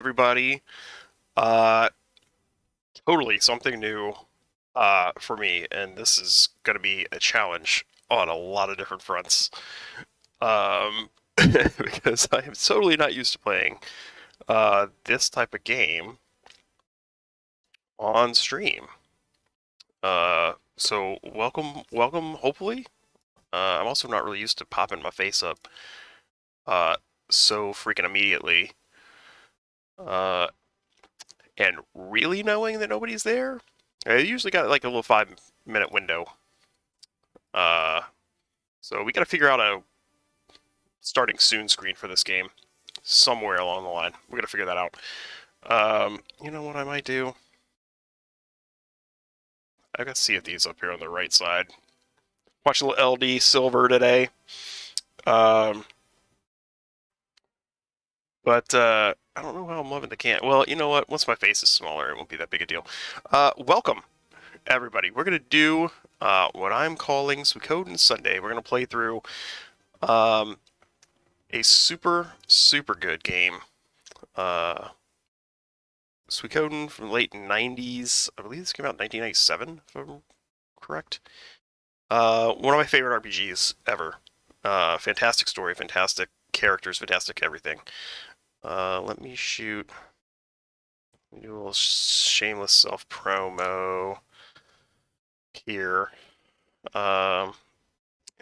Everybody. Uh, Totally something new for me, and this is going to be a challenge on a lot of different fronts. Um, because I am totally not used to playing this type of game on stream. So welcome, hopefully. I'm also not really used to popping my face up uh, so freaking immediately. Uh, and really knowing that nobody's there. I usually got like a little 5-minute window. Uh, so we got to figure out a starting soon screen for this game somewhere along the line. We got to figure that out. You know what I might do? I got Sea of Thieves up here on the right side. Watch a little LD Silver today. Um, but I don't know how I'm loving the can. Well, you know what? Once my face is smaller, it won't be that big a deal. Welcome, everybody. We're gonna do what I'm calling Suikoden Sunday. We're gonna play through um, a super good game. Suikoden from the late 90s. I believe this came out in 1997, if I'm correct. One of my favorite RPGs ever. Fantastic story, fantastic characters, fantastic everything. Let me shoot. Do a little shameless self promo here.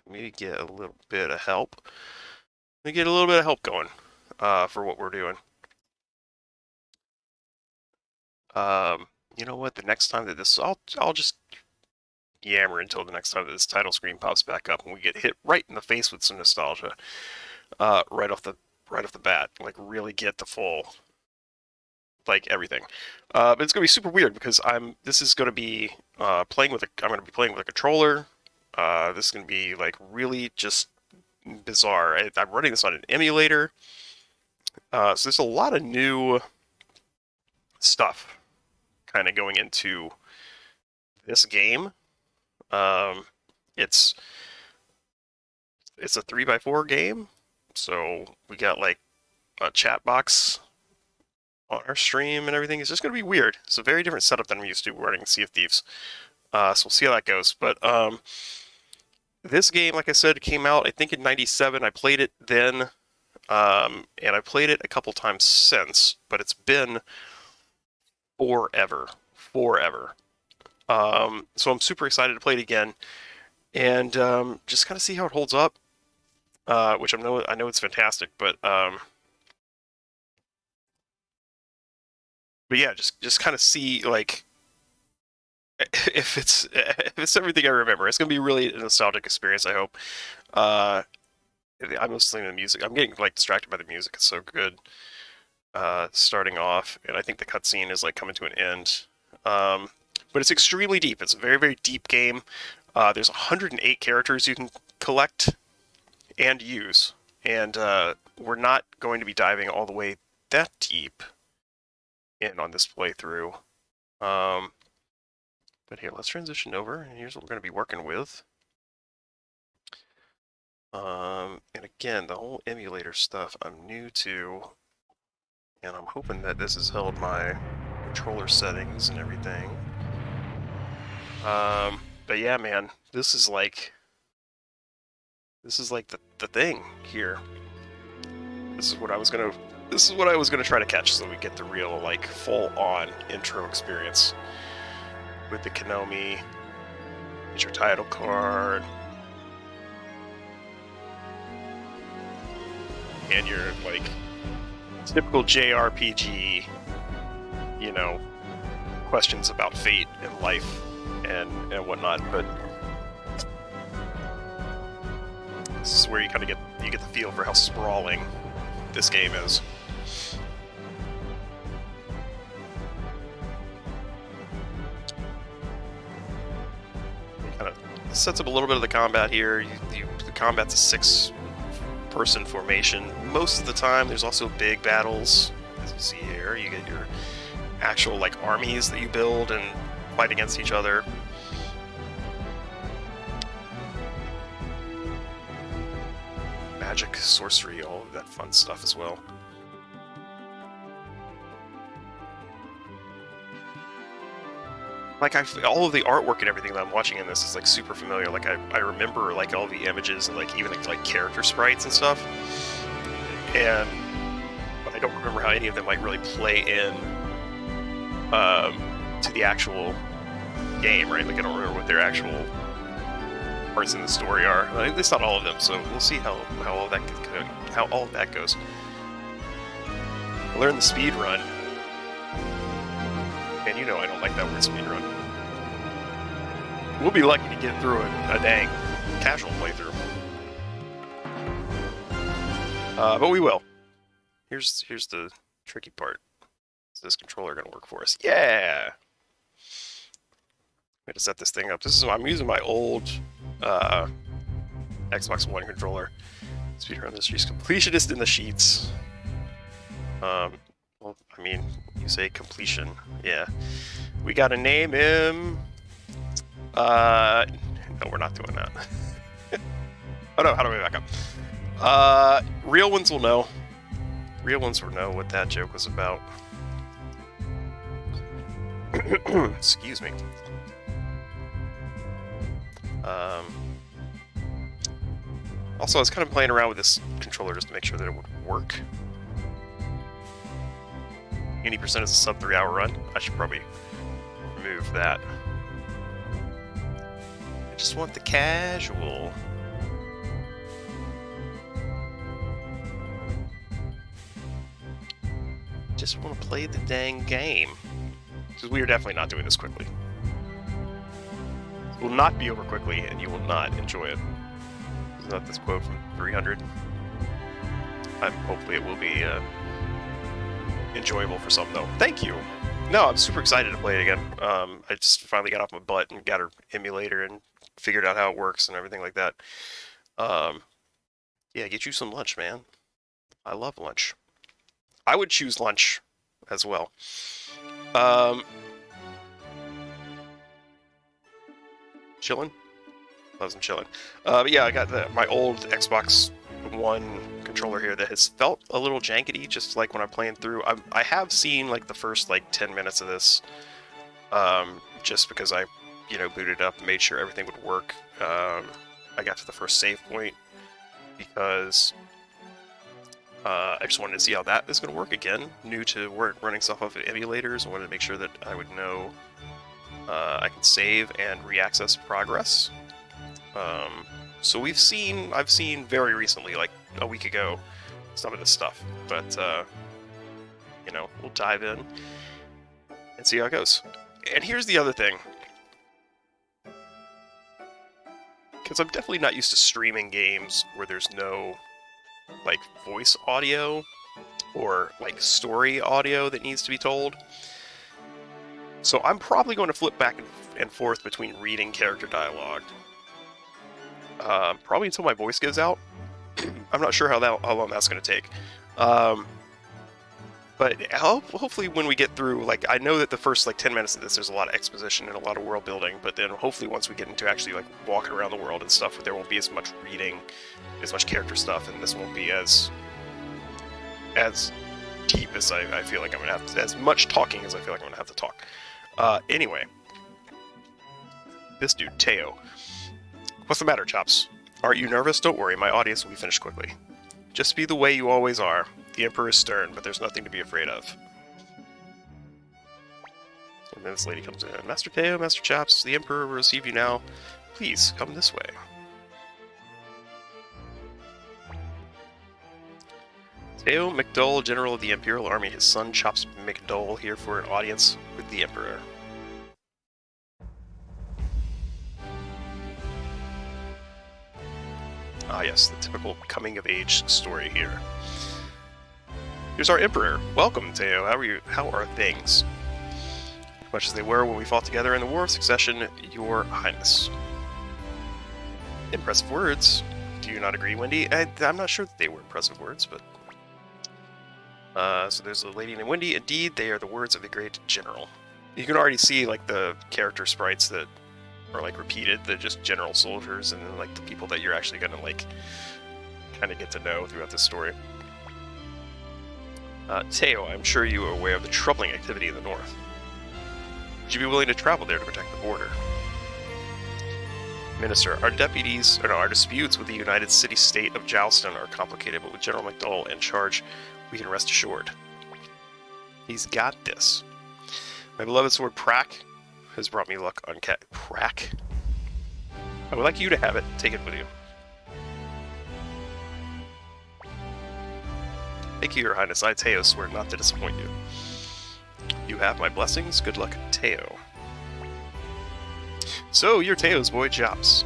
Maybe get a little bit of help. Let me get a little bit of help going for what we're doing. You know what? The next time that this, I'll just yammer until the next time that this title screen pops back up and we get hit right in the face with some nostalgia, right off the bat. Like really get the full, like everything. But it's gonna be super weird because This is gonna be playing with I'm gonna be playing with a controller. This is gonna be like really just bizarre. I'm running this on an emulator. So there's a lot of new stuff kind of going into this game. It's a 3x4 game, so we got like a chat box on our stream and everything. It's just gonna be weird. It's a very different setup than I'm used to running Sea of Thieves. So we'll see how that goes. But this game, like I said, came out I think in '97. I played it then, and I played it a couple times since, but it's been forever. So I'm super excited to play it again, and just kind of see how it holds up. Which I know it's fantastic, but yeah, just kind of see like if it's everything I remember. It's gonna be really a nostalgic experience. I hope. Uh, I'm listening to the music. I'm getting like distracted by the music. It's so good. Starting off, and I think the cutscene is like coming to an end. But it's extremely deep. It's a very deep game. There's 108 characters you can collect and use, and we're not going to be diving all the way that deep in on this playthrough. But here, let's transition over, and here's what we're going to be working with. And again, the whole emulator stuff I'm new to, and I'm hoping that this has held my controller settings and everything. But yeah, man, this is like the thing here. This is what I was gonna try to catch, so we get the real like full-on intro experience with the Konami. Get your title card, and your like typical JRPG, you know, questions about fate and life and whatnot. But this is where you kind of get the feel for how sprawling this game is. It kind of sets up a little bit of the combat here. The combat's a 6-person formation most of the time. There's also big battles, as you see here. You get your actual like armies that you build and fight against each other. Magic, sorcery, all of that fun stuff as well. like all of the artwork and everything that I'm watching in this is like super familiar. Like I remember like all the images and like even like character sprites and stuff. But I don't remember how any of them like really play in to the actual game, right? Like I don't remember what their actual parts in the story are. At least not all of them. So we'll see how all of that goes. Learn the speed run. And you know I don't like that word speedrun. We'll be lucky to get through a dang casual playthrough. But we will. Here's the tricky part. Is this controller going to work for us? Yeah! I'm going to set this thing up. I'm using my old Xbox One controller. Speedrun this. She's completionist in the sheets. Well, I mean, you say completion. Yeah. We gotta name him... No, we're not doing that. Oh no, how do we back up? Real ones will know. Real ones will know what that joke was about. Excuse me. Also, I was kind of playing around with this controller just to make sure that it would work. 80% is a sub 3 hour run. I should probably remove that. I just want the casual. Just want to play the dang game. Because we are definitely not doing this quickly. It will not be over quickly, and you will not enjoy it. Isn't that this quote from 300? Hopefully it will be enjoyable for some, though. Thank you! No, I'm super excited to play it again. I just finally got off my butt and got an emulator and figured out how it works and everything like that. Yeah, get you some lunch, man. I love lunch. I would choose lunch as well. Chillin'? Love some chillin'. But yeah, I got my old Xbox One controller here that has felt a little jankety, just like when I'm playing through. I have seen like the first like 10 minutes of this, just because I, booted up and made sure everything would work. I got to the first save point because I just wanted to see how that is going to work again. New to running stuff off of emulators, I wanted to make sure that I would know I can save and re-access progress. So I've seen very recently, like a week ago, some of this stuff, but we'll dive in and see how it goes. And here's the other thing, because I'm definitely not used to streaming games where there's no like voice audio or like story audio that needs to be told. So I'm probably going to flip back and forth between reading character dialogue. Probably until my voice gives out. I'm not sure how long that's going to take. But hopefully when we get through, like, I know that the first, 10 minutes of this, there's a lot of exposition and a lot of world building, but then hopefully once we get into actually, walking around the world and stuff, there won't be as much reading, as much character stuff, and this won't be as deep as I feel like I'm going to have to, as much talking as I feel like I'm going to have to talk. Anyway. This dude, Teo. What's the matter, Chops? Aren't you nervous? Don't worry, my audience will be finished quickly. Just be the way you always are. The Emperor is stern, but there's nothing to be afraid of. And then this lady comes in. Master Teo, Master Chops, the Emperor will receive you now. Please, come this way. Teo McDowell, General of the Imperial Army, his son Chops McDowell, here for an audience with the Emperor. Ah yes, the typical coming-of-age story here. Here's our Emperor. Welcome, Teo. How are you? How are things? Much as they were when we fought together in the War of Succession, Your Highness. Impressive words. Do you not agree, Wendy? I'm not sure that they were impressive words, but... so there's a lady named Wendy. Indeed, they are the words of the great general. You can already see, the character sprites that are, repeated. They're just general soldiers, and then, the people that you're actually gonna, kind of get to know throughout this story. Teo, I'm sure you are aware of the troubling activity in the north. Would you be willing to travel there to protect the border? Minister, our disputes with the United City-State of Jalston are complicated, but with General McDowell in charge, we can rest assured. He's got this. My beloved sword Prack has brought me luck on cat. Prack? I would like you to have it. Take it with you. Thank you, Your Highness. I, Teo, swear not to disappoint you. You have my blessings. Good luck, Teo. So, you're Teo's boy, Chops.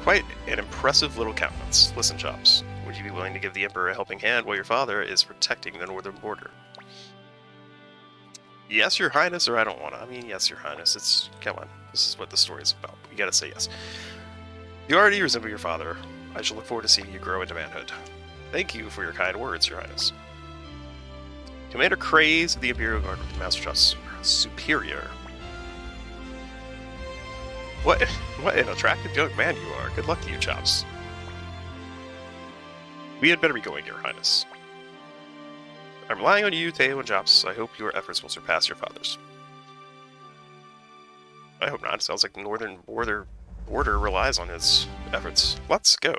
Quite an impressive little countenance. Listen, Chops, would you be willing to give the Emperor a helping hand while your father is protecting the northern border? Yes, Your Highness, or I don't want to. I mean, yes, Your Highness. It's... Come on. This is what the story is about. You gotta say yes. You already resemble your father. I shall look forward to seeing you grow into manhood. Thank you for your kind words, Your Highness. Commander Craze of the Imperial Guard with the Master Chops Superior. What an attractive young man you are. Good luck to you, Chops. We had better be going, Your Highness. I'm relying on you, Teo and Chops. I hope your efforts will surpass your father's. I hope not. It sounds like the northern border relies on his efforts. Let's go.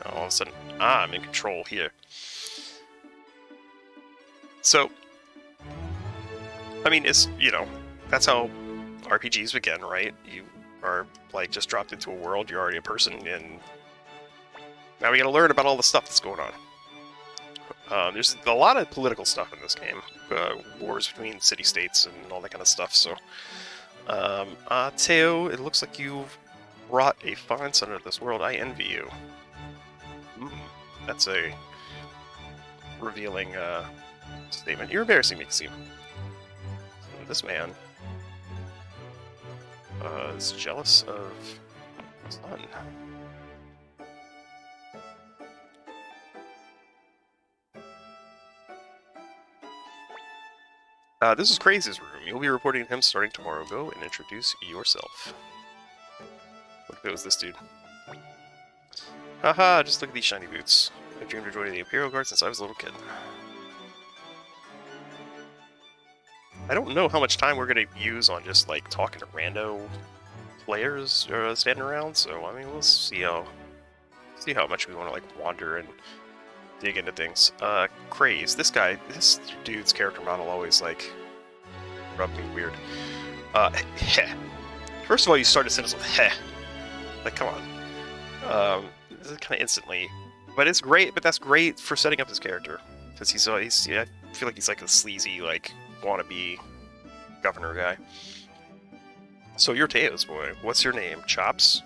All of a sudden, I'm in control here. So, I mean, it's, you know, that's how RPGs begin, right? You are, like, just dropped into a world, you're already a person, and now we gotta learn about all the stuff that's going on. There's a lot of political stuff in this game. Wars between city-states and all that kind of stuff, so... Teo, it looks like you've brought a fine son into this world. I envy you. That's a revealing, statement. You're embarrassing me, Kasim. This man... is jealous of his son. This is Crazy's room. You'll be reporting to him starting tomorrow. Go and introduce yourself. What if it was this dude? Haha, just look at these shiny boots. I've dreamed of joining the Imperial Guard since I was a little kid. I don't know how much time we're going to use on just, like, talking to rando players standing around, so, I mean, we'll see how much we want to, like, wander and dig into things. Craze. This dude's character model always, like, rubbed me weird. Heh. First of all, you start a sentence with heh. Like, come on. This is kind of instantly. But it's great, but that's great for setting up his character. Because he's I feel like he's like a sleazy, like, wannabe governor guy. So you're Teo's boy. What's your name? Chops?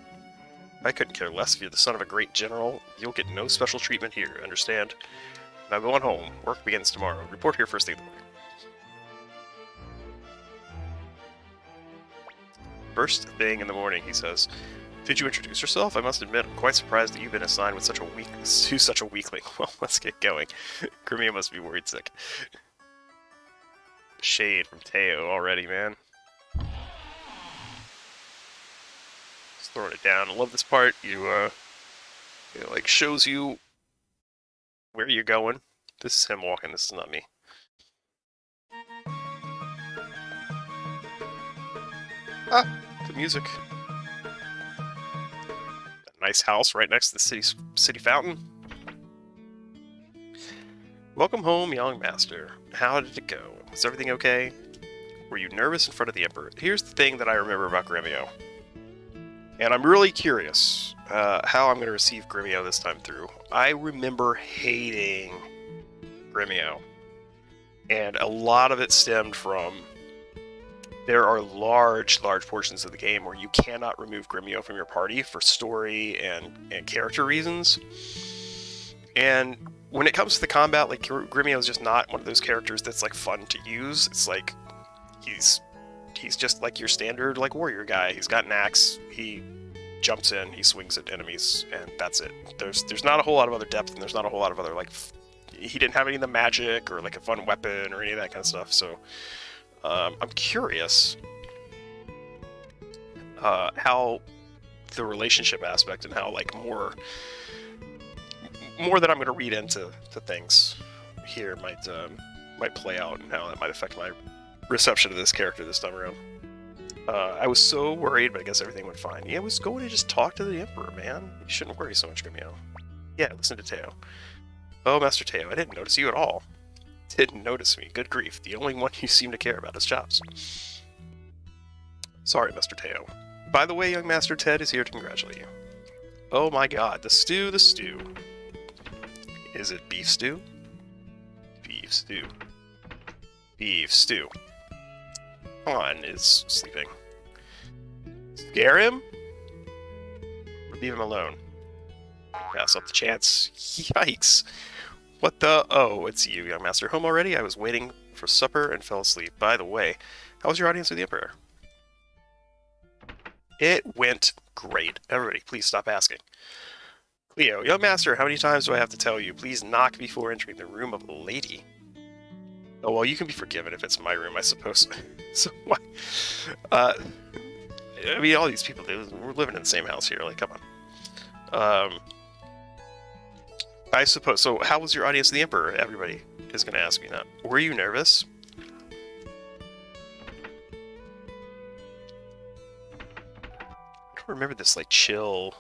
I couldn't care less if you're the son of a great general. You'll get no special treatment here, understand? Now go on home. Work begins tomorrow. Report here first thing in the morning. First thing in the morning, he says. Did you introduce yourself? I must admit, I'm quite surprised that you've been assigned with such a weakling. Well, let's get going. Grimia must be worried sick. Shade from Teo already, man. Just throwing it down. I love this part. It like shows you where you're going. This is him walking. This is not me. Ah, the music. A nice house right next to the city fountain. Welcome home, young master. How did it go? Was everything okay? Were you nervous in front of the Emperor? Here's the thing that I remember about Gremio. And I'm really curious how I'm going to receive Gremio this time through. I remember hating Gremio. And a lot of it stemmed from... There are large portions of the game where you cannot remove Gremio from your party for story and character reasons. And when it comes to the combat, like, Gremio is just not one of those characters that's, like, fun to use. It's like, he's just like your standard, like, warrior guy. He's got an axe, he jumps in, he swings at enemies, and that's it. There's not a whole lot of other depth, and there's not a whole lot of other, like, he didn't have any of the magic, or, like, a fun weapon, or any of that kind of stuff, so... I'm curious how the relationship aspect and how, like, more that I'm going to read into things here might play out, and how that might affect my reception of this character this time around. I was so worried, but I guess everything went fine. Yeah, I was going to just talk to the Emperor, man. You shouldn't worry so much, Grimio. Yeah, listen to Teo. Oh, Master Teo, I didn't notice you at all. Didn't notice me. Good grief. The only one you seem to care about is Chops. Sorry, Master Teo. By the way, young Master Ted is here to congratulate you. Oh my god, the stew, the stew. Is it beef stew? Beef stew. Beef stew. Han is sleeping. Scare him? Or leave him alone? Pass up the chance. Yikes. What the? Oh, it's you, young master. Home already? I was waiting for supper and fell asleep. By the way, how was your audience with the Emperor? It went great. Everybody, please stop asking. Cleo, young master, how many times do I have to tell you? Please knock before entering the room of a lady. Oh, well, you can be forgiven if it's my room, I suppose. So, what? I mean, all these people, we're living in the same house here. Like, come on. I suppose. So, how was your audience with the Emperor? Everybody is going to ask me that. Were you nervous? I don't remember this, like, chill,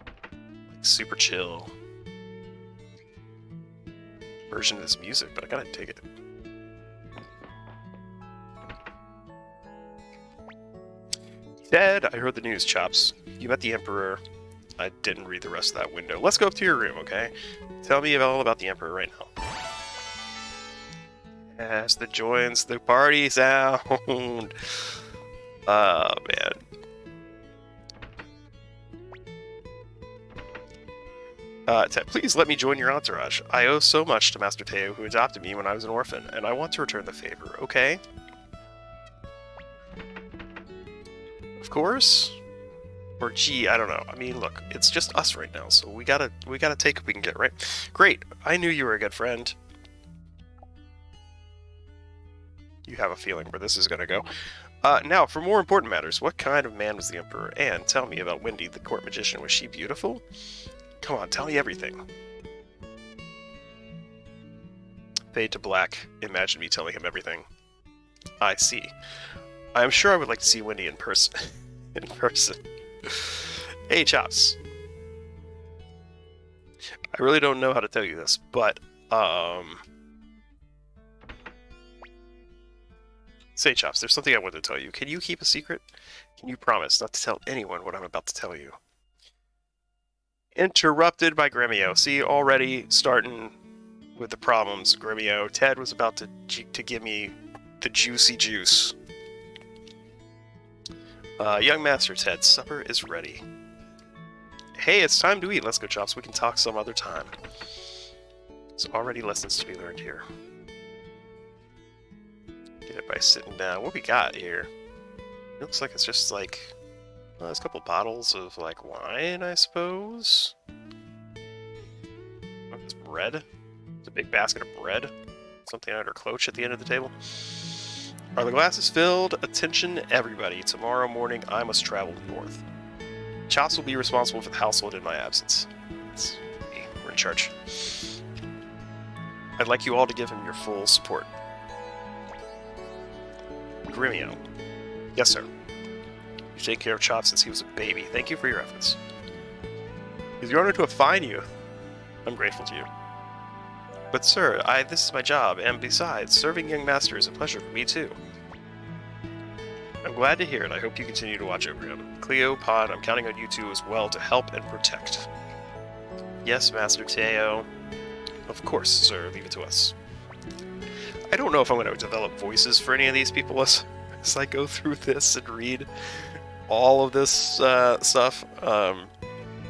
like, super chill version of this music, but I gotta take it. Dad, I heard the news, Chops. You met the Emperor. I didn't read the rest of that window. Let's go up to your room, okay? Tell me all about the Emperor right now. Yes, the joins the party sound. Oh, man. Ted, please let me join your entourage. I owe so much to Master Teo, who adopted me when I was an orphan, and I want to return the favor, okay? Of course? Or gee, I don't know. I mean, look, it's just us right now, so we gotta take what we can get, right? Great. I knew you were a good friend. You have a feeling where this is gonna go. Now, for more important matters, what kind of man was the Emperor? And tell me about Wendy, the court magician. Was she beautiful? Come on, tell me everything. Fade to black. Imagine me telling him everything. I see. I'm sure I would like to see Wendy in person. In person. Hey, Chops. I really don't know how to tell you this, but, Say, Chops, there's something I want to tell you. Can you keep a secret? Can you promise not to tell anyone what I'm about to tell you? Interrupted by Gremio. See, already starting with the problems, Gremio. Ted was about to give me the juicy juice. Young Master Ted, supper is ready. Hey, it's time to eat. Let's go, Chops. We can talk some other time. There's already lessons to be learned here. Get it by sitting down. What we got here? It looks like it's just like... there's a couple bottles of, like, wine, I suppose? Oh, it's bread? It's a big basket of bread. Something under cloche at the end of the table. Are the glasses filled? Attention, everybody. Tomorrow morning, I must travel north. Chops will be responsible for the household in my absence. It's me. We're in charge. I'd like you all to give him your full support. Gremio. Yes, sir. You've taken care of Chops since he was a baby. Thank you for your efforts. It's your honor to have fined you. I'm grateful to you. But sir, this is my job, and besides, serving young master is a pleasure for me too. I'm glad to hear it. I hope you continue to watch over him. Cleo, Pod, I'm counting on you two as well to help and protect. Yes, Master Teo. Of course, sir. Leave it to us. I don't know if I'm going to develop voices for any of these people as I go through this and read all of this stuff.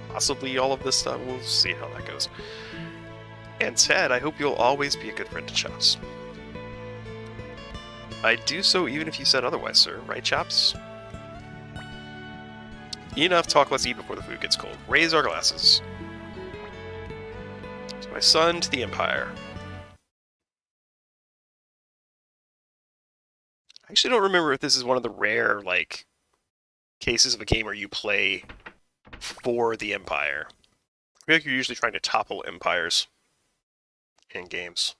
Possibly all of this stuff. We'll see how that goes. And Ted, I hope you'll always be a good friend to Chops. I'd do so even if you said otherwise, sir. Right, Chops? Enough talk, let's eat before the food gets cold. Raise our glasses. To my son, to the Empire. I actually don't remember if this is one of the rare, like, cases of a game where you play for the Empire. I feel like you're usually trying to topple empires in games.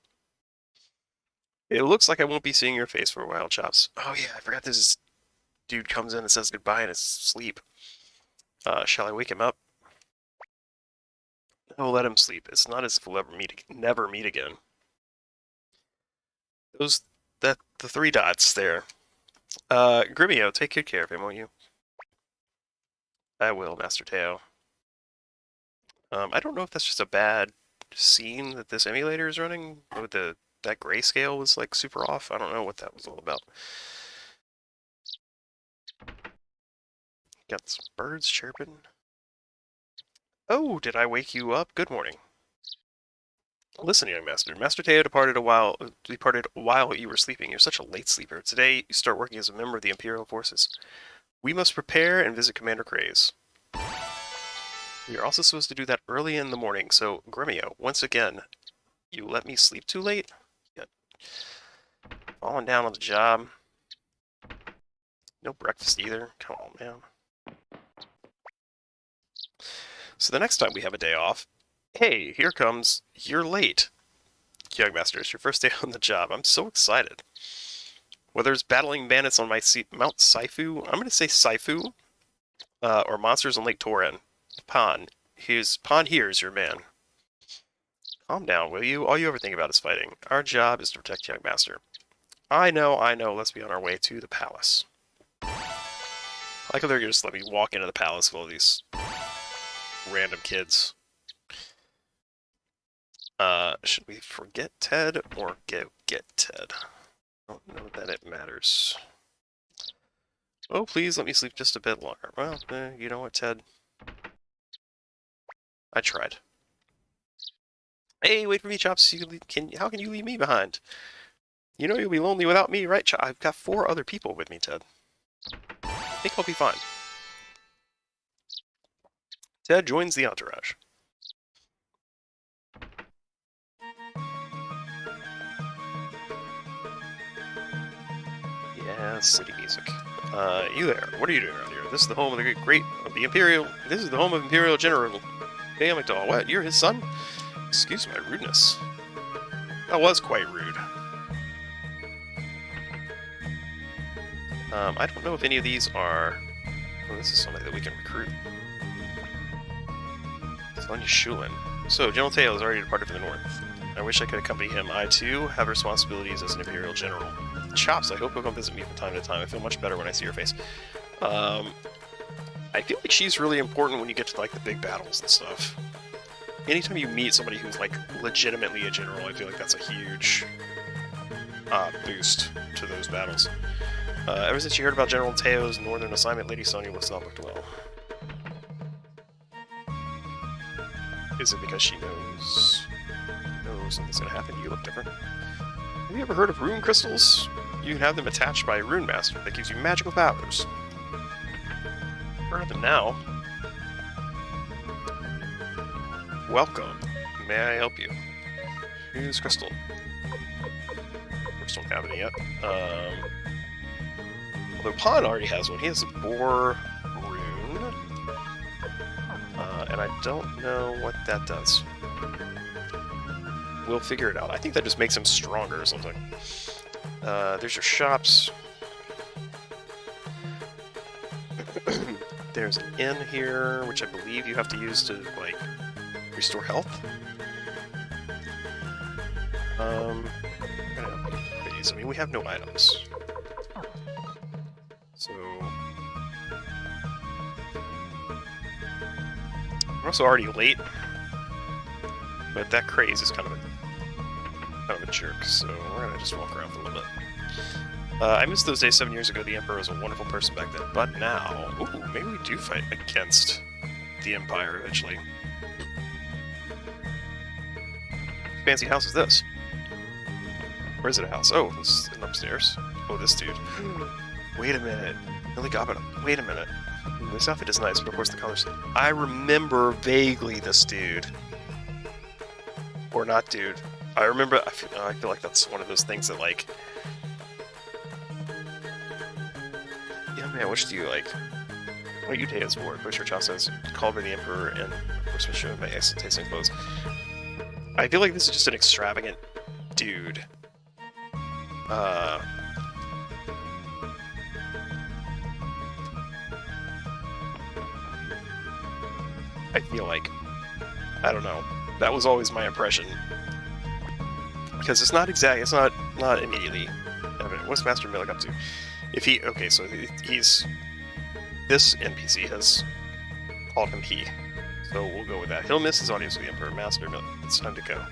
It looks like I won't be seeing your face for a while, Chops. Oh yeah, I forgot this dude comes in and says goodbye in his sleep. Shall I wake him up? No, let him sleep. It's not as if we'll never meet again. The 3 dots there. Grimmio, take good care of him, won't you? I will, Master Teo. I don't know if that's just a bad scene that this emulator is running. With that grayscale was like super off. I don't know what that was all about. Got some birds chirping. Oh, did I wake you up? Good morning. Listen, young master. Master Teo departed while you were sleeping. You're such a late sleeper. Today, you start working as a member of the Imperial Forces. We must prepare and visit Commander Craze. We are also supposed to do that early in the morning, so Grimmio, once again, you let me sleep too late? Yeah. Falling down on the job. No breakfast either. Come on, man. So the next time we have a day off, hey, here comes, you're late. Young Master, it's your first day on the job. I'm so excited. Whether it's battling bandits on my Mount Saifu, I'm going to say Saifu, or monsters on Lake Torin. Pan here is your man. Calm down, will you? All you ever think about is fighting. Our job is to protect Young Master. I know, let's be on our way to the palace. I like how they're going to just let me walk into the palace with all these random kids. Should we forget Ted or get Ted? I don't know that it matters. Oh, please let me sleep just a bit longer. Well, you know what, Ted? I tried. Hey, wait for me, Chops. How can you leave me behind? You know you'll be lonely without me, right, Chops? I've got 4 other people with me, Ted. I think I'll be fine. Ted joins the entourage. Yeah, city music. You there? What are you doing around here? This is the home of the Imperial. This is the home of Imperial General McDowell. What? You're his son? Excuse my rudeness. That was quite rude. I don't know if any of these are. Oh, this is somebody that we can recruit. Sonya Shulin. So, General Teo has already departed for the north. I wish I could accompany him. I, too, have responsibilities as an Imperial General. Chops, I hope you'll come visit me from time to time. I feel much better when I see your face. I feel like she's really important when you get to, like, the big battles and stuff. Anytime you meet somebody who's, like, legitimately a general, I feel like that's a huge boost to those battles. Ever since you heard about General Teo's northern assignment, Lady Sonya looks not looked well. Is it because she knows something's gonna happen? You look different. Have you ever heard of rune crystals? You can have them attached by a rune master that gives you magical powers. Heard of them now. Welcome. May I help you? Use crystal. Of course, don't have any yet. Although Pan already has one. He has a boar rune. And I don't know what that does. We'll figure it out. I think that just makes him stronger or something. There's your shops. There's an inn here, which I believe you have to use to, like, restore health. I mean, we have no items. So... we're also already late. But that craze is kind of a jerk, so we're gonna just walk around for a little bit. I missed those days 7 years ago. The Emperor was a wonderful person back then, but now... ooh, maybe we do fight against the Empire eventually. Fancy house is this? Or is it a house? Oh, this is an upstairs. Oh, this dude. Wait a minute. Wait a minute. This outfit is nice, but of course the colors... I remember vaguely this dude. Or not, dude. I remember... I feel like that's one of those things that, like... yeah, man, which do you, like... what you take as war? Bush or Chow says, called by the Emperor, and, of course, was shown by excellent taste in clothes. I feel like this is just an extravagant dude. I feel like, I don't know. That was always my impression. Because it's not not immediately evident. What's Master Milik up to? If he, okay, so he's, this NPC has called him he. So we'll go with that. He'll miss his audience with the Emperor. Master Milik, it's time to go.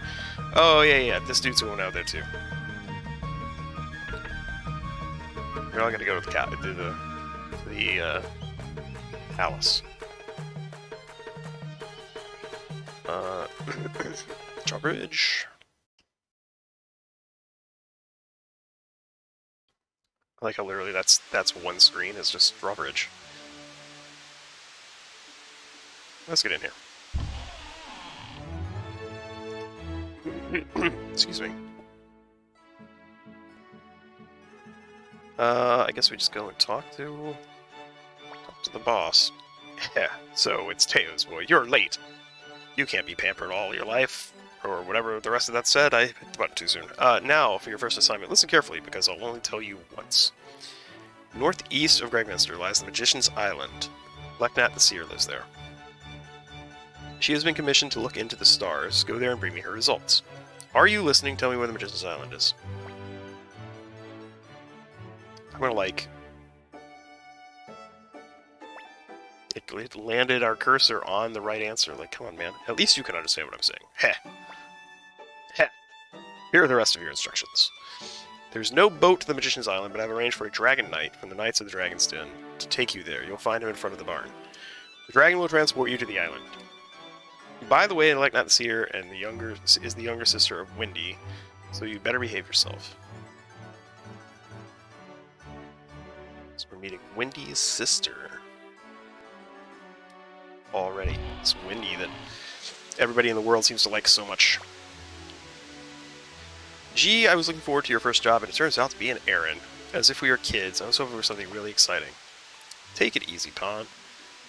Oh, yeah, this dude's going out there too. We're all gonna go to the palace. Drawbridge. I like how literally that's one screen is just drawbridge. Let's get in here. Excuse me. I guess we just go and talk to the boss. Yeah, so it's Teo's boy. You're late. You can't be pampered all your life, or whatever the rest of that said. I hit the button too soon. Now, for your first assignment, listen carefully, because I'll only tell you once. Northeast of Gregminster lies the Magician's Island. Leknat the Seer lives there. She has been commissioned to look into the stars. Go there and bring me her results. Are you listening? Tell me where the Magician's Island is. I'm gonna, like... It landed our cursor on the right answer. Like, come on, man. At least you can understand what I'm saying. Heh. Heh. Here are the rest of your instructions. There's no boat to the Magician's Island, but I've arranged for a Dragon Knight from the Knights of the Dragon's Den to take you there. You'll find him in front of the barn. The dragon will transport you to the island. By the way, Leknat the Seer and is the younger sister of Windy, so you better behave yourself. So we're meeting Windy's sister. Already. It's Windy that everybody in the world seems to like so much. Gee, I was looking forward to your first job, and it turns out to be an errand. As if we were kids, I was hoping for something really exciting. Take it easy, Pawn.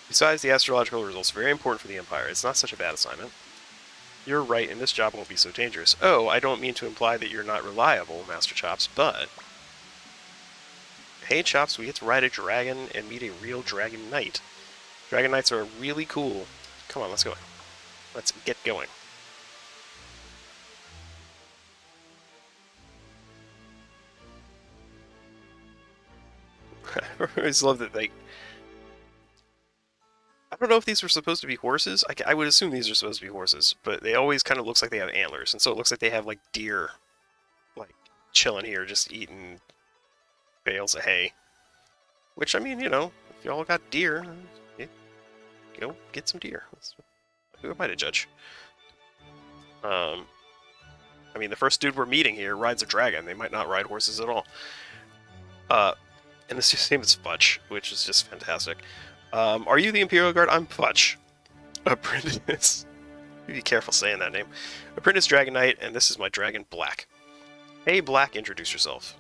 Besides, the astrological results are very important for the Empire. It's not such a bad assignment. You're right, and this job won't be so dangerous. Oh, I don't mean to imply that you're not reliable, Master Chops, but... Hey, Chops, we get to ride a dragon and meet a real Dragon Knight. Dragon Knights are really cool. Come on, let's go. Let's get going. I always love that they... I don't know if these were supposed to be horses. I would assume these are supposed to be horses, but they always kind of looks like they have antlers, and so it looks like they have, like, deer, like, chilling here, just eating bales of hay. Which, I mean, you know, if y'all got deer... Go get some deer. Who am I to judge? I mean, the first dude we're meeting here rides a dragon. They might not ride horses at all. And this name is Futch, which is just fantastic. Are you the Imperial Guard? I'm Futch. Apprentice. Be careful saying that name. Apprentice Dragon Knight, and this is my dragon, Black. Hey, Black, introduce yourself.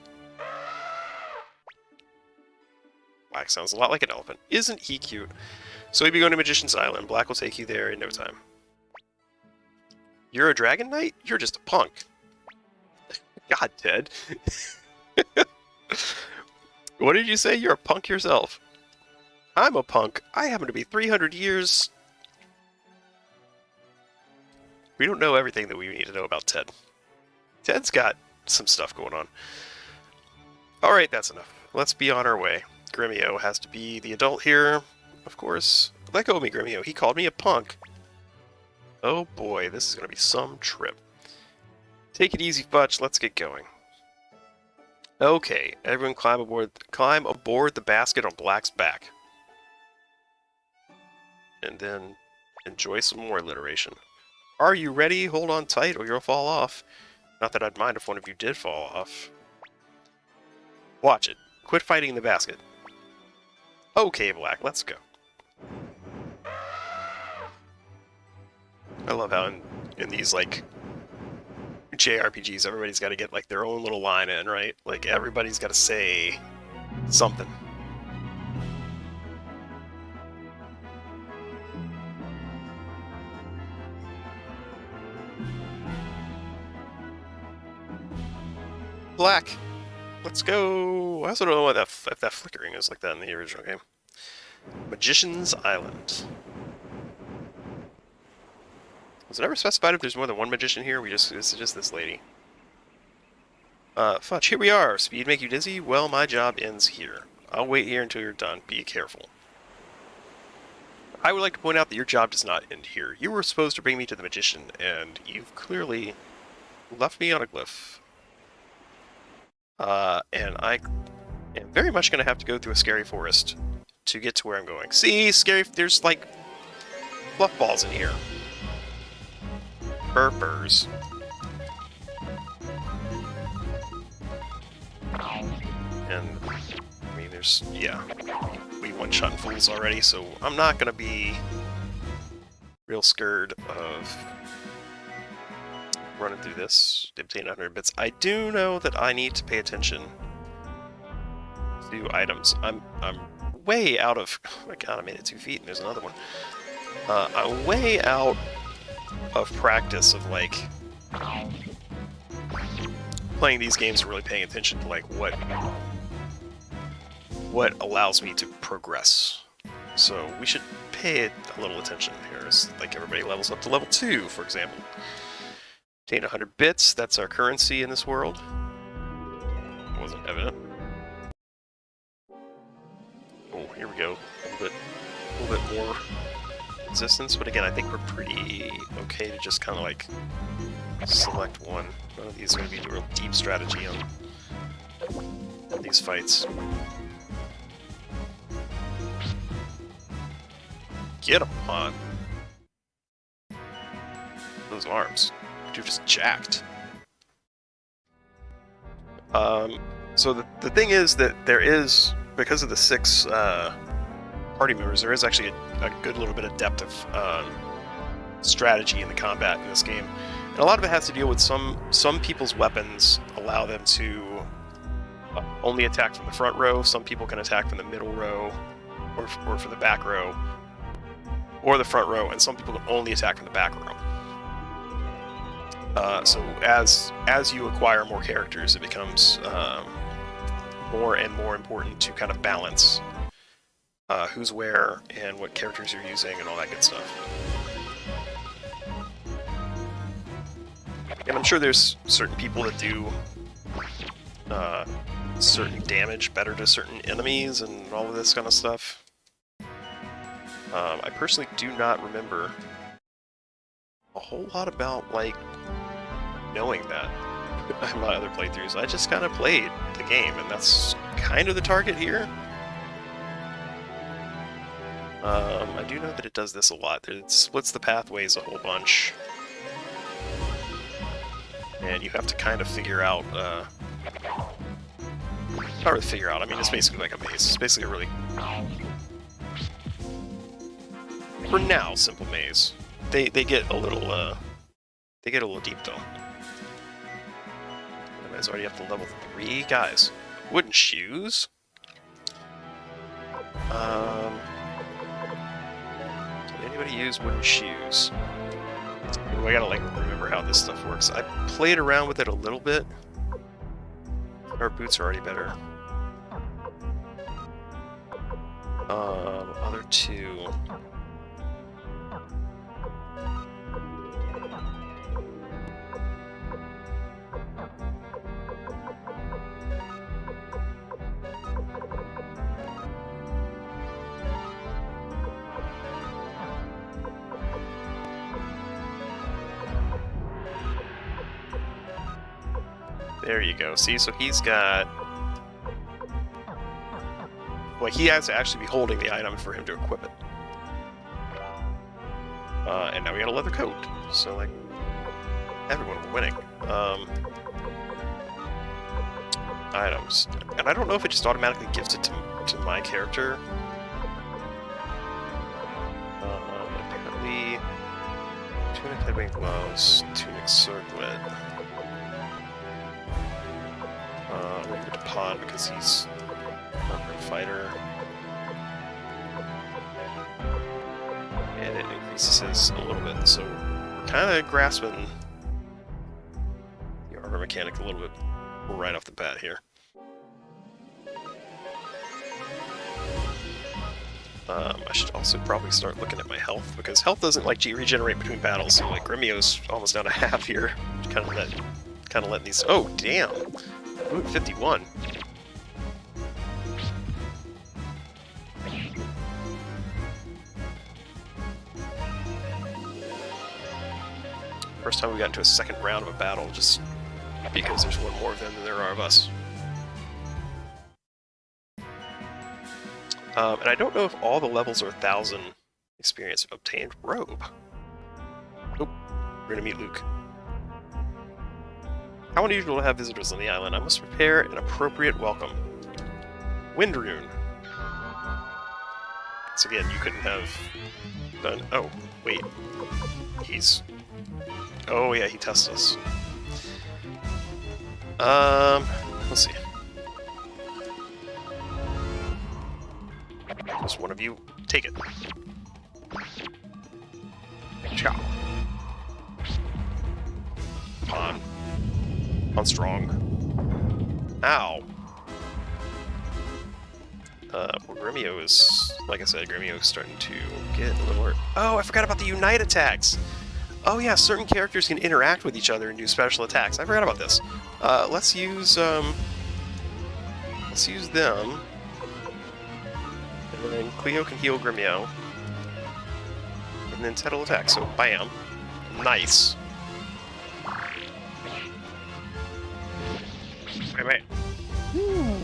Black sounds a lot like an elephant. Isn't he cute? So you'll be going to Magician's Island. Black will take you there in no time. You're a Dragon Knight? You're just a punk. God, Ted. What did you say? You're a punk yourself. I'm a punk. I happen to be 300 years... We don't know everything that we need to know about Ted. Ted's got some stuff going on. Alright, that's enough. Let's be on our way. Gremio has to be the adult here. Of course. Let go of me, Gremio. He called me a punk. Oh boy, this is going to be some trip. Take it easy, Futch. Let's get going. Okay, everyone climb aboard the basket on Black's back. And then enjoy some more alliteration. Are you ready? Hold on tight or you'll fall off. Not that I'd mind if one of you did fall off. Watch it. Quit fighting in the basket. Okay, Black, let's go. I love how in these, like, JRPGs, everybody's got to get, like, their own little line in, right? Like, everybody's got to say something. Black, Let's go. I also don't know what if that flickering is like that in the original game. Magician's Island. Was it ever specified if there's more than one magician here? It's just this lady. Fudge, here we are. Speed make you dizzy? Well, my job ends here. I'll wait here until you're done. Be careful. I would like to point out that your job does not end here. You were supposed to bring me to the magician, and you've clearly left me on a glyph. And I am very much going to have to go through a scary forest to get to where I'm going. See, scary, there's like fluff balls in here. Burpers. And, I mean, there's, yeah, we one-shot fools already, so I'm not going to be real scared of running through this to obtain 100 bits. I do know that I need to pay attention to items. I'm way out of... Oh my god, I made it 2 feet and there's another one. I'm way out of practice of, like, playing these games and really paying attention to, like, what allows me to progress. So we should pay a little attention here. As, like, everybody levels up to level 2, for example. Obtain 100 bits, that's our currency in this world. It wasn't evident. Oh, here we go. A little bit more resistance, but again, I think we're pretty okay to just kind of like select one. None of these are going to be a real deep strategy on these fights. Get him on those arms. You're just jacked. So the thing is that there is, because of the 6 party members, there is actually a good little bit of depth of strategy in the combat in this game. And a lot of it has to deal with some people's weapons allow them to only attack from the front row. Some people can attack from the middle row, or from the back row, or the front row, and some people can only attack from the back row. So as you acquire more characters, it becomes more and more important to kind of balance who's where and what characters you're using and all that good stuff. And I'm sure there's certain people that do certain damage better to certain enemies and all of this kind of stuff. I personally do not remember a whole lot about, like, knowing that in my other playthroughs. I just kind of played the game, and that's kind of the target here. I do know that it does this a lot. It splits the pathways a whole bunch. And you have to kind of figure out, not really figure out, I mean, it's basically like a maze. It's basically a really, for now, simple maze. They get a little, deep, though. Anyways, already up to level 3. Guys, wooden shoes? Did anybody use wooden shoes? Ooh, I gotta, like, remember how this stuff works. I played around with it a little bit. Our boots are already better. Other 2... There you go. See, so he's got... Like, he has to actually be holding the item for him to equip it. And now we got a leather coat. So, like, everyone we're winning. Items. And I don't know if it just automatically gives it to my character. Apparently... Tunic, headband, gloves, tunic, circlet. Over to Pond because he's a fighter. And it increases his a little bit, so we're kind of grasping the armor mechanic a little bit right off the bat here. I should also probably start looking at my health, because health doesn't like regenerate between battles, so like Grimio's almost down to half here. Kind of letting these... Oh, damn! Ooh, 51. First time we got into a second round of a battle, just because there's one more of them than there are of us. And I don't know if all the levels are 1,000 experience. Obtained robe. Nope. We're gonna meet Luke. How unusual to have visitors on the island. I must prepare an appropriate welcome. Wind rune. So again, you couldn't have done... Oh, wait. He's... Oh yeah, he tests us. Let's see. Just one of you, take it. Ciao. Pawn. On strong. Ow. Well, Grimio is, like I said, Grimio is starting to get a little hurt. Oh, I forgot about the Unite attacks! Oh yeah, certain characters can interact with each other and do special attacks. I forgot about this. Let's use them. And then Cleo can heal Grimio. And then Ted will attack, so bam. Nice. Wait. Ooh.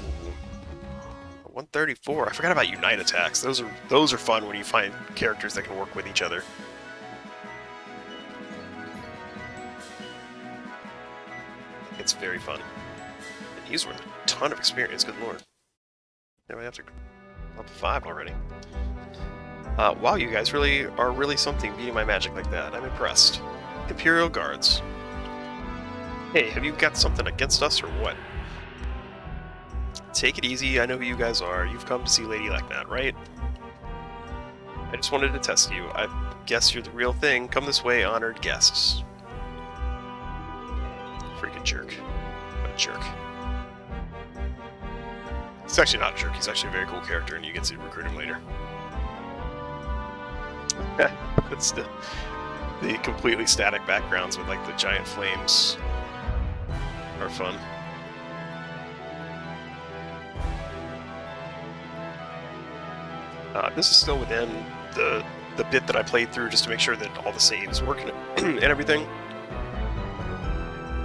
134. I forgot about Unite attacks. Those are fun when you find characters that can work with each other. It's very fun. And he's worth a ton of experience, good lord. Now I have to level 5 already. Wow, you guys are really something beating my magic like that. I'm impressed. Imperial Guards. Hey, have you got something against us or what? Take it easy, I know who you guys are. You've come to see Lady Lacknat, right? I just wanted to test you. I guess you're the real thing. Come this way, honored guests. Freaking jerk. What a jerk. He's actually not a jerk, he's actually a very cool character, and you get to recruit him later. But still, the completely static backgrounds with like the giant flames are fun. This is still within the bit that I played through just to make sure that all the saves work and everything.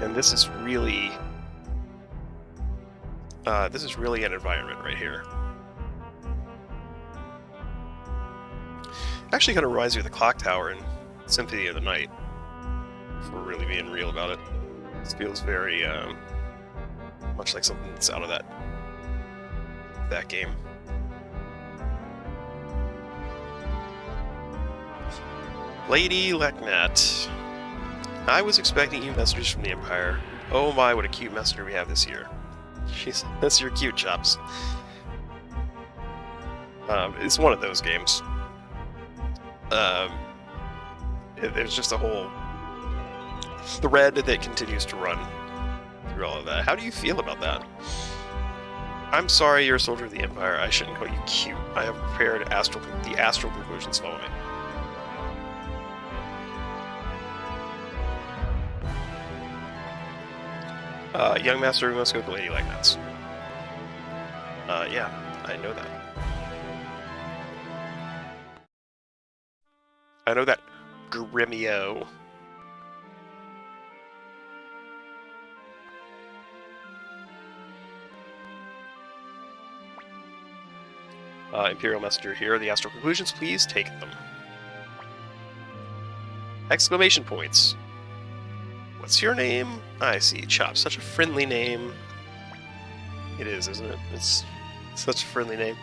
And this is really an environment right here. Actually kind of reminds me of the clock tower in Symphony of the Night, if we're really being real about it. This feels very much like something that's out of that game. Lady Lacknat. I was expecting you messengers from the Empire. Oh my, what a cute messenger we have this year. That's your cute, Chops. It's one of those games. There's just a whole thread that continues to run through all of that. How do you feel about that? I'm sorry you're a soldier of the Empire. I shouldn't call you cute. I have prepared the astral conclusions following. Young master, we must go to Lady Lacknat's. Yeah, I know that. I know that, Grimio. Imperial Messenger, here are the astral conclusions. Please take them. Exclamation points. What's your name? I see. Chop. Such a friendly name. It is, isn't it? It's such a friendly name.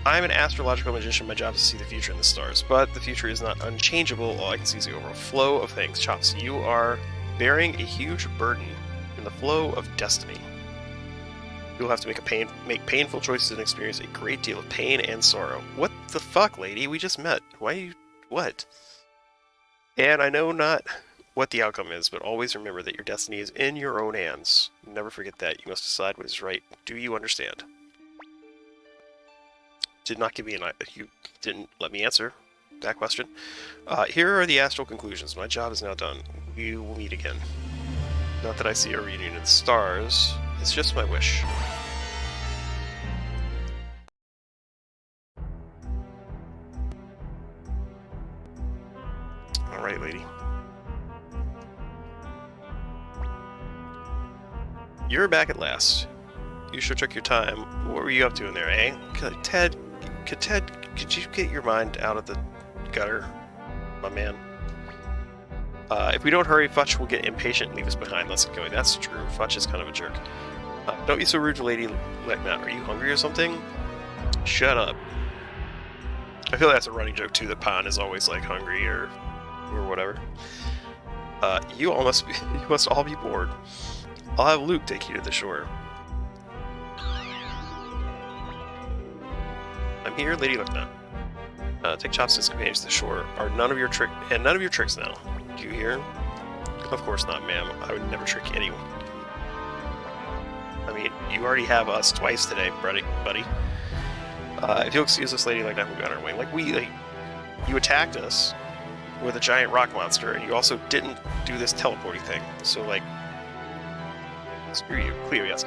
I'm an astrological magician. My job is to see the future in the stars, but the future is not unchangeable. All I can see is the overall flow of things. Chops, you are bearing a huge burden in the flow of destiny. You'll have to make painful choices and experience a great deal of pain and sorrow. What the fuck, lady? We just met. Why you... what? And I know not what the outcome is, but always remember that your destiny is in your own hands. Never forget that. You must decide what is right. Do you understand? did not give me you didn't let me answer that question. Here are the astral conclusions. My job is now done. We will meet again. Not that I see a reunion of the stars. It's just my wish. Alright, lady. You're back at last. You sure took your time. What were you up to in there, eh? Ted, could you get your mind out of the gutter, my man? If we don't hurry, Futch will get impatient and leave us behind. Let's get going. That's true. Futch is kind of a jerk. Don't be so rude to Lady Letna. Are you hungry or something? Shut up. I feel like that's a running joke too, that Pan is always like hungry or whatever. You must all be bored. I'll have Luke take you to the shore. I'm here, Lady Letna. Take Chopstick's companions to the shore. None of your tricks now. Do you hear? Of course not, ma'am. I would never trick anyone. I mean, you already have us twice today, buddy. If you'll excuse us, Lady Letna, we'll be on our way. You attacked us with a giant rock monster, and you also didn't do this teleporting thing. So, like, screw you. Clear, yes.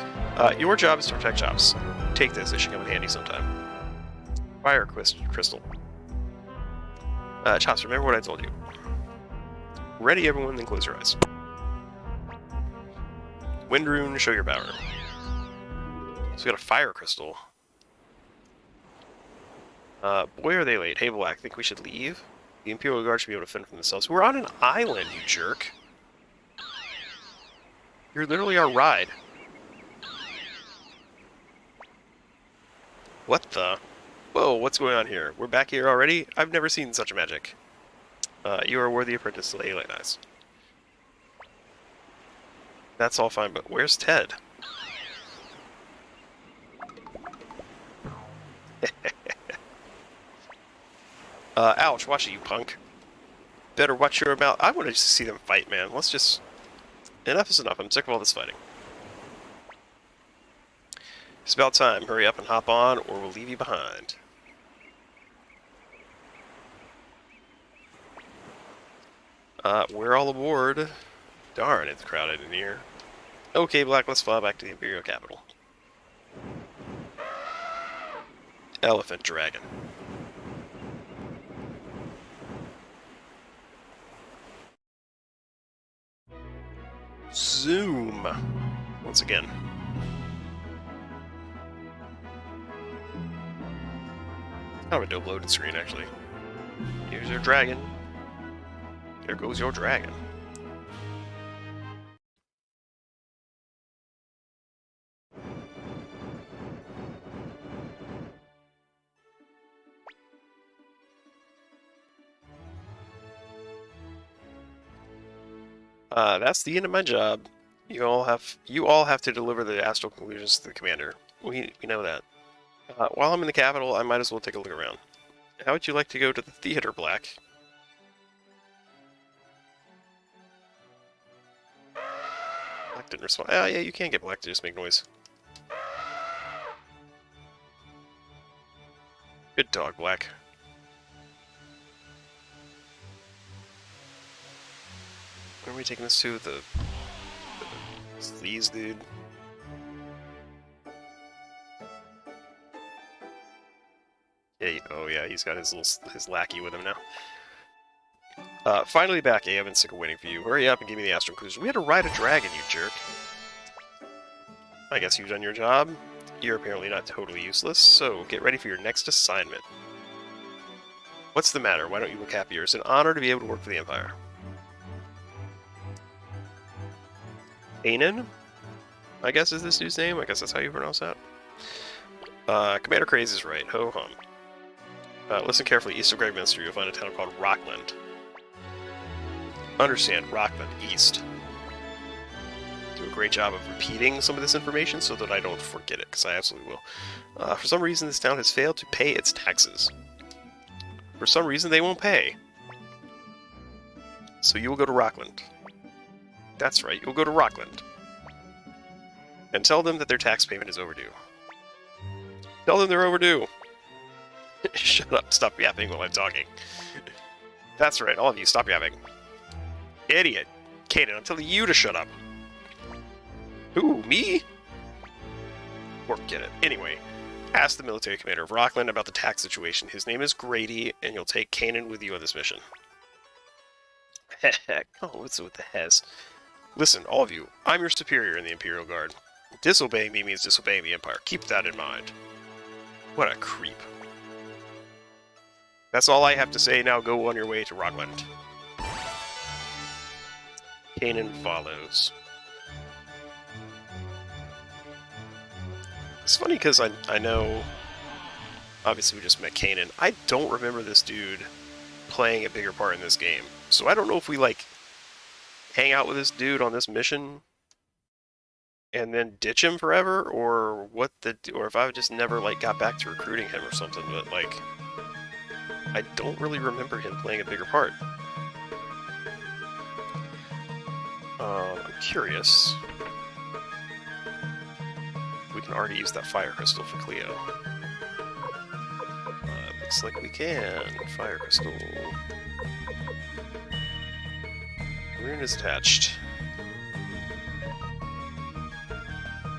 Your job is to protect Chops. Take this. It should come in handy sometime. Fire crystal. Chops, remember what I told you. Ready, everyone, then close your eyes. Windrune, show your power. So we got a fire crystal. Boy, are they late. Hey, Black, think we should leave? The Imperial Guard should be able to fend for themselves. We're on an island, you jerk. You're literally our ride. What the? Whoa, what's going on here? We're back here already? I've never seen such magic. You are a worthy apprentice to Lady Letna. That's all fine, but where's Ted? Ouch, watch it, you punk. Better watch your mouth. I want to just see them fight, man. Let's just... Enough is enough. I'm sick of all this fighting. It's about time. Hurry up and hop on, or we'll leave you behind. We're all aboard. Darn, it's crowded in here. Okay, Black, let's fly back to the Imperial capital. Elephant Dragon. Zoom! Once again. Kind of a dope loaded screen, actually. Here's your dragon. There goes your dragon. That's the end of my job. You all have to deliver the astral conclusions to the commander. We know that. While I'm in the capital, I might as well take a look around. How would you like to go to the theater, Black? Black didn't respond. Oh, yeah, you can't get Black to just make noise. Good dog, Black. Where are we taking this to? The sleaze dude? Yeah, oh yeah, he's got his lackey with him now. Finally back, I've been sick of waiting for you. Hurry up and give me the astral conclusion. We had to ride a dragon, you jerk. I guess you've done your job. You're apparently not totally useless, so get ready for your next assignment. What's the matter? Why don't you look happier? It's an honor to be able to work for the Empire. Anan? I guess is this dude's name? I guess that's how you pronounce that. Commander Craze is right. Ho-hum. Listen carefully. East of Greyminster, you'll find a town called Rockland. Understand, Rockland, east. Do a great job of repeating some of this information so that I don't forget it, because I absolutely will. For some reason, this town has failed to pay its taxes. For some reason, they won't pay. So you will go to Rockland. That's right, you'll go to Rockland. And tell them that their tax payment is overdue. Tell them they're overdue. Shut up, stop yapping while I'm talking. That's right, all of you, stop yapping. Idiot. Kaden, I'm telling you to shut up. Who, me? Forget it. Anyway, ask the military commander of Rockland about the tax situation. His name is Grady, and you'll take Kanan with you on this mission. Heck, oh, what's with the hes? Listen, all of you, I'm your superior in the Imperial Guard. Disobeying me means disobeying the Empire. Keep that in mind. What a creep. That's all I have to say. Now go on your way to Rockland. Kanan follows. It's funny because I know, obviously we just met Kanan. I don't remember this dude playing a bigger part in this game. So I don't know if we, like, hang out with this dude on this mission and then ditch him forever, or what or if I just never, like, got back to recruiting him or something, but, like, I don't really remember him playing a bigger part. I'm curious. We can already use that fire crystal for Cleo. Looks like we can. Fire crystal. Rune is attached.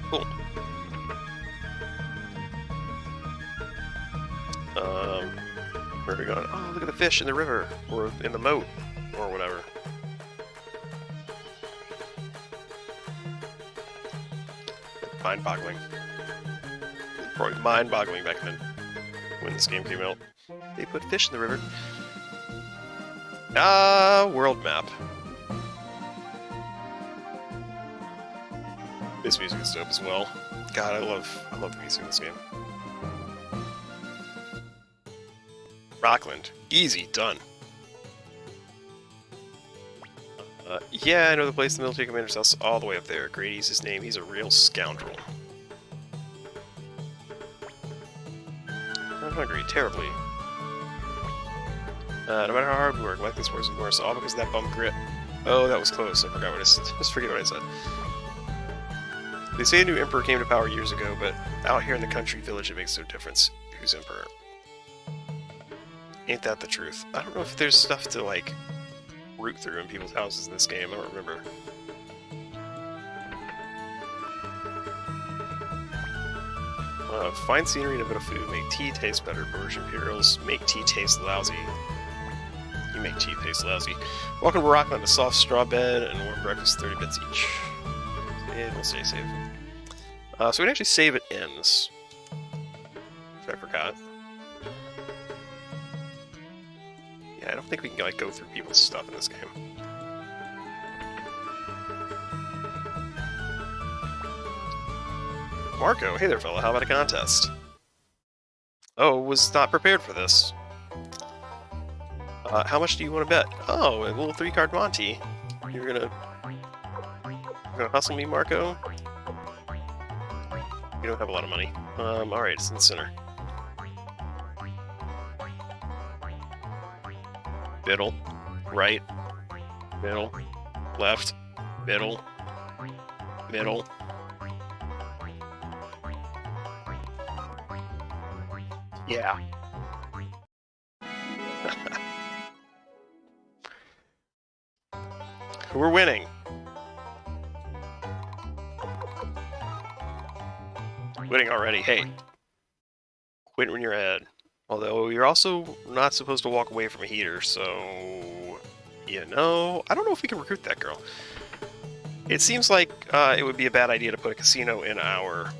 Cool. Where are we going? Oh, look at the fish in the river, or in the moat, or whatever. Mind-boggling. Probably mind-boggling back then, when this game came out. They put fish in the river. World map. This music is dope as well. God, I love the music in this game. Rockland. Easy. Done. Yeah, I know the place. The military commander's house all the way up there. Grady's his name. He's a real scoundrel. I'm hungry. Terribly. No matter how hard we work, life gets worse and worse. All because of that bum grit. Oh, that was close. I forgot what I said. Just forget what I said. They say a new emperor came to power years ago, but out here in the country village it makes no difference who's emperor. Ain't that the truth? I don't know if there's stuff to, like, root through in people's houses in this game. I don't remember. Fine scenery and a bit of food make tea taste better. British Imperials make tea taste lousy. You make tea taste lousy. Welcome to Rockland, a soft straw bed and warm breakfast, 30 bits each. And we'll say save. So we can actually save at ends. If I forgot. Yeah, I don't think we can, like, go through people's stuff in this game. Marco, hey there, fella. How about a contest? Oh, was not prepared for this. How much do you want to bet? Oh, a little 3-card Monty. You're gonna hustle me, Marco? You don't have a lot of money. Alright, it's in the center. Middle, right, middle, left, middle, middle. Yeah. We're winning. Winning already. Hey. Quit when you're ahead. Although, you're also not supposed to walk away from a heater, so... You know... I don't know if we can recruit that girl. It seems like it would be a bad idea to put a casino in our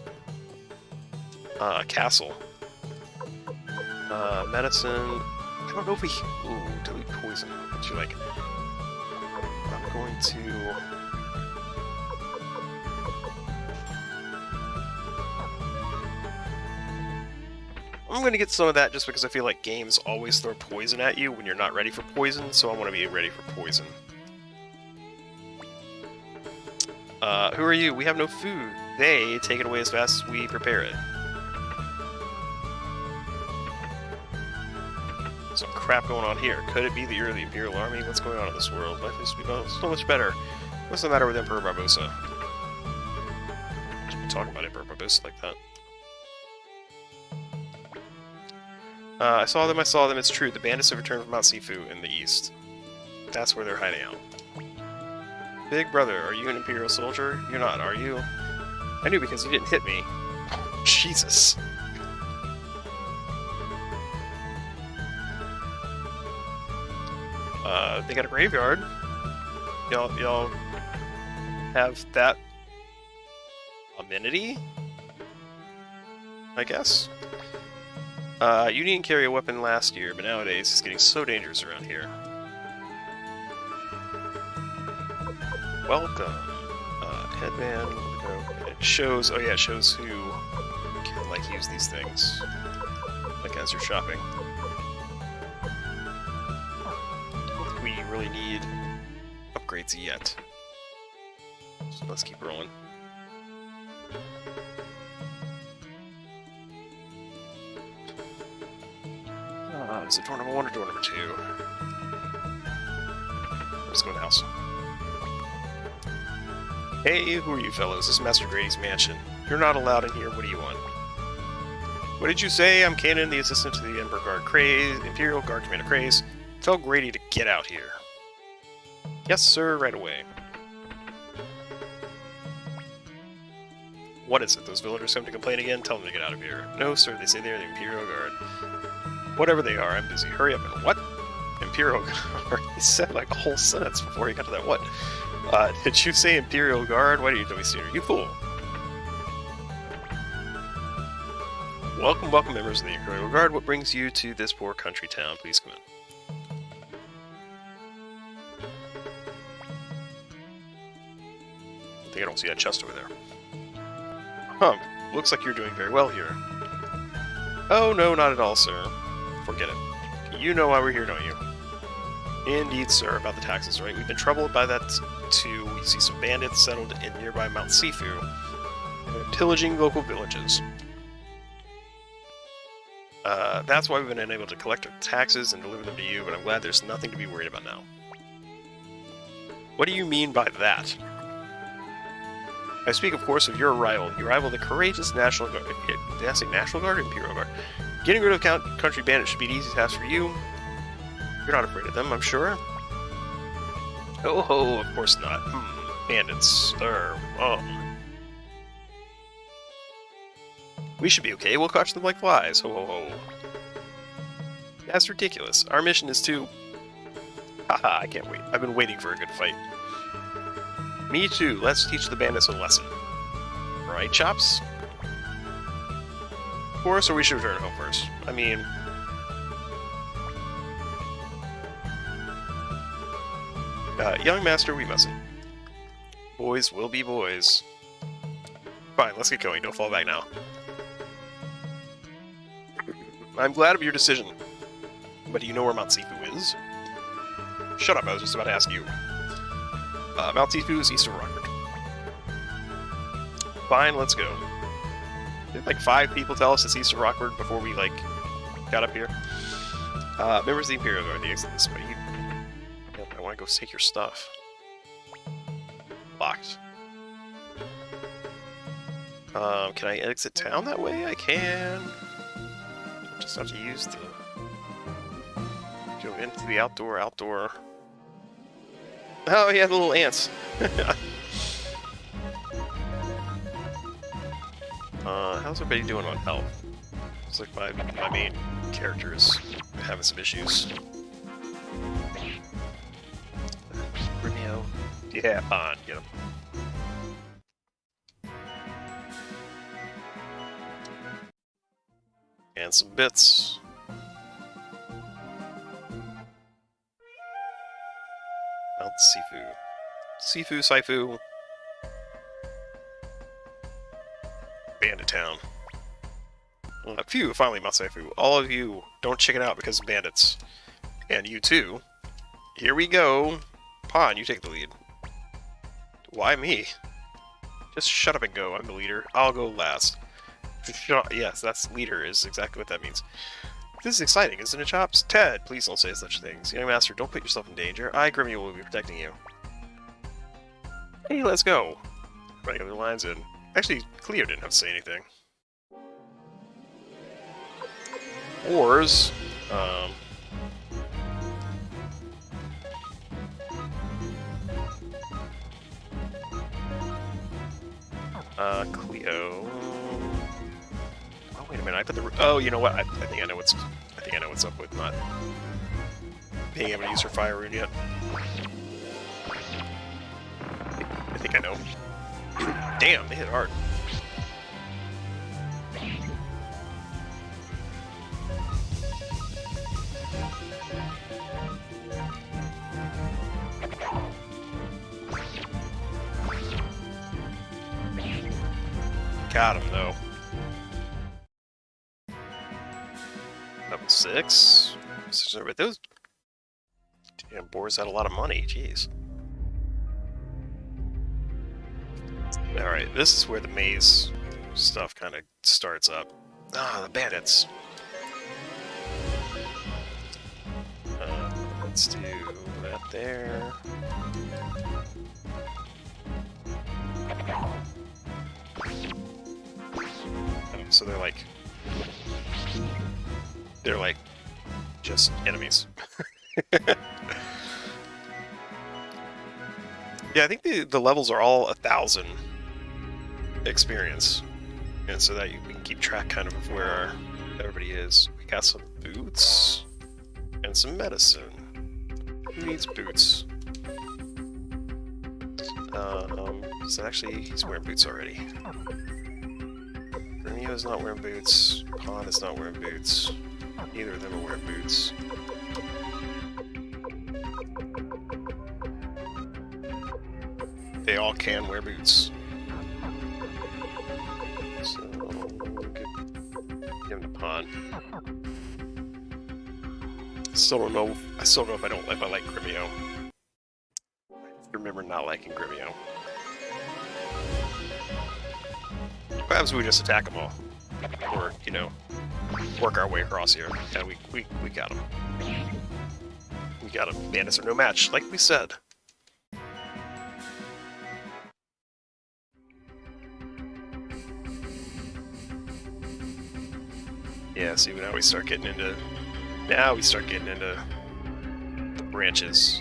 castle. Medicine... I don't know if we... Ooh, delete poison. Would you like... I'm going to... I'm going to get some of that just because I feel like games always throw poison at you when you're not ready for poison, so I want to be ready for poison. Who are you? We have no food. They take it away as fast as we prepare it. Some crap going on here. Could it be that you're the Imperial Army? What's going on in this world? Life used to be so much better. What's the matter with Emperor Barbossa? Talking about Emperor Barbossa like that. I saw them, it's true. The bandits have returned from Mount Sifu in the east. That's where they're hiding out. Big brother, are you an Imperial soldier? You're not, are you? I knew because you didn't hit me. Jesus. They got a graveyard. Y'all have that amenity? I guess? You didn't carry a weapon last year, but nowadays it's getting so dangerous around here. Welcome. Headband. It shows. Oh yeah, it shows who can like use these things, like as you're shopping. We really need upgrades yet, so let's keep rolling. Is it door number 1 or door number 2? Let's go in the house. Hey, who are you fellows? This is Master Grady's mansion. You're not allowed in here. What do you want? What did you say? I'm Kanan, the assistant to the Emperor Guard Craze, Imperial Guard Commander Craze. Tell Grady to get out here. Yes, sir, right away. What is it? Those villagers come to complain again? Tell them to get out of here. No, sir, they say they're the Imperial Guard. Whatever they are, I'm busy. Hurry up and what? Imperial Guard? He said like a whole sentence before he got to that what? Did you say Imperial Guard? Why did you tell me sooner? You fool! Welcome, welcome, members of the Imperial Guard. What brings you to this poor country town? Please come in. I think I don't see that chest over there. Huh. Looks like you're doing very well here. Oh, no, not at all, sir. Forget it. You know why we're here, don't you? Indeed, sir, about the taxes, right? We've been troubled by that too. We see some bandits settled in nearby Mount Sifu, and they're pillaging local villages. That's why we've been unable to collect our taxes and deliver them to you, but I'm glad there's nothing to be worried about now. What do you mean by that? I speak, of course, of your rival. Your rival, the courageous National Guard. Did I say National Guard or Imperial Guard? Getting rid of country bandits should be an easy task for you. You're not afraid of them, I'm sure. Oh, of course not. Bandits. We should be okay. We'll catch them like flies. Ho ho ho. That's ridiculous. Our mission is to... Haha, I can't wait. I've been waiting for a good fight. Me too. Let's teach the bandits a lesson. Right, Chops? Of course, or we should return home first. I mean... young master, we mustn't. Boys will be boys. Fine, let's get going. Don't fall back now. I'm glad of your decision. But do you know where Mount Sifu is? Shut up, I was just about to ask you. Mount Sifu is east of Rockford. Fine, let's go. Did like 5 people tell us it's east of Rockford before we, like, got up here? Members of the Imperial Guard, the exit this way. I want to go take your stuff. Locked. Can I exit town that way? I can. Just have to use the... Go into the outdoor. Oh, yeah, the little ants. How's everybody doing on health? Looks like my main character is having some issues. Romeo. Yeah, on, get him. And some bits. Mount Sifu. Sifu. Bandit Town. Phew, finally Mount Sifu. All of you, don't chicken out because of bandits. And you too. Here we go. Pawn, you take the lead. Why me? Just shut up and go. I'm the leader. I'll go last. Yes, that's leader is exactly what that means. This is exciting, isn't it, Chops? Ted, please don't say such things. Young master, don't put yourself in danger. I, Grimmy, will be protecting you. Hey, let's go. Running other lines in. Actually, Cleo didn't have to say anything. boars. Cleo. Oh wait a minute! I put the. Oh, you know what? I think I know what's. I think I know what's up with not being able to use her fire rune yet. I think I know. Damn, they hit hard. Got him, though. Level 6. But those damn boars had a lot of money, jeez. Alright, this is where the maze stuff kind of starts up. Ah, the bandits. Let's do that there. So they're like just enemies. Yeah, I think the levels are all 1,000 experience, and so that we can keep track kind of where everybody is. We got some boots and some medicine. Who needs boots? So actually, he's wearing boots already. Romeo's not wearing boots. Pond is not wearing boots. Neither of them are wearing boots. They all can wear boots. So, give him the Pond. Still don't know. I still don't know if I like Gremio. I remember not liking Gremio. Perhaps we just attack them all, or you know, work our way across here. And we got them. We got them. Bandits are no match, like we said. Yeah. See, now we start getting into. Now we start getting into the branches.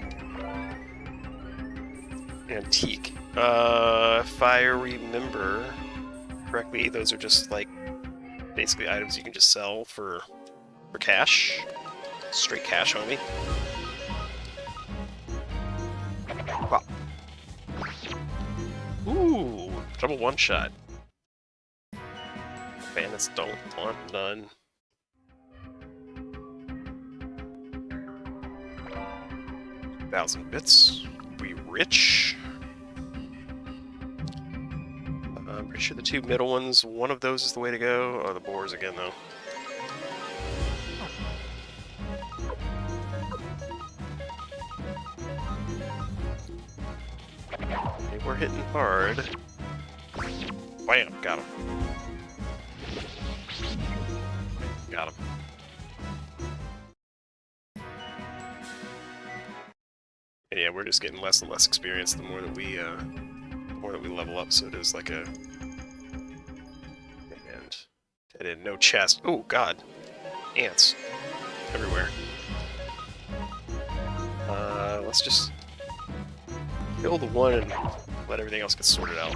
Antique. If I remember correctly, those are just like basically items you can just sell for cash. Straight cash on me. Wow. Ooh, double one shot. Bandits don't want none. 1,000 bits. We rich. I'm pretty sure the two middle ones, one of those is the way to go. Oh, the boars again, though. They were hitting hard. Bam! Got him. Got him. And yeah, we're just getting less and less experience the more that we level up. So it is like a and in no chest. Oh God, ants everywhere. Let's just kill the one and let everything else get sorted out.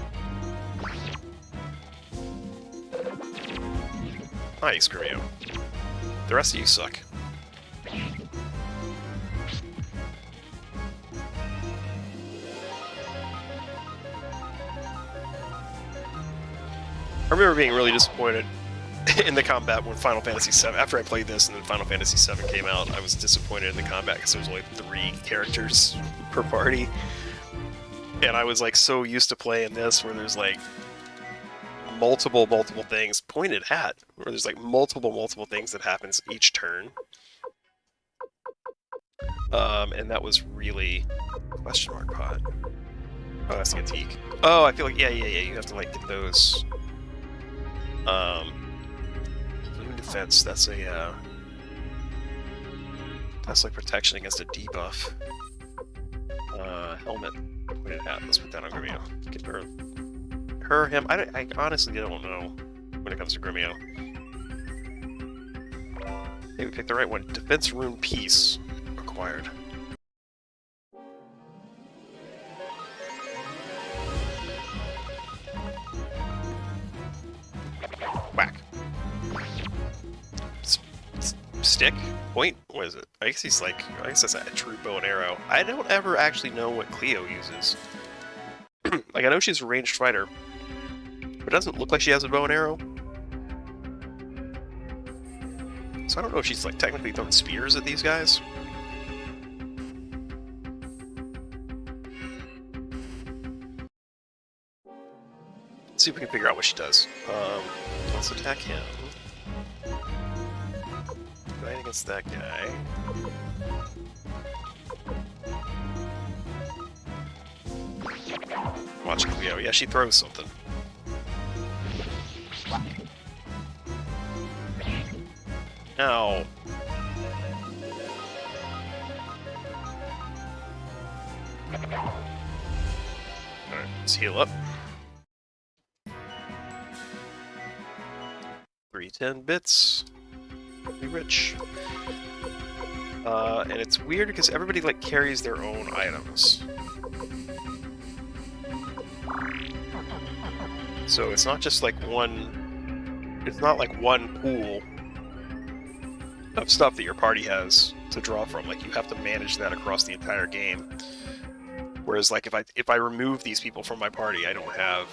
Nice, Gremio. The rest of you suck. I remember being really disappointed in the combat when Final Fantasy VII. After I played this and then Final Fantasy VII came out, I was disappointed in the combat because there was only 3 characters per party. And I was like so used to playing this where there's like multiple things pointed at, where there's like multiple things that happens each turn. And that was really question mark pod. Oh, that's the antique. Oh, I feel like yeah. You have to like get those. Immune defense. That's a that's like protection against a debuff. Helmet. Pointed at. Let's put that on Gremio. Get him. I honestly don't know when it comes to Gremio. Maybe pick the right one. Defense Rune Peace acquired. Whack. Stick? Point? What is it? I guess he's like, I guess that's a true bow and arrow. I don't ever actually know what Cleo uses. Like, I know she's a ranged fighter, but it doesn't look like she has a bow and arrow. So I don't know if she's like technically throwing spears at these guys. Let's see if we can figure out what she does. Let's attack him. Fight against that guy. Watch Cleo. Yeah, she throws something. Ow. Alright, let's heal up. 310 bits. Be rich. And it's weird because everybody like carries their own items. So it's not just like one... It's not like one pool of stuff that your party has to draw from. Like, you have to manage that across the entire game. Whereas, like, if I remove these people from my party, I don't have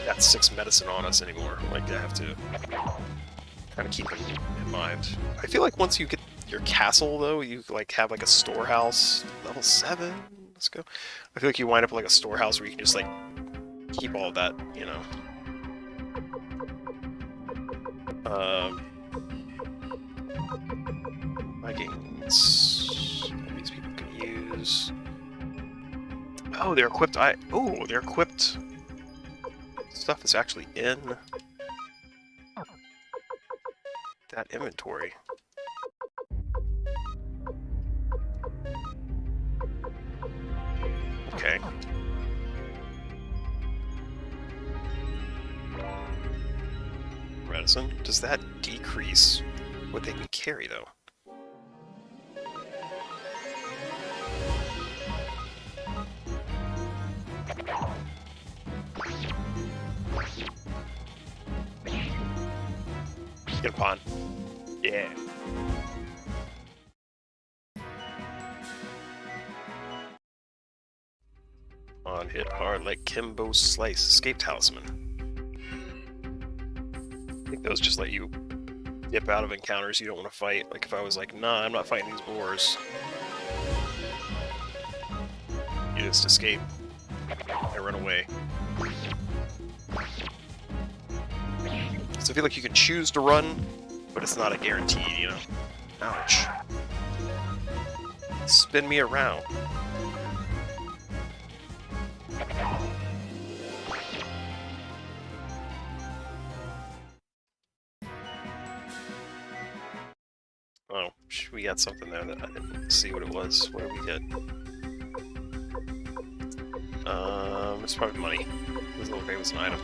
that 6 medicine on us anymore. Like, I have to kind of keep it in mind. I feel like once you get your castle, though, you, like, have, like, a storehouse. Level 7? Let's go. I feel like you wind up with, like, a storehouse where you can just, like, keep all of that, you know. Leggings. What these people can use. Oh, they're equipped. Oh, they're equipped. Stuff is actually in that inventory. Okay. Medicine. Does that decrease what they can carry, though? Get a pawn. Yeah. On hit hard like Kimbo Slice. Escape Talisman. I think those just let you dip out of encounters you don't want to fight. Like if I was like, nah, I'm not fighting these boars. You just escape and run away. So I feel like you can choose to run, but it's not a guarantee, you know? Ouch. Spin me around. Oh, we got something there that I didn't see what it was. What did we get? It's probably money. Doesn't look like it was an item.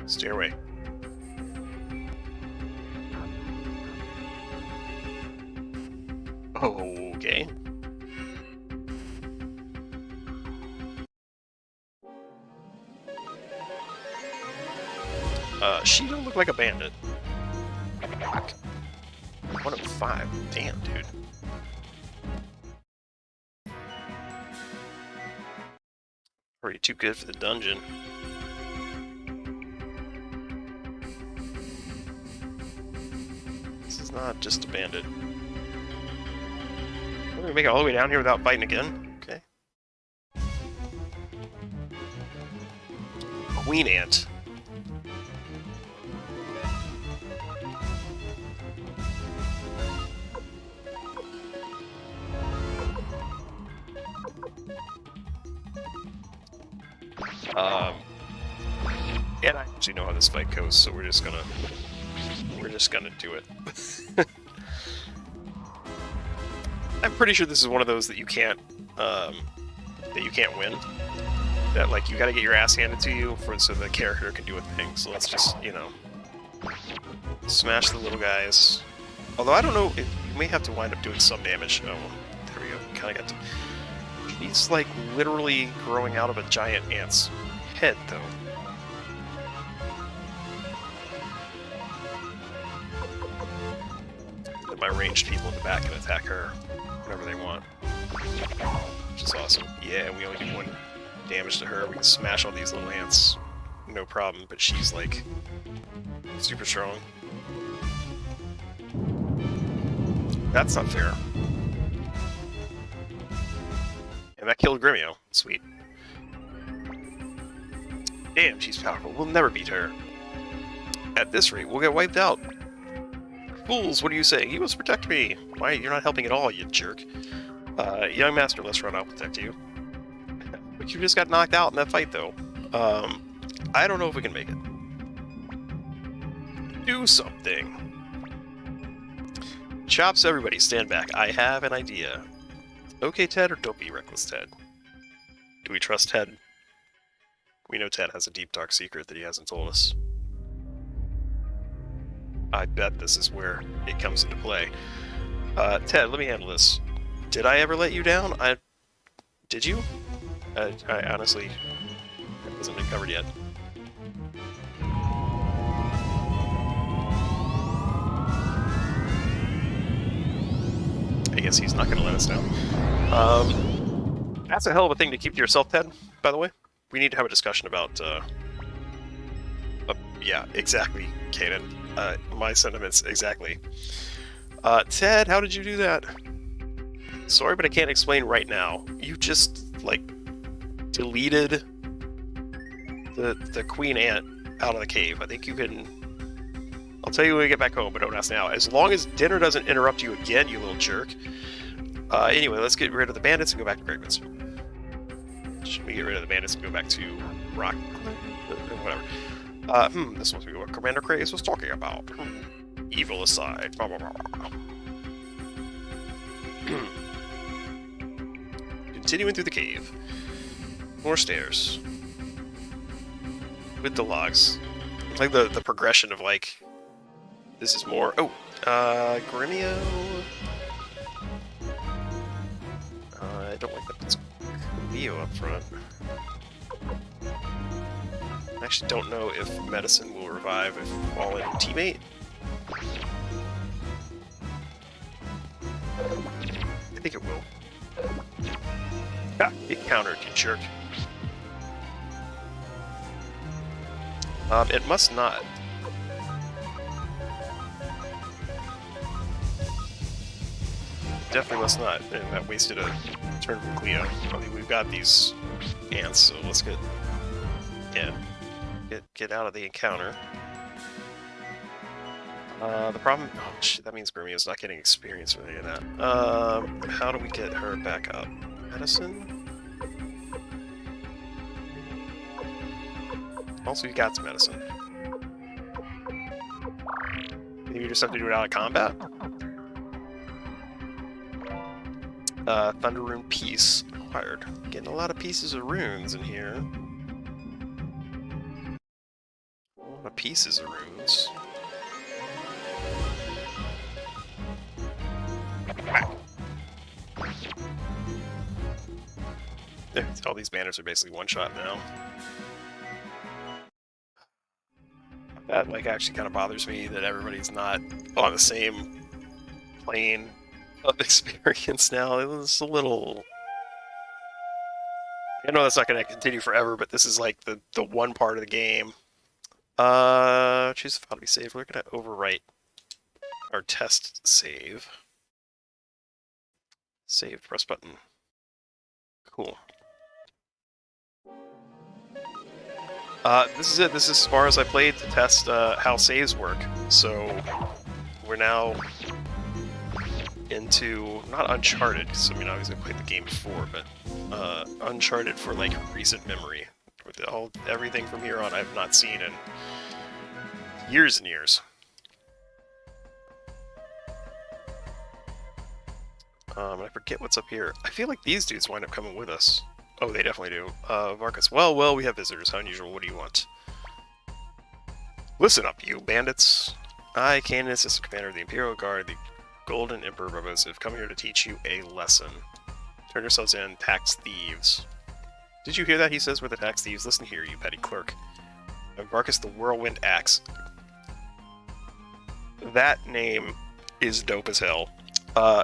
Stairway. Okay. She don't look like a bandit. Fuck. 1 of 5. Damn, dude. Already too good for the dungeon. This is not just a bandit. We're gonna make it all the way down here without fighting again. Okay. Queen Ant. And I actually know how this fight goes, so we're just gonna do it. I'm pretty sure this is one of those that you can't win. That like you gotta get your ass handed to you so the character can do a thing. So let's just, you know, Smash the little guys. Although I don't know, if you may have to wind up doing some damage. Oh, there we go. Kind of got to... He's like literally growing out of a giant ant's head, though. And my ranged people in the back can attack her whenever they want. Which is awesome. Yeah, we only do 1 damage to her. We can smash all these little ants. No problem, but she's like super strong. That's not fair. And that killed Gremio. Sweet. Damn, she's powerful. We'll never beat her. At this rate, we'll get wiped out. Fools, what are you saying? You must protect me. Why? You're not helping at all, you jerk. Young master, let's run. I'll protect you. But you just got knocked out in that fight, though. I don't know if we can make it. Do something. Chops, everybody, stand back. I have an idea. Okay, Ted, or don't be reckless, Ted? Do we trust Ted? We know Ted has a deep, dark secret that he hasn't told us. I bet this is where it comes into play. Ted, let me handle this. Did I ever let you down? Did you? I honestly... It hasn't been covered yet. I guess he's not going to let us down. That's a hell of a thing to keep to yourself, Ted, by the way. We need to have a discussion about... yeah, exactly, Kaden. My sentiments, exactly. Ted, how did you do that? Sorry, but I can't explain right now. You just, like, deleted the queen ant out of the cave. I think you can... I'll tell you when we get back home, but don't ask now. As long as dinner doesn't interrupt you again, you little jerk. Anyway, let's get rid of the bandits and go back to Gragman's. Should we get rid of the bandits and go back to Rock? Whatever. This must be what Commander Craze was talking about. Evil aside. Blah, blah, blah, blah. Continuing through the cave. More stairs. With the logs. It's like the progression of, like... This is more... Oh! Gremio... I don't like that it's Leo up front. I actually don't know if medicine will revive if all in teammate. I think it will. Ah, it countered, you jerk. It must not. Definitely must not. And that wasted a turn from Cleo. I mean, we've got these ants, so let's get... Yeah. Get out of the encounter. The problem... Oh, shit, that means Gremio's not getting experience with any of that. How do we get her back up? Medicine? Also, you got some medicine. Maybe you just have to do it out of combat? Thunder Rune piece acquired. Getting a lot of pieces of runes in here. A lot of pieces of runes. All these banners are basically one-shot now. That, like, actually kind of bothers me that everybody's not on the same plane of experience now. It was a little... I know that's not going to continue forever, but this is like the one part of the game. Choose the file to be saved. We're going to overwrite our test save. Save, press button. Cool. This is it. This is as far as I played to test how saves work. So we're now into, not Uncharted, because I mean obviously I played the game before, but Uncharted for like recent memory. With everything from here on I've not seen in years and years. I forget what's up here. I feel like these dudes wind up coming with us. Oh, they definitely do. Marcus, well, we have visitors. How unusual. What do you want? Listen up, you bandits. I, Kanan, Assistant Commander of the Imperial Guard, the Golden Emperor Brothers, have come here to teach you a lesson. Turn yourselves in, tax thieves. Did you hear that? He says we're the tax thieves. Listen here, you petty clerk. I'm Marcus the Whirlwind Axe. That name is dope as hell.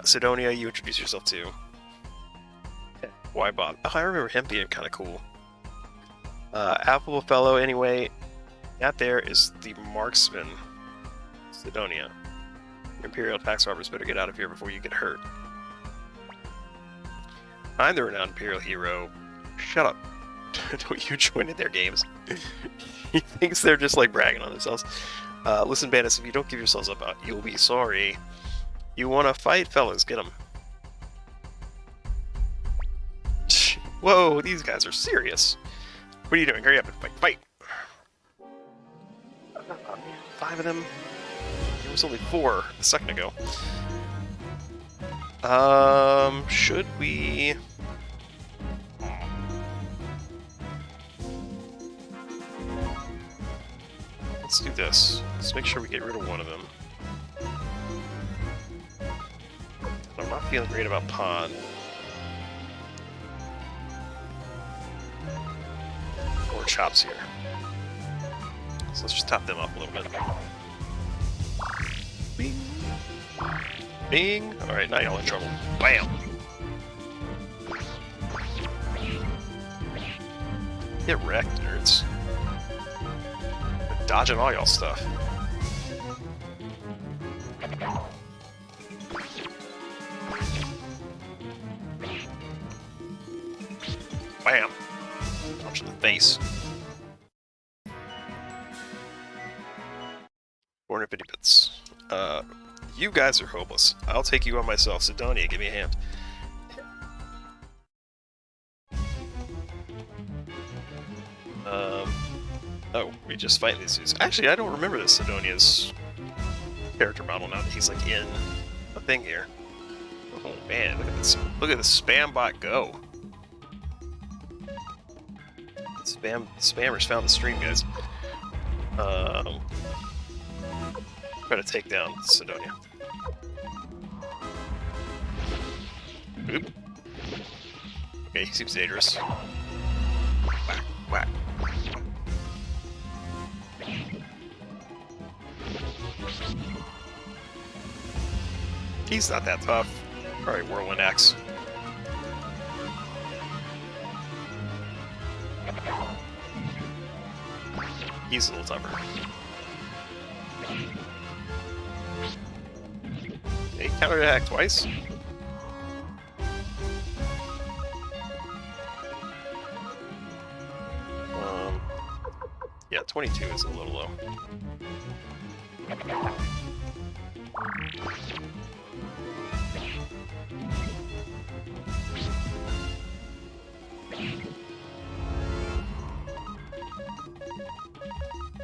Sidonia, you introduce yourself to. Why Bob? Oh, I remember him being kind of cool. Affable fellow, anyway. That there is the marksman. Sidonia. Imperial tax robbers better get out of here before you get hurt. I'm the renowned Imperial hero. Shut up. Don't you join in their games. He thinks they're just like bragging on themselves. Listen, bandits, if you don't give yourselves up, you'll be sorry. You want to fight, fellas? Get them. Whoa, these guys are serious. What are you doing? Hurry up and fight. Fight! 5 of them? There was only 4 a second ago. Should we... Let's do this. Let's make sure we get rid of one of them. I'm not feeling great about Pod. Or Chops here. So let's just top them up a little bit. Bing! Bing! Alright, now y'all in trouble. Bam! Get wrecked, nerds. Dodging all y'all stuff. Bam! Punch in the face. 450 bits. You guys are hopeless. I'll take you on myself. Sidonia, give me a hand. Oh, we just fight these dudes. Actually, I don't remember this Sidonia's character model now that he's like in a thing here. Oh man, look at this! Look at this spam bot go! Spammers found the stream, guys. Try to take down Sidonia. Oop. Okay, he seems dangerous. Whack, whack. He's not that tough. Alright, Whirlwind Axe. He's a little tougher. He counterattacked twice? Yeah, 22 is a little low.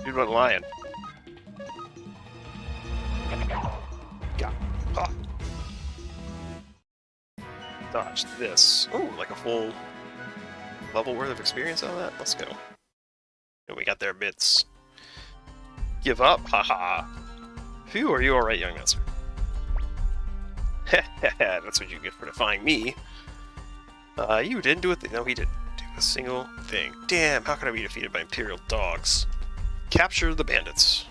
Dude went lion. Got dodged this. Ooh, like a full level worth of experience on that? Let's go. And we got their bits. Give up? Haha. Phew, are you alright, young master? That's what you get for defying me. You didn't do it. No, he didn't do a single thing. Damn, how can I be defeated by Imperial dogs? Capture the bandits.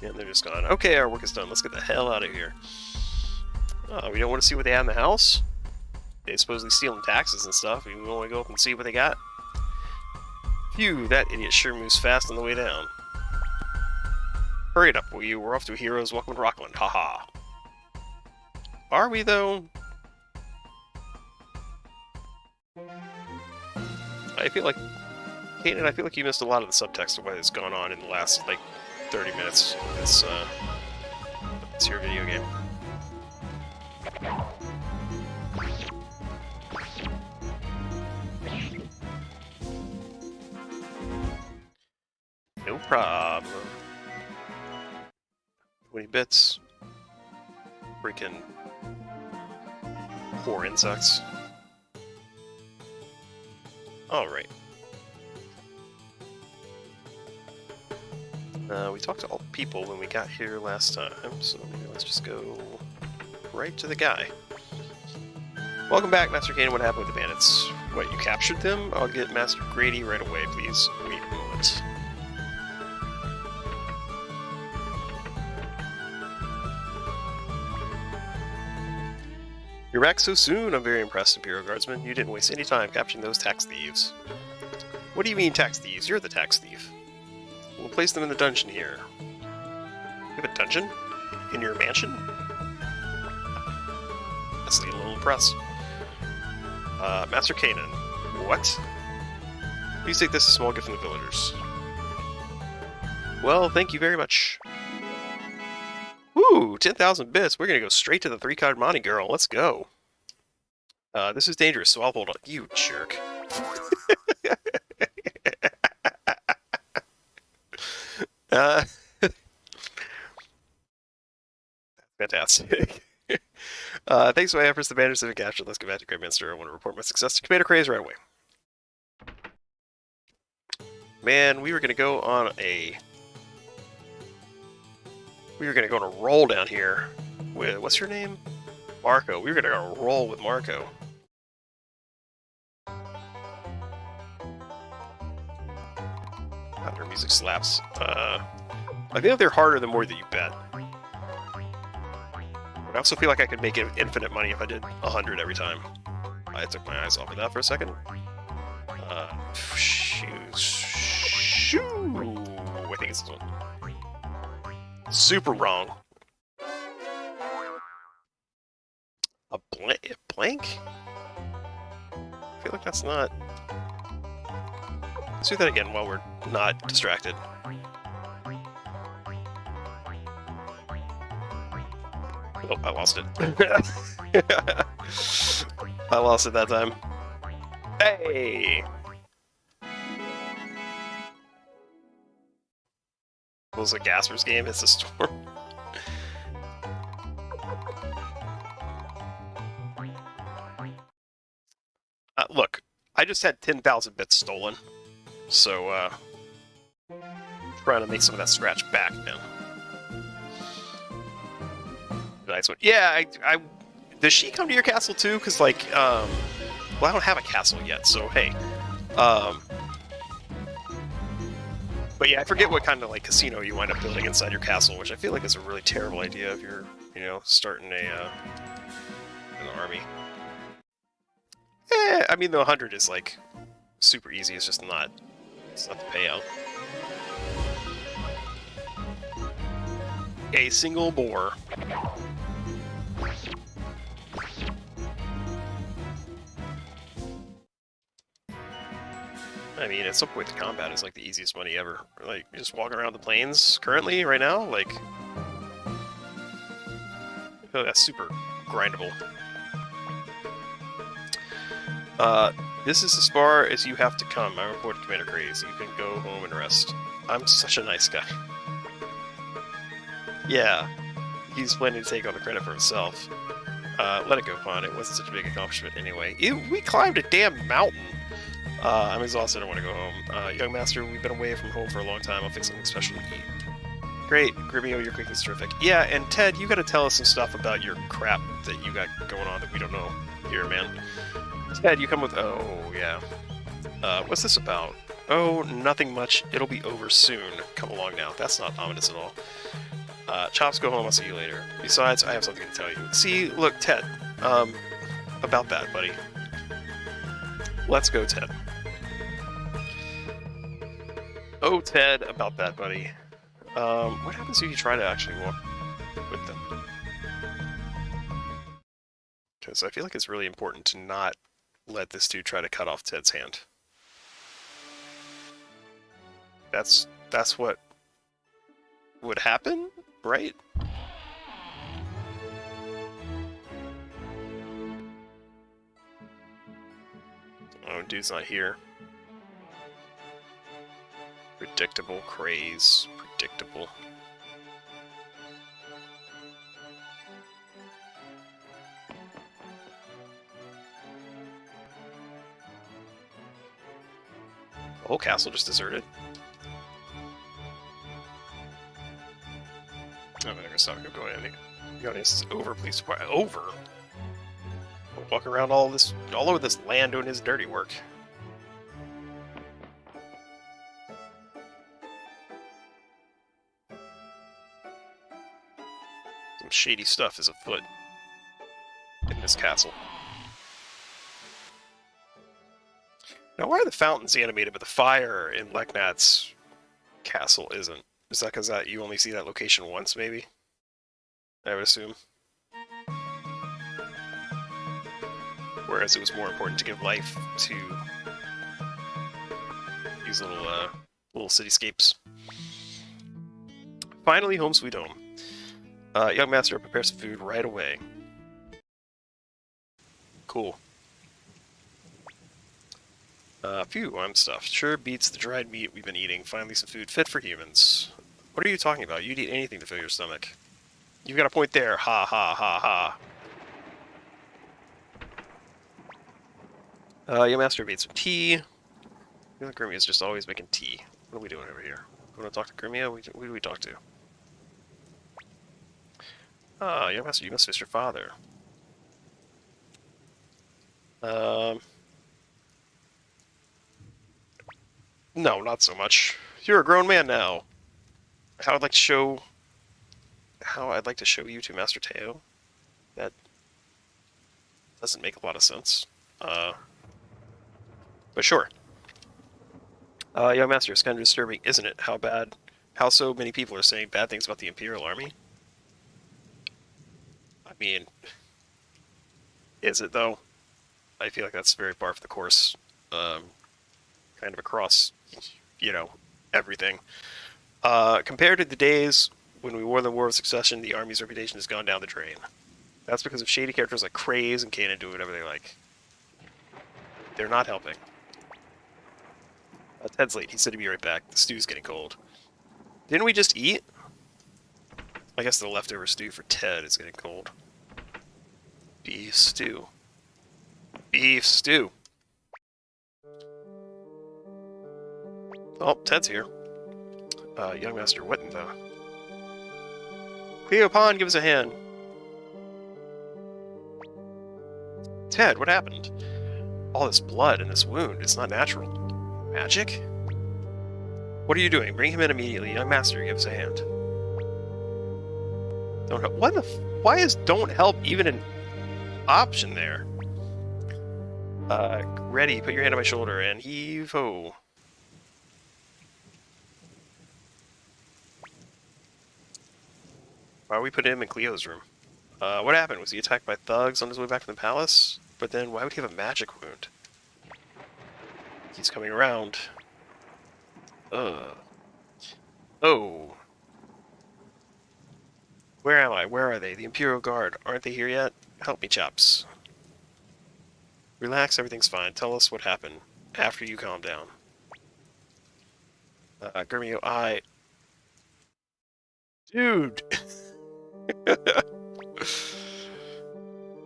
And they're just gone. Okay, our work is done. Let's get the hell out of here. We don't want to see what they have in the house. They're supposedly stealing taxes and stuff. We want to go up and see what they got. Phew, that idiot sure moves fast on the way down. Hurry it up, will you? We're off to Heroes Welcome to Rockland. Haha. Are we, though? I feel like... Kanan, I feel like you missed a lot of the subtext of what has gone on in the last, like, 30 minutes of this, your video game. No problem. 20 bits. Freaking poor insects. Alright. We talked to all the people when we got here last time, so maybe let's just go right to the guy. Welcome back, Master Kane. What happened with the bandits? What, you captured them? I'll get Master Grady right away, please. Wait a moment. You're back so soon. I'm very impressed, Imperial Guardsman. You didn't waste any time capturing those tax thieves. What do you mean, tax thieves? You're the tax thief. We'll place them in the dungeon here. You have a dungeon? In your mansion? That's a little impressed. Master Kanan. What? Please take this as a small gift from the villagers. Well, thank you very much. Woo! 10,000 bits. We're gonna go straight to the 3-card Monty girl. Let's go. This is dangerous, so I'll hold on. You jerk. Fantastic. Thanks for my efforts. The bandits have been captured. Let's go back to Greyminster. I want to report my success to Commander Craze right away. Man, we were gonna go on a roll down here with, what's your name? Marco. We were gonna go roll with Marco. God, their music slaps. I think they're harder the more that you bet. But I also feel like I could make infinite money if I did 100 every time. I took my eyes off of that for a second. Shoo! I think it's this one. Super wrong. A blank? I feel like that's not... Let's do that again while we're not distracted. Oh, I lost it. I lost it that time. Hey! It was a Gasper's game, it's a storm. Look, I just had 10,000 bits stolen, so trying to make some of that scratch back, man. Nice one. Yeah, I does she come to your castle too? Because like, well, I don't have a castle yet, so hey. But yeah, I forget what kind of like casino you wind up building inside your castle, which I feel like is a really terrible idea if you're, you know, starting an army. I mean, the 100 is like super easy. It's just not. It's not the payout. A single boar. I mean, at some point, the combat is like the easiest money ever. Like, you're just walking around the plains currently, right now, like, I feel like that's super grindable. This is as far as you have to come. I report to Commander Craze. You can go home and rest. I'm such a nice guy. Yeah, he's planning to take all the credit for himself. Let it go, Fawn. It wasn't such a big accomplishment anyway. We climbed a damn mountain. I'm exhausted. I want to go home. Young Master, we've been away from home for a long time. I'll fix something special to eat. Great. Grimmio, your cooking's terrific. Yeah, and Ted, you gotta tell us some stuff about your crap that you got going on that we don't know here, man. Ted, you come with... Oh, yeah. What's this about? Oh, nothing much. It'll be over soon. Come along now. That's not ominous at all. Chops, go home. I'll see you later. Besides, I have something to tell you. See, look, Ted. About that, buddy. Let's go, Ted. Oh, Ted, about that, buddy. What happens if you try to actually walk with them? Because I feel like it's really important to not let this dude try to cut off Ted's hand. That's what would happen, right? Oh, dude's not here. Predictable craze. Predictable. The whole castle just deserted. I'm gonna stop him going any. This is over, please. Over. We'll walk around all over this land doing his dirty work. Some shady stuff is afoot in this castle. Now, why are the fountains animated, but the fire in Leknat's castle isn't? Is that because you only see that location once, maybe? I would assume. Whereas it was more important to give life to these little cityscapes. Finally, home sweet home. Young master prepares some food right away. Cool. Phew, I'm stuffed. Sure beats the dried meat we've been eating. Finally some food fit for humans. What are you talking about? You'd eat anything to fill your stomach. You've got a point there. Ha ha ha ha. Young master made some tea. Grimia's just always making tea. What are we doing over here? We want to talk to Grimia? Who do we talk to? Ah, young master, you must miss your father. No, not so much. You're a grown man now. How I'd like to show you to Master Teo. That doesn't make a lot of sense. But sure. Young Master, it's kind of disturbing, isn't it? How so many people are saying bad things about the Imperial Army? I mean, is it though? I feel like that's very par for the course. Kind of across, everything. Compared to the days when we won the War of Succession, the Army's reputation has gone down the drain. That's because of shady characters like Craze and Kanan doing whatever they like. They're not helping. Ted's late. He said he'd be right back. The stew's getting cold. Didn't we just eat? I guess the leftover stew for Ted is getting cold. Beef stew. Beef stew. Oh, Ted's here. Young master, what in the... Cleopon, give us a hand. Ted, what happened? All this blood and this wound, it's not natural. Magic? What are you doing? Bring him in immediately. Young master, give us a hand. Don't help. What the why is don't help even an option there? Ready, put your hand on my shoulder and heave-ho. Why are we putting him in Cleo's room? What happened? Was he attacked by thugs on his way back from the palace? But then, why would he have a magic wound? He's coming around. Oh. Where am I? Where are they? The Imperial Guard. Aren't they here yet? Help me, chaps. Relax, everything's fine. Tell us what happened after you calm down. Gremio, Dude!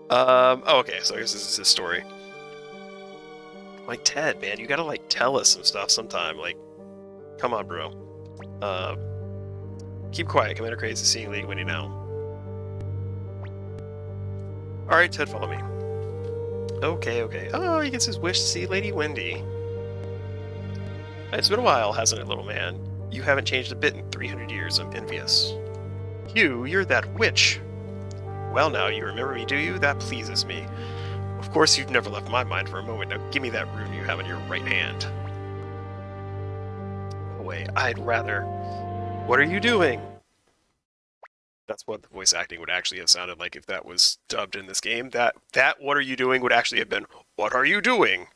Oh, okay, so I guess this is his story. Like, Ted, man, you gotta, like, tell us some stuff sometime. Like, come on, bro. Keep quiet. Commander Craze is seeing Lady Wendy now. Alright, Ted, follow me. Okay. Oh, he gets his wish to see Lady Wendy. It's been a while, hasn't it, little man? You haven't changed a bit in 300 years. I'm envious. Hugh, you're that witch. Well now, you remember me, do you? That pleases me. Of course, you've never left my mind for a moment. Now give me that rune you have in your right hand. No way, I'd rather... What are you doing? That's what the voice acting would actually have sounded like if that was dubbed in this game. That what are you doing would actually have been, what are you doing?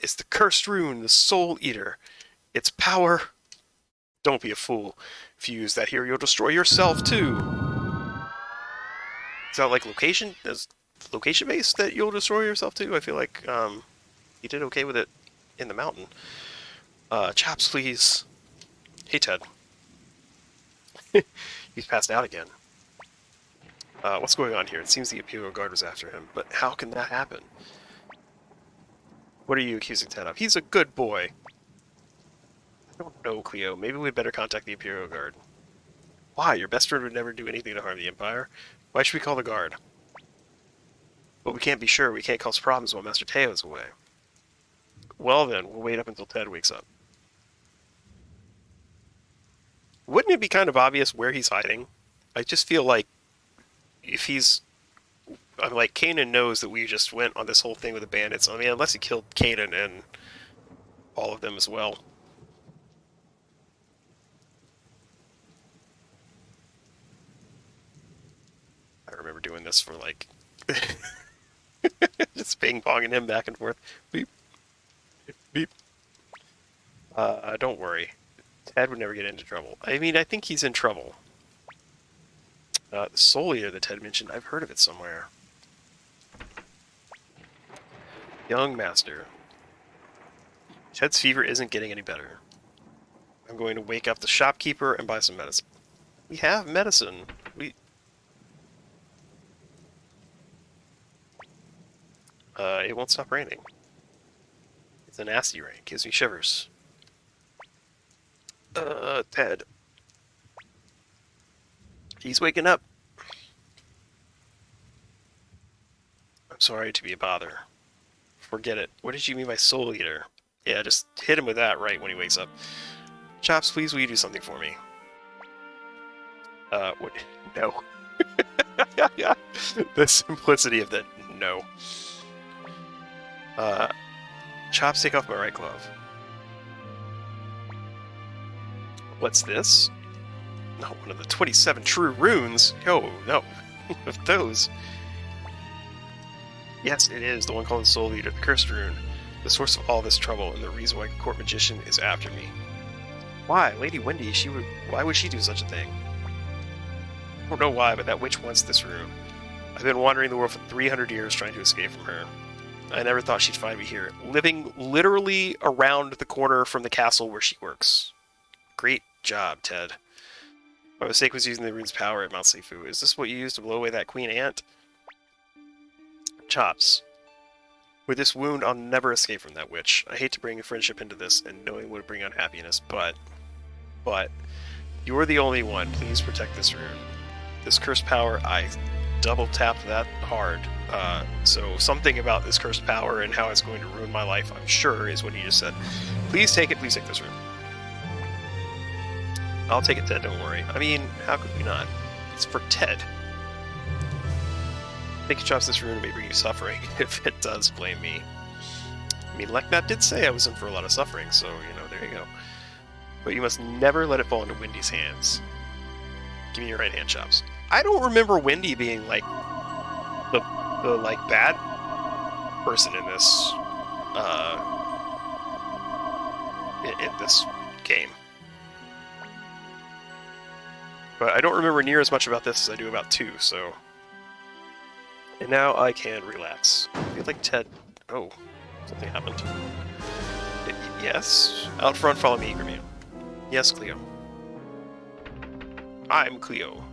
It's the cursed rune, the Soul Eater. Its power... Don't be a fool. If you use that here, you'll destroy yourself, too. Is that like location? Is location-based that you'll destroy yourself, too? I feel like, you did okay with it in the mountain. Chops, please. Hey, Ted. He's passed out again. What's going on here? It seems the Imperial Guard was after him, but how can that happen? What are you accusing Ted of? He's a good boy. I don't know, Cleo. Maybe we'd better contact the Imperial Guard. Why? Your best friend would never do anything to harm the Empire. Why should we call the guard? But we can't be sure. We can't cause problems while Master Teo's away. Well then, we'll wait up until Ted wakes up. Wouldn't it be kind of obvious where he's hiding? I just feel like if he's... I'm like, Kanan knows that we just went on this whole thing with the bandits. I mean, unless he killed Kanan and all of them as well. I remember doing this for like... just ping-ponging him back and forth. Beep. Beep. Don't worry. Ted would never get into trouble. I mean, I think he's in trouble. The Soul Eater that Ted mentioned, I've heard of it somewhere. Young Master. Ted's fever isn't getting any better. I'm going to wake up the shopkeeper and buy some medicine. We have medicine. It won't stop raining. It's a nasty rain. Gives me shivers. Ted. He's waking up. I'm sorry to be a bother. Forget it. What did you mean by Soul Eater? Yeah, just hit him with that right when he wakes up. Chops, please will you do something for me? What? No. The simplicity of that, no. Chops, take off my right glove. What's this? Not one of the 27 true runes. Yo, no. Of those. Yes, it is. The one called the Soul Eater, the Cursed Rune. The source of all this trouble, and the reason why Court Magician is after me. Why? Lady Wendy, why would she do such a thing? I don't know why, but that witch wants this rune. I've been wandering the world for 300 years trying to escape from her. I never thought she'd find me here, living literally around the corner from the castle where she works. Great job, Ted. My mistake was using the rune's power at Mount Seifu. Is this what you used to blow away that queen ant? Chops. With this wound, I'll never escape from that witch. I hate to bring friendship into this, and knowing would bring unhappiness, but... You're the only one. Please protect this rune. This cursed power, I double-tapped that hard. So something about this cursed power and how it's going to ruin my life, I'm sure, is what he just said. Please take it. Please take this rune. I'll take it, Ted, don't worry. I mean, how could we not? It's for Ted. I think Chops, this rune may bring you suffering. If it does, blame me. I mean, Leknat did say I was in for a lot of suffering, so, you know, there you go. But you must never let it fall into Wendy's hands. Give me your right hand, Chops. I don't remember Wendy being, like, the like, bad person in this, in this game. But I don't remember near as much about this as I do about 2, so... And now I can relax. I feel like Ted... Oh, something happened. Yes? Out front, follow me, Grimian. Yes, Cleo. I'm Cleo.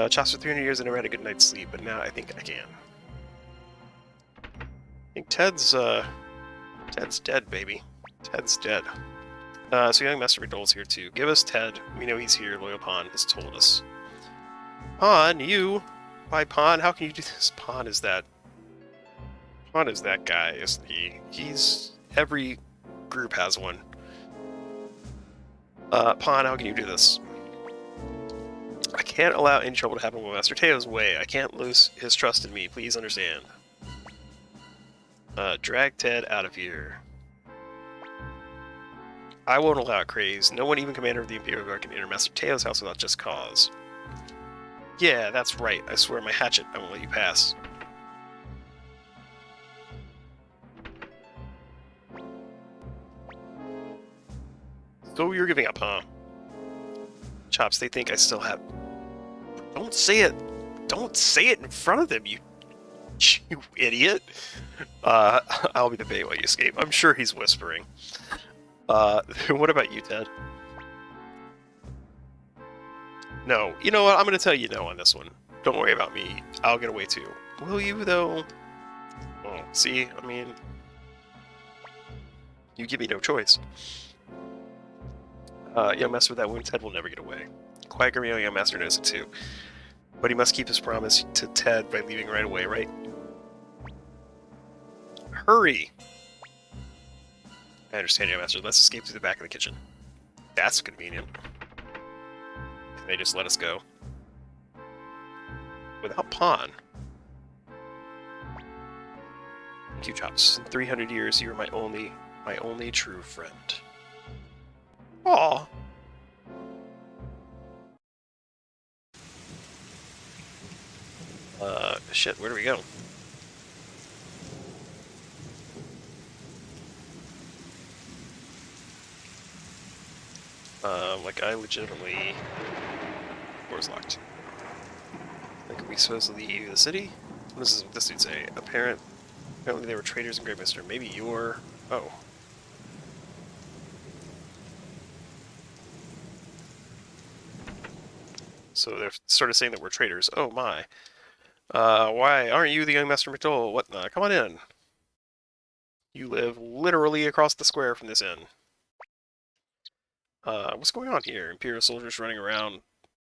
Chops for 300 years I never had a good night's sleep, but now I think I can. I think Ted's dead, baby. Ted's dead. So young Master Riddle's here too. Give us Ted. We know he's here. Loyal Pawn has told us. Pawn, you? Why, Pawn? How can you do this? Pawn is that guy, isn't he? Every group has one. Pawn, how can you do this? I can't allow any trouble to happen with Master Teo's way. I can't lose his trust in me. Please understand. Drag Ted out of here. I won't allow it, Craze. No one, even Commander of the Imperial Guard, can enter Master Teo's house without just cause. Yeah, that's right. I swear my hatchet, I won't let you pass. So you're giving up, huh? Chops, they think I still have... Don't say it! Don't say it in front of them, you idiot! I'll be the bait while you escape. I'm sure he's whispering. What about you, Ted? No. You know what? I'm going to tell you no on this one. Don't worry about me. I'll get away too. Will you, though? Oh, see? I mean... You give me no choice. Young Master with that wound, Ted will never get away. Quiet Grimio, Young Master knows it too. But he must keep his promise to Ted by leaving right away, right? Hurry! I understand, Young Master. Let's escape through the back of the kitchen. That's convenient. Can they just let us go? Without pawn. Thank you, Chops. In 300 years, you were my only true friend. Aww. Shit, where do we go? Like, I legitimately... Door's locked. Like, are we supposed to leave the city? What does this dude say? Apparently they were traders in Great Mister. Maybe you're... Oh. So they're sort of saying that we're traitors. Oh my. Why aren't you the young Master McDowell? What the? Come on in. You live literally across the square from this inn. What's going on here? Imperial soldiers running around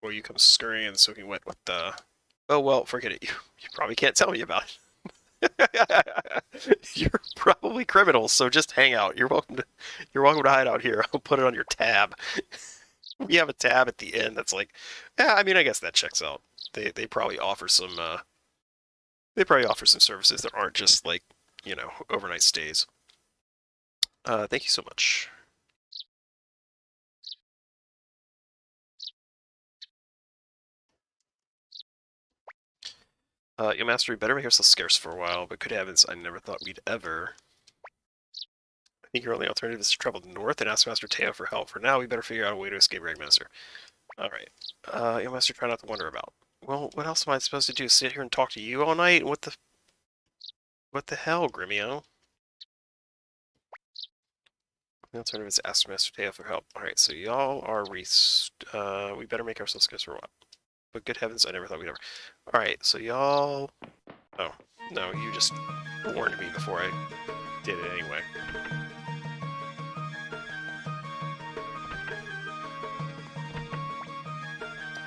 while you come scurrying and soaking wet. What the? Oh well, forget it. You probably can't tell me about it. You're probably criminals, so just hang out. You're welcome to hide out here. I'll put it on your tab. We have a tab at the end that's like, yeah, I mean, I guess that checks out. They probably offer some services that aren't just like, you know, overnight stays. Thank you so much. Your master, we better make ourselves scarce for a while, but good heavens, I never thought we'd ever. I think your only alternative is to travel north and ask Master Teo for help. For now, we better figure out a way to escape Ragmaster. Alright. Your master, try not to wonder about. Well, what else am I supposed to do? Sit here and talk to you all night? What the hell, Grimio? The alternative is to ask Master Teo for help. Alright, so y'all are we better make ourselves scarce for a while. But good heavens, I never thought we'd ever. Alright, so y'all... Oh, no, you just warned me before I did it anyway.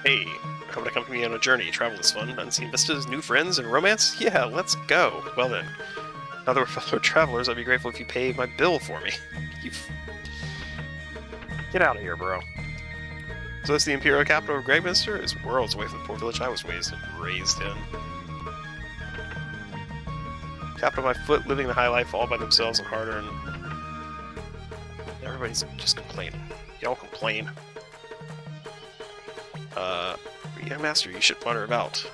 Hey, how about I come with me on a journey? Travel is fun. Unseen vistas, new friends, and romance? Yeah, let's go. Well then. Now that we're fellow travelers, I'd be grateful if you pay my bill for me. Get out of here, bro. So this is the Imperial capital of Greyminster? It's worlds away from the poor village I was raised in. Capital of my foot, living the high life all by themselves and hard-earned. Everybody's just complaining. Y'all complain. Yeah, Master, you should wander about.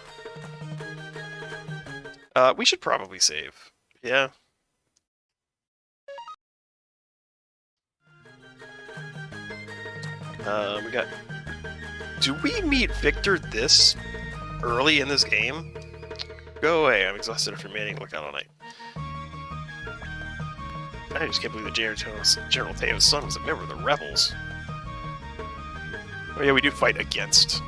We should probably save. Yeah. We got... Do we meet Victor this early in this game? Go away, I'm exhausted after manning to look out all night. I just can't believe that General Teo's son was a member of the rebels. Oh yeah, we do fight against...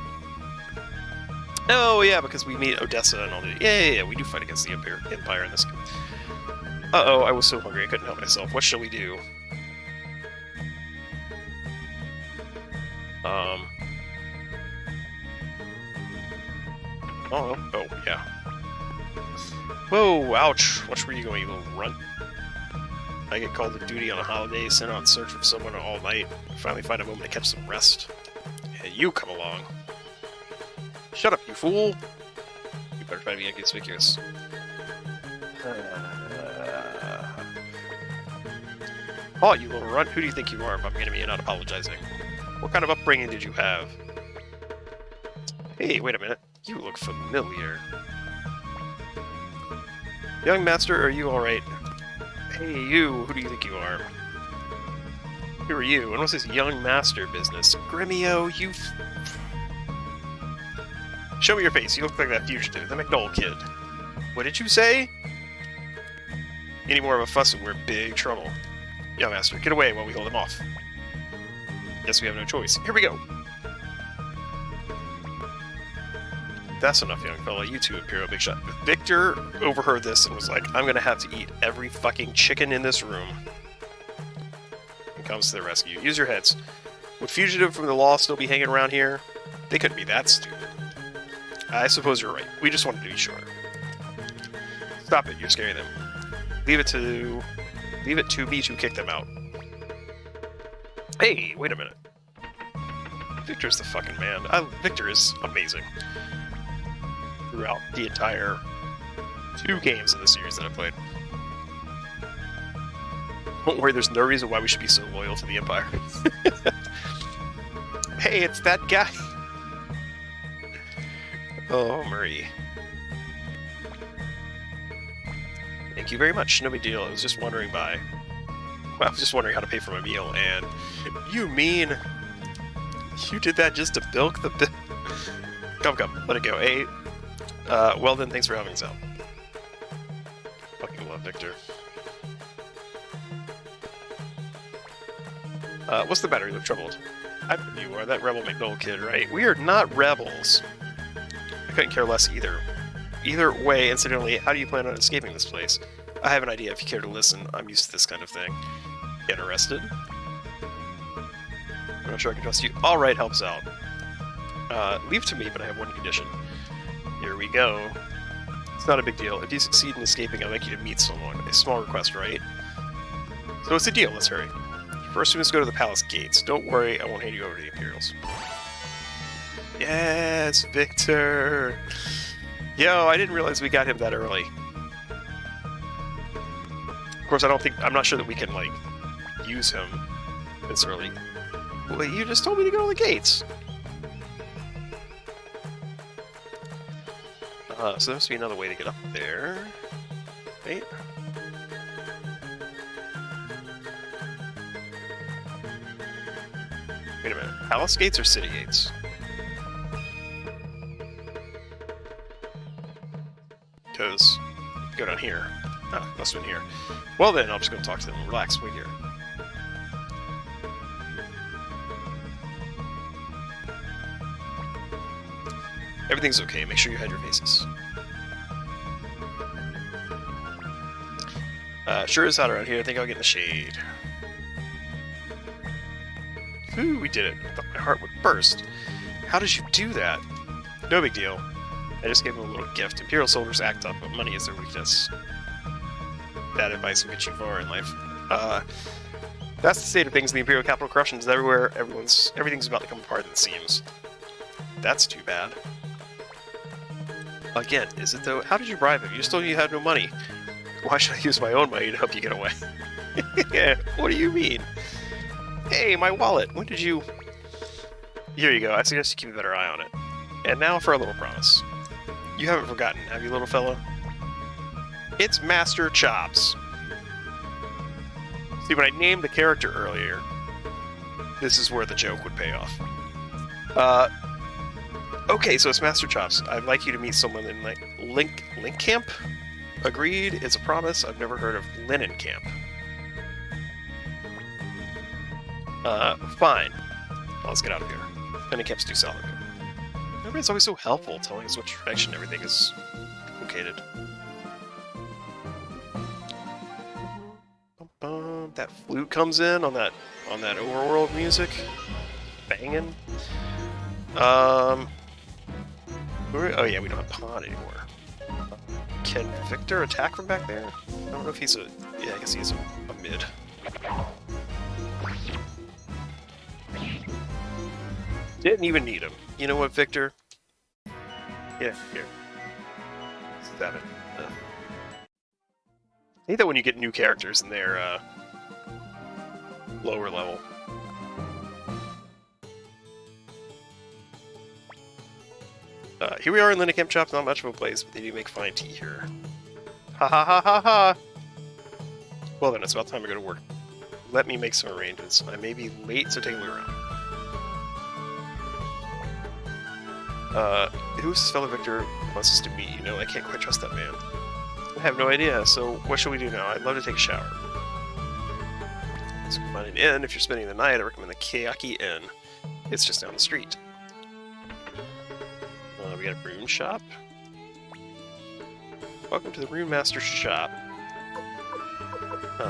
Oh yeah, because we meet Odessa and all that. Yeah, we do fight against the Empire in this game. Uh-oh, I was so hungry I couldn't help myself. What shall we do? Oh, yeah. Whoa, ouch. Watch where you going, you little runt. I get called to duty on a holiday, sent out in search of someone all night, finally find a moment to catch some rest. Hey, you come along. Shut up, you fool! You better try to be inconspicuous. Oh, you little runt, who do you think you are if I'm gonna be not apologizing? What kind of upbringing did you have? Hey, wait a minute. You look familiar. Young Master, are you alright? Hey, you, who do you think you are? Who are you? And what's this Young Master business? Grimio, you... Show me your face, you look like that fugitive, the McDowell kid. What did you say? Any more of a fuss and we're in big trouble. Young Master, get away while we hold him off. Guess we have no choice. Here we go! That's enough, young fella. You too, Imperial Big Shot. Victor overheard this and was like, I'm gonna have to eat every fucking chicken in this room. And comes to the rescue. Use your heads. Would fugitive from the law still be hanging around here? They couldn't be that stupid. I suppose you're right. We just wanted to be sure. Stop it, you're scaring them. Leave it to me to kick them out. Hey, wait a minute. Victor's the fucking man. Victor is amazing. Throughout the entire 2 games in the series that I played. Don't worry, there's no reason why we should be so loyal to the Empire. Hey, it's that guy! Oh, Marie. Thank you very much, no big deal. I was just wondering how to pay for my meal, and you mean you did that just to bilk the Come, let it go. Hey, well then, thanks for helping us out. Fucking love Victor. What's the matter? You look troubled. You are that rebel McNoll kid, right? We are not rebels. I couldn't care less either. Either way, incidentally, how do you plan on escaping this place? I have an idea if you care to listen. I'm used to this kind of thing. Interested? I'm not sure I can trust you. Alright, helps out. Leave to me, but I have one condition. Here we go. It's not a big deal. If you succeed in escaping, I'd like you to meet someone. A small request, right? So what's the deal? Let's hurry. First, we must go to the palace gates. Don't worry, I won't hand you over to the Imperials. Yes, Victor! Yo, I didn't realize we got him that early. Of course, I'm not sure that we can, like, use him this early. Well, you just told me to go to the gates! So there must be another way to get up there. Right? Wait a minute. Palace gates or city gates? Because go down here. Ah, must have been here. Well then, I'll just go talk to them. Relax, wait here. Everything's okay. Make sure you hide your faces. Sure is hot around here. I think I'll get in the shade. Ooh, we did it. I thought my heart would burst. How did you do that? No big deal. I just gave them a little gift. Imperial soldiers act up, but money is their weakness. Bad advice will get you far in life. That's the state of things in the Imperial capital. Corruption is everywhere. Everything's about to come apart, it seems. That's too bad. Again, is it though? How did you bribe him? You just told me you had no money. Why should I use my own money to help you get away? What do you mean? Hey, my wallet! When did you... Here you go. I suggest you keep a better eye on it. And now for a little promise. You haven't forgotten, have you, little fellow? It's Master Chops. See, when I named the character earlier, this is where the joke would pay off. Okay, so it's Master Chops. I'd like you to meet someone in, like, Link Camp? Agreed, it's a promise. I've never heard of Linen Camp. Fine. Well, let's get out of here. Linen Camp's too solid. Everybody's always so helpful, telling us what direction everything is located. That flute comes in on that overworld music. Banging. Oh yeah, we don't have Pawn anymore. Can Victor attack from back there? I don't know if he's a... Yeah, I guess he's a mid. Didn't even need him. You know what, Victor? Yeah, here. 7. I hate that when you get new characters and they're lower level. Here we are in Linen Camp Shop, not much of a place, but they do make fine tea here. Ha ha ha ha ha! Well then, it's about time to go to work. Let me make some arrangements. I may be late, so take a look around. Who's this fellow Victor wants us to meet? You know, I can't quite trust that man. I have no idea, so what shall we do now? I'd love to take a shower. So find an inn. If you're spending the night, I recommend the Keaki Inn. It's just down the street. We got a rune shop. Welcome to the Rune Master shop. We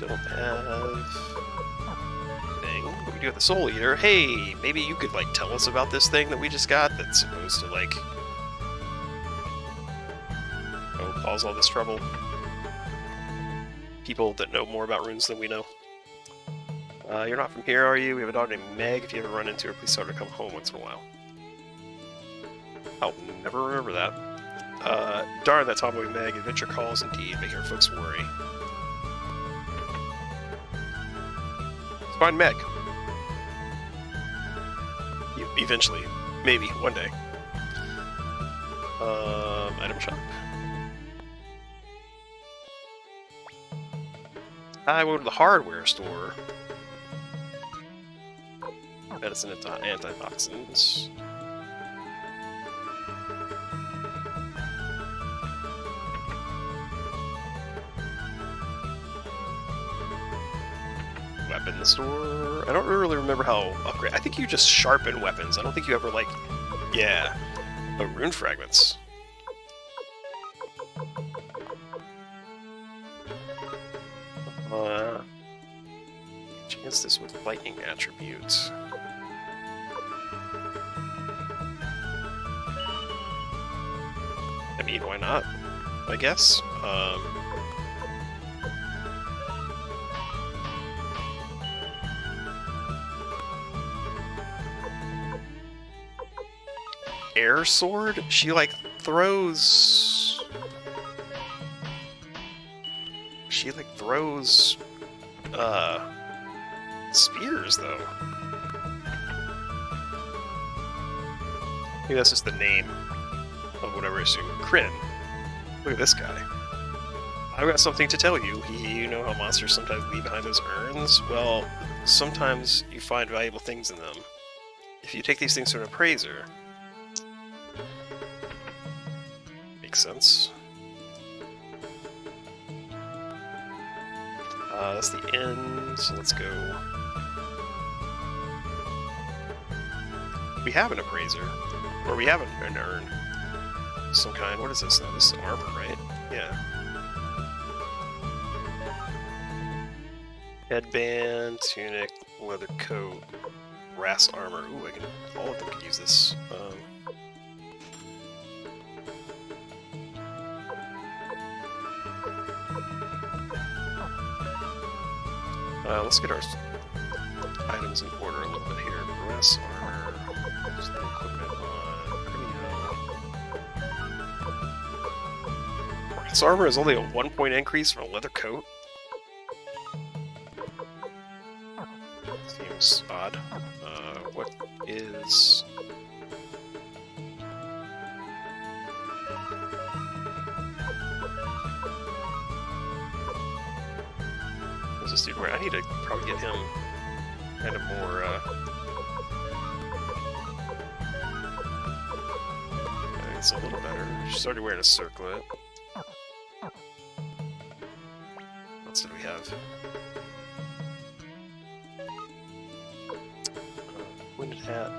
don't have... anything, but we do have the Soul Eater. Hey, maybe you could, like, tell us about this thing that we just got that's supposed to, like... oh, cause all this trouble. People that know more about runes than we know. You're not from here, are you? We have a daughter named Meg. If you ever run into her, please tell her to come home once in a while. I'll never remember that. Darn that tomboy Meg. Adventure calls indeed, making her folks worry. Let's find Meg. Eventually. Maybe. One day. Item shop. I go to the hardware store. Medicine and antitoxins. Weapon store. I don't really remember how upgrade. I think you just sharpen weapons. I don't think you ever like. Yeah. Oh, rune fragments. Chance this with lightning attributes. I mean, why not? I guess. Air sword? She, like, throws... She, like, throws... spears, though. Maybe that's just the name of whatever I assume. Kryn. Look at this guy. I've got something to tell you. You know how monsters sometimes leave behind those urns? Well, sometimes you find valuable things in them. If you take these things to an appraiser... Makes sense. That's the end, so let's go. We have an appraiser. Or we have an urn. Some kind. What is this now? This is armor, right? Yeah. Headband, tunic, leather coat, brass armor. Ooh, all of them could use this. Let's get our items in order a little bit here. Brass armor, equipment on Premium. Brass armor is only a 1-point increase for a leather coat. Seems odd. What is... What's this dude wearing? I need to probably get him kind of more, it's a little better. She started wearing a circlet. What else did we have? Winded hat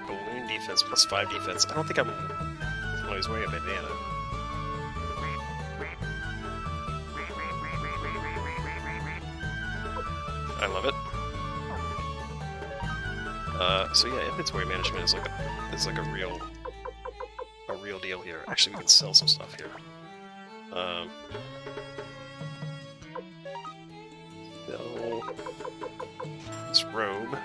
for balloon defense, plus 5 defense. I don't think I'm... Oh, he's wearing a bandana. I love it. So yeah, inventory management is like a real deal here. Actually, we can sell some stuff here. Sell this robe.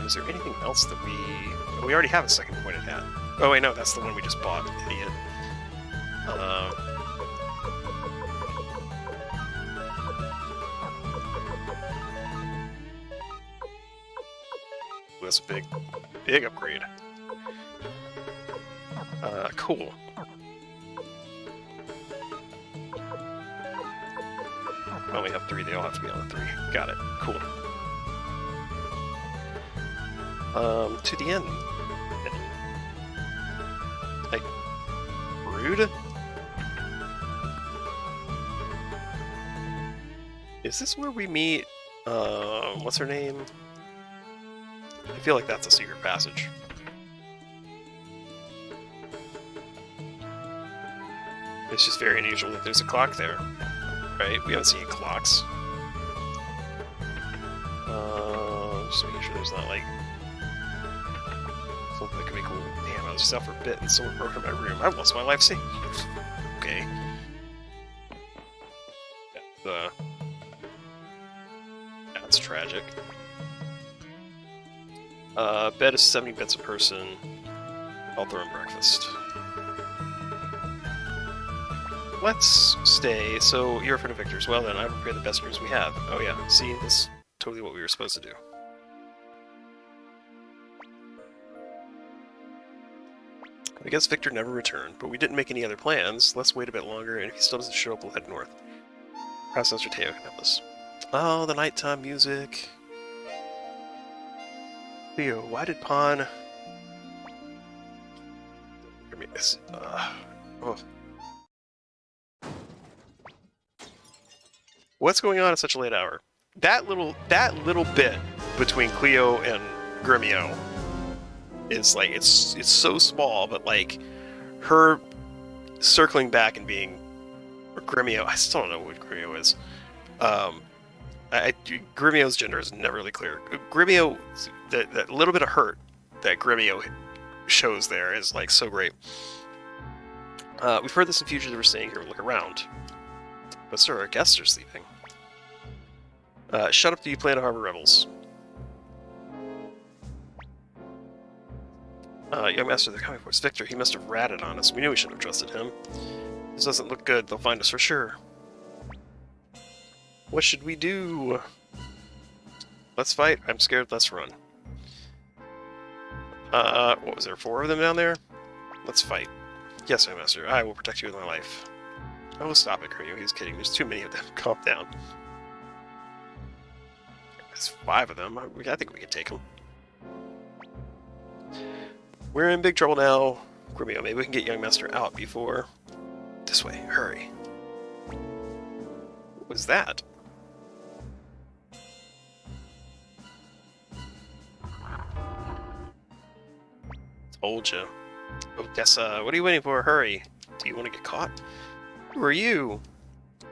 Is there anything else that we already have a second pointed hat. Oh wait, no, that's the one we just bought, idiot. That's a big upgrade. Cool. I only have 3, they all have to be on the 3. Got it. Cool. To the end. Like, rude? Is this where we meet, what's her name? I feel like that's a secret passage. It's just very unusual that there's a clock there, right? We haven't seen clocks. Just making sure there's not, like, something that could be cool. Damn, I was just out for a bit and someone broke into my room. I lost my life savings. Okay. That's tragic. Bed is 70 bits a person. I'll throw in breakfast. Let's stay. So, you're for the victors. Well then, I prepare the best rooms we have. Oh yeah, see, this is totally what we were supposed to do. I guess Victor never returned, but we didn't make any other plans. Let's wait a bit longer, and if he still doesn't show up, we'll head north. Perhaps Mr. Teo can help us. Oh, the nighttime music. Leo, why did Pawn... oh. What's going on at such a late hour? That little bit between Cleo and Gremio is like, it's so small, but like her circling back and being, or Gremio, I still don't know what Gremio is. Gremio's gender is never really clear. Gremio, that little bit of hurt that Gremio shows there is like so great. We've heard that some fugitives were staying here. Look around. But sir, our guests are sleeping. Shut up, do you plan to harbor rebels? Young master, they're coming for us. Victor, he must have ratted on us. We knew we shouldn't have trusted him. This doesn't look good. They'll find us for sure. What should we do? Let's fight. I'm scared. Let's run. What was there? 4 of them down there? Let's fight. Yes, young master. I will protect you with my life. Oh, stop it, Kuryo. He's kidding. There's too many of them. Calm down. There's 5 of them. I think we can take them. We're in big trouble now. Gremio, maybe we can get young master out before... This way. Hurry. What was that? Told you. Odessa, what are you waiting for? Hurry. Do you want to get caught? Who are you?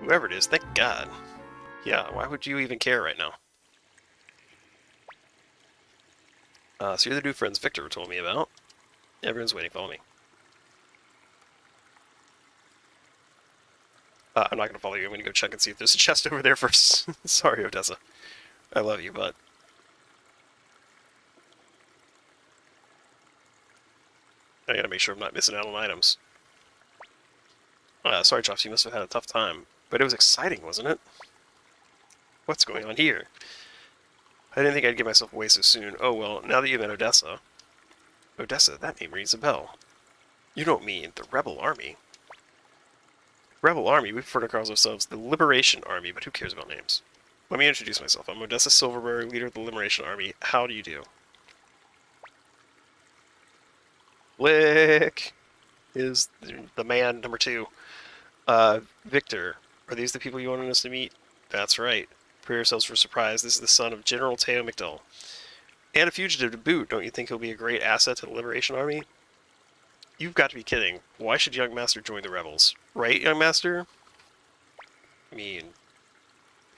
Whoever it is, thank God. Yeah, why would you even care right now? So you're the new friends Victor told me about. Everyone's waiting, follow me. I'm not going to follow you, I'm going to go check and see if there's a chest over there first. Sorry, Odessa. I love you, but... I gotta make sure I'm not missing out on items. Sorry, Chops, you must have had a tough time. But it was exciting, wasn't it? What's going on here? I didn't think I'd give myself away so soon. Oh well, now that you've met Odessa... Odessa, that name rings a bell. You don't mean the Rebel Army. Rebel Army? We prefer to call ourselves the Liberation Army, but who cares about names? Let me introduce myself. I'm Odessa Silverberg, leader of the Liberation Army. How do you do? Lick is the man number 2. Victor, are these the people you wanted us to meet? That's right. Prepare yourselves for a surprise. This is the son of General Teo McDull. And a fugitive to boot. Don't you think he'll be a great asset to the Liberation Army? You've got to be kidding. Why should young master join the rebels? Right, young master? I mean,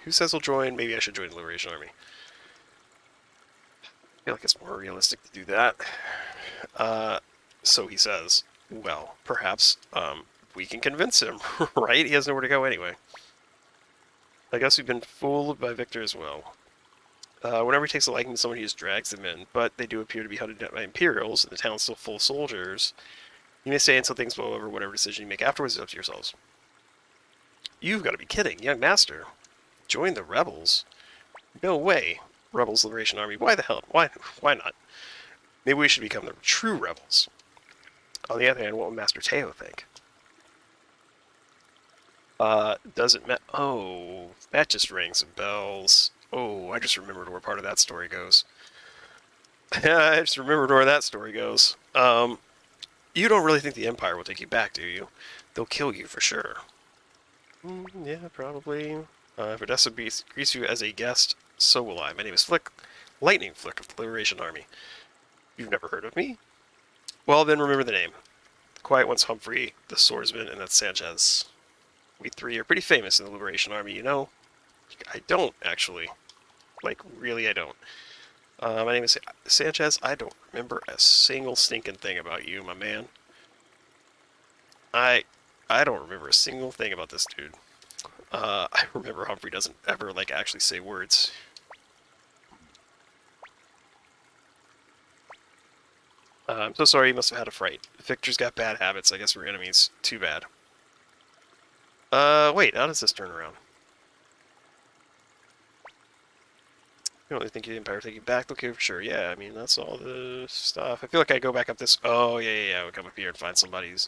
who says he'll join? Maybe I should join the Liberation Army. I feel like it's more realistic to do that. So he says. Well, perhaps we can convince him, right? He has nowhere to go anyway. I guess we've been fooled by Victor as well. Whenever he takes a liking to someone, he just drags them in, but they do appear to be hunted down by Imperials, and the town's still full of soldiers. You may stay until things blow over. Whatever decision you make afterwards is up to yourselves. You've got to be kidding, young master. Join the rebels? No way. Rebels Liberation Army. Why the hell? Why not? Maybe we should become the true rebels. On the other hand, what would Master Teo think? Doesn't matter. Oh, that just rang some bells. Oh, I just remembered where part of that story goes. I just remembered where that story goes. You don't really think the Empire will take you back, do you? They'll kill you for sure. Yeah, probably. If Odessa greets you as a guest, so will I. My name is Flick, Lightning Flick of the Liberation Army. You've never heard of me? Well, then remember the name. The Quiet One's Humphrey, the Swordsman, and that's Sanchez. We 3 are pretty famous in the Liberation Army, you know? I don't, actually. Like, really, I don't. My name is Sanchez. I don't remember a single stinking thing about you, my man. I don't remember a single thing about this dude. I remember Humphrey doesn't ever, like, actually say words. I'm so sorry you must have had a fright. Victor's got bad habits. I guess we're enemies. Too bad. Wait, how does this turn around? You don't really think the Empire will take you back? Okay, for sure. Yeah, I mean, that's all the stuff. I feel like I go back up this... Oh, yeah. We'll come up here and find somebody who's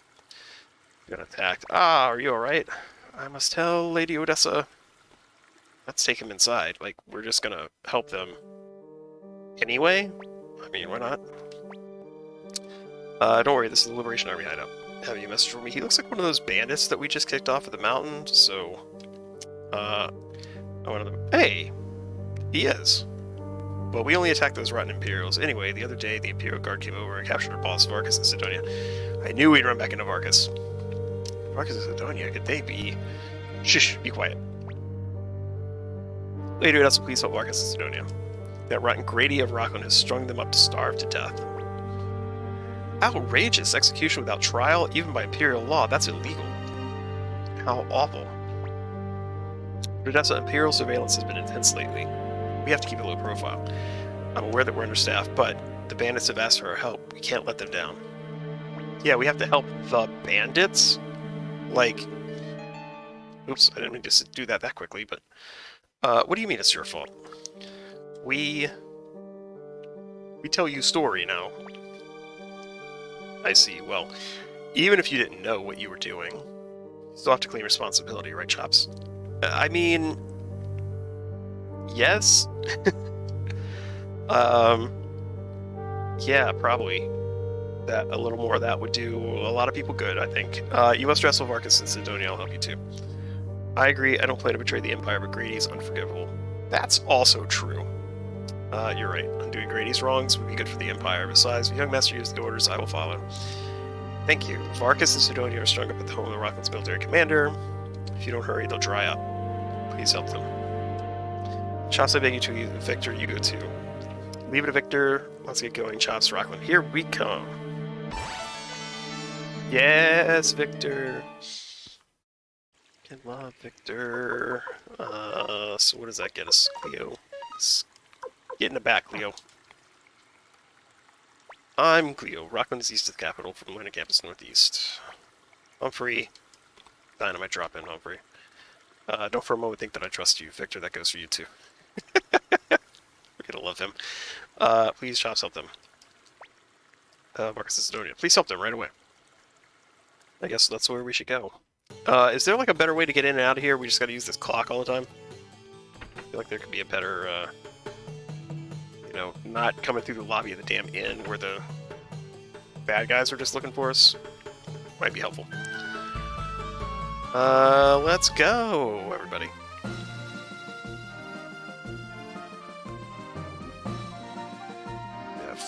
been attacked. Ah, are you alright? I must tell Lady Odessa. Let's take him inside. Like, we're just gonna help them anyway? I mean, why not? Don't worry, this is the Liberation Army hideout. Have you a message for me? He looks like one of those bandits that we just kicked off of the mountain, so... one of them... Hey! He is. But we only attacked those rotten Imperials. Anyway, the other day, the Imperial Guard came over and captured our boss, Varkas and Sidonia. I knew we'd run back into Varkas. Varkas and Sidonia, could they be... Shush, be quiet. Later, also please help Varkas and Sidonia. That rotten Grady of Rockland has strung them up to starve to death. Outrageous! Execution without trial, even by Imperial law, that's illegal. How awful. Odessa, Imperial surveillance has been intense lately. We have to keep a low profile. I'm aware that we're understaffed, but the bandits have asked for our help. We can't let them down. Yeah, we have to help the bandits? Like... Oops, I didn't mean to do that quickly, but... what do you mean it's your fault? We tell you story now. I see. Well, even if you didn't know what you were doing, you still have to claim responsibility, right, Chops? I mean... Yes? Yeah, probably. A little more of that would do a lot of people good, I think. You must wrestle Varkas and Sidonia, I'll help you too. I agree, I don't plan to betray the Empire, but Grady's unforgivable. That's also true. You're right. Undoing Grady's wrongs would be good for the Empire. Besides, if young master gives the orders, I will follow. Thank you. Varkas and Sidonia are strung up at the home of the Rockland's military commander. If you don't hurry, they'll dry up. Please help them. Chops, I beg you to, Victor, you go too. Leave it to Victor. Let's get going, Chops, Rockland. Here we come. Yes, Victor. Good luck, Victor. So what does that get us, Cleo? Get in the back, Cleo. I'm Cleo. Rockland is east of the capital from Luna Campus northeast. Humphrey. Dynamite drop in, Humphrey. Don't for a moment think that I trust you. Victor, that goes for you too. We're gonna love him. Please, Chops, help them. Marcus and Sidonia. Please help them right away. I guess that's where we should go. Is there like a better way to get in and out of here? We just gotta use this clock all the time? I feel like there could be a better, you know, not coming through the lobby of the damn inn where the bad guys are just looking for us. Might be helpful. Let's go, everybody.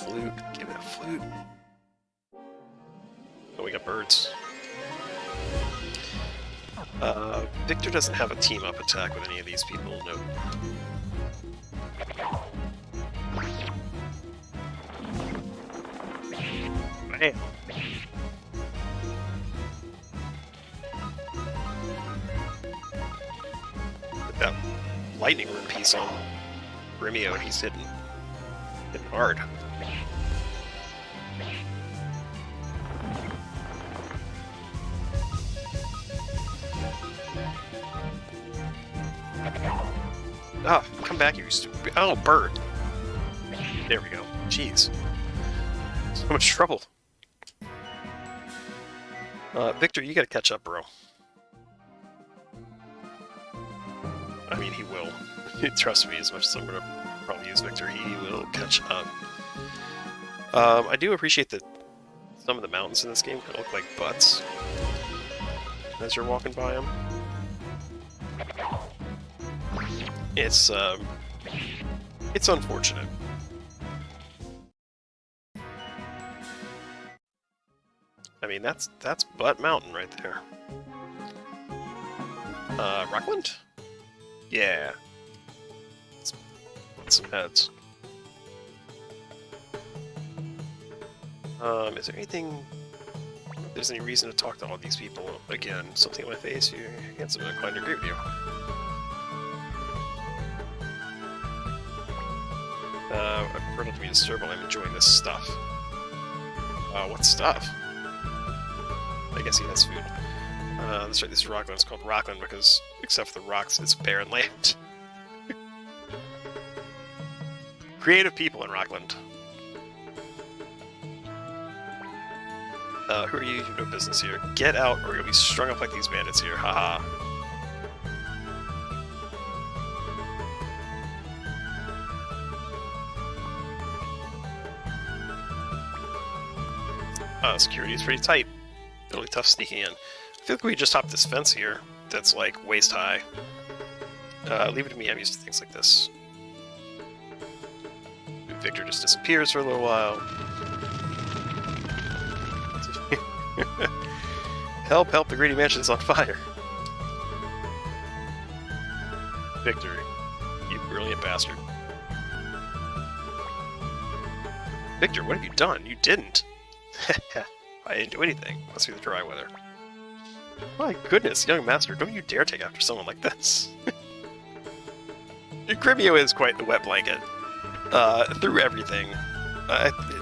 Flute. Give me a flute. Oh, we got birds. Victor doesn't have a team-up attack with any of these people, no. Bam! Put that lightning rune piece on Grimio and he's hitting hard. Ah, come back here, you stupid... Oh, bird! There we go. Jeez. So much trouble. Victor, you gotta catch up, bro. I mean, he will. Trust me, as much as I'm gonna probably use Victor, he will catch up. I do appreciate that some of the mountains in this game kind of look like butts as you're walking by them. It's unfortunate. I mean, that's Butt Mountain right there. Rockland? Yeah. Let's put some heads. Is there anything... If there's any reason to talk to all these people again? Something on my face, you're handsome and inclined to agree with you. I prefer not to be disturbed while I'm enjoying this stuff. What stuff? I guess he has food. That's right, this is Rockland. It's called Rockland because, except for the rocks, it's barren land. Creative people in Rockland. Who are you? You have no business here. Get out or you'll be strung up like these bandits here. Haha. Security is pretty tight. Really tough sneaking in. I feel like we just hopped this fence here that's like waist high. Leave it to me, I'm used to things like this. Victor just disappears for a little while. Help, help, the Greedy Mansion is on fire. Victor, you brilliant bastard. Victor, what have you done? You didn't. I didn't do anything. Must be the dry weather. My goodness, young master, don't you dare take after someone like this. Grimio is quite the wet blanket. Through everything.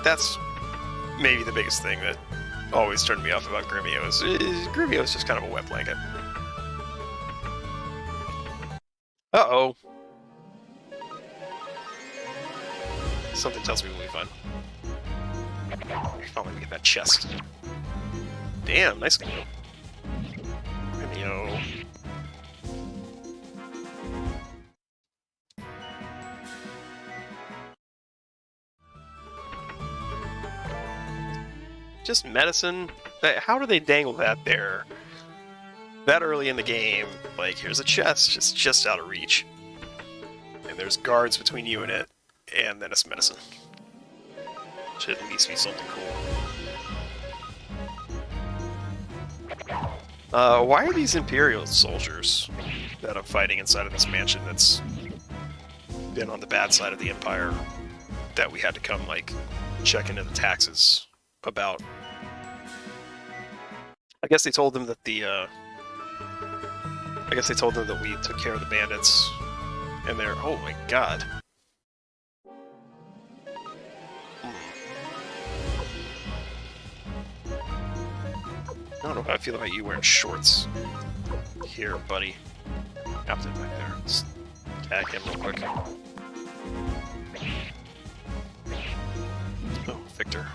That's maybe the biggest thing that always turned me off about Grimio is Grimio is just kind of a wet blanket. Uh-oh. Something tells me we'll be fine. Oh, let me get that chest. Damn, nice go. Grimio. Just medicine? How do they dangle that there that early in the game? Like, here's a chest, just out of reach. And there's guards between you and it, and then it's medicine. Should at least be something cool. Why are these Imperial soldiers that I'm fighting inside of this mansion that's been on the bad side of the Empire that we had to come, like, check into the taxes about? I guess they told them that the, I guess they told them that we took care of the bandits, and they're, oh my god. I don't know how I feel about you wearing shorts. Here, buddy. Captain back there. Let's tag him real quick. Oh, Victor.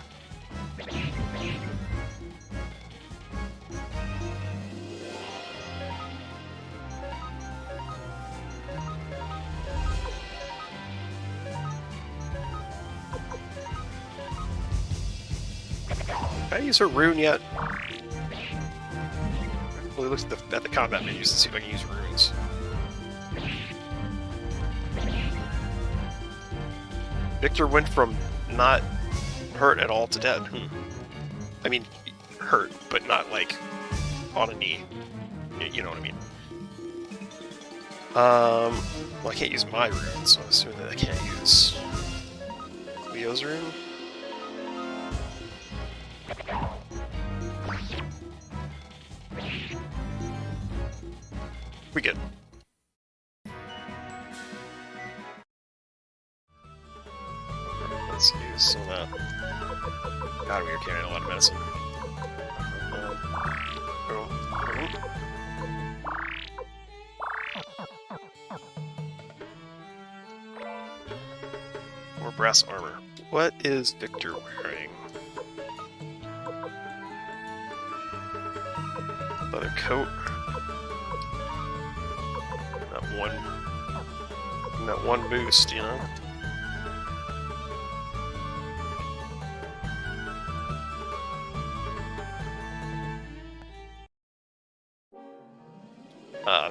Can I use her rune yet? Well, look at the combat menus to see if I can use runes. Victor went from not hurt at all to dead. I mean, hurt, but not like on a knee. You know what I mean? Well, I can't use my rune, so I'm assuming that I can't use Leo's rune. We good. Let's use some of that. God, we are carrying a lot of medicine. More brass armor. What is Victor wearing? Leather coat. That one boost, you know?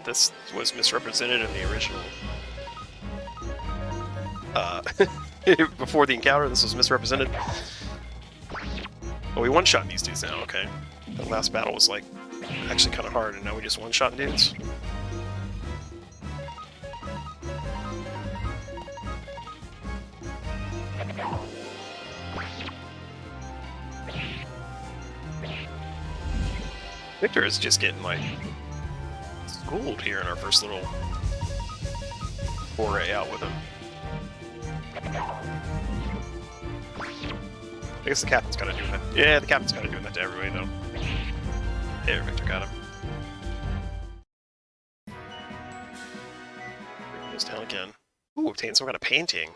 This was misrepresented in the original. Before the encounter, this was misrepresented. Oh, we one-shot these dudes now, okay. The last battle was, like, actually kind of hard, and now we just one-shot dudes. Victor is just getting, like, schooled here in our first little foray out with him. I guess the captain's kind of doing that. Yeah, the captain's kind of doing that to everybody, though. There, Victor got him. Goes down again. Ooh, obtain some kind of painting.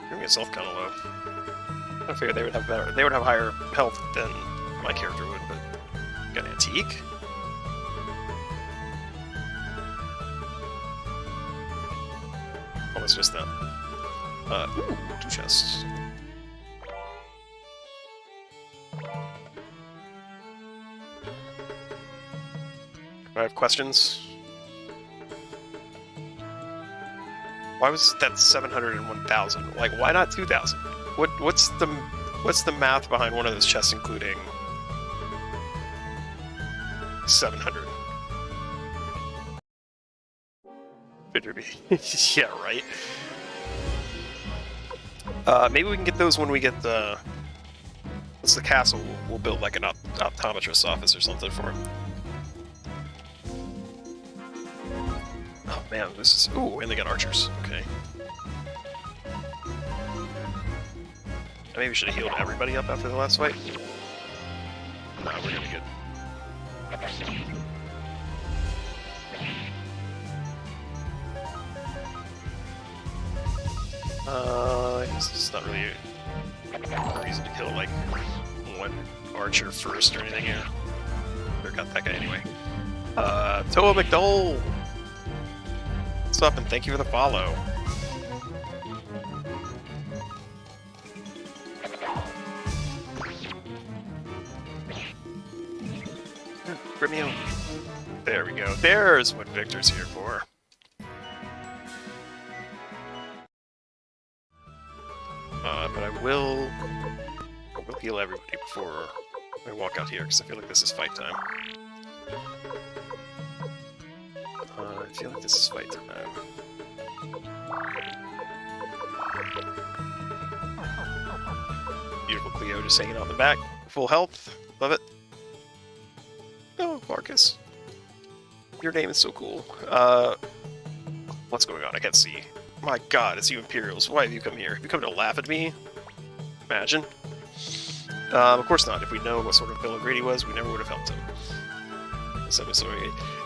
Bring yourself kind of low. I figured they would have better. They would have higher health than my character would, but got an antique. Oh, it's just that. Ooh, 2 chests. I have questions. Why was that 700 and 1,000? Like, why not 2,000? What's the math behind one of those chests including 700? Yeah, right. Maybe we can get those when we get the. What's the castle? We'll build like an optometrist's office or something for him. Oh man, this is... Ooh, and they got archers. Okay. I maybe should have healed everybody up after the last fight. Nah, we're gonna be good. I guess it's not really a reason to kill, like, one archer first or anything here. Or got that guy anyway. Toa McDole! What's up, and thank you for the follow. Gremio. There we go. There's what Victor's here for. But I will heal everybody before I walk out here, because I feel like this is fight time. I feel like this is fight time. Beautiful Cleo just hanging out in the back. Full health. Love it. Oh, Marcus. Your name is so cool. What's going on? I can't see. My god, it's you Imperials. Why have you come here? Have you come to laugh at me? Imagine. Of course not. If we'd known what sort of villain Grady was, we never would have helped him.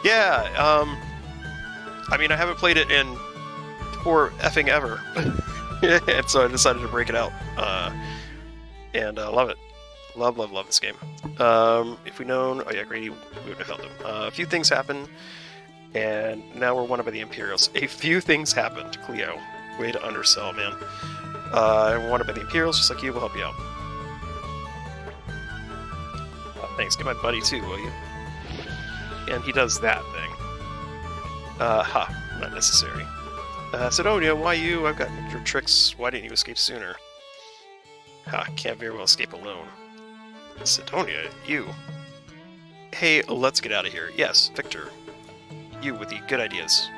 Yeah, I mean, I haven't played it in for effing ever. And so I decided to break it out. And love it. Love this game. If we'd known... Oh yeah, Grady, we would have helped him. A few things happened, and now we're wanted by the Imperials. A few things happened, Cleo. Way to undersell, man. I'm wanted by the Imperials, just like you. We'll help you out. Thanks. Get my buddy too, will you? And he does that thing. Not necessary. Sidonia, why you? I've got your tricks. Why didn't you escape sooner? Can't very well escape alone. Sidonia, you. Hey, let's get out of here. Yes, Victor. You with the good ideas.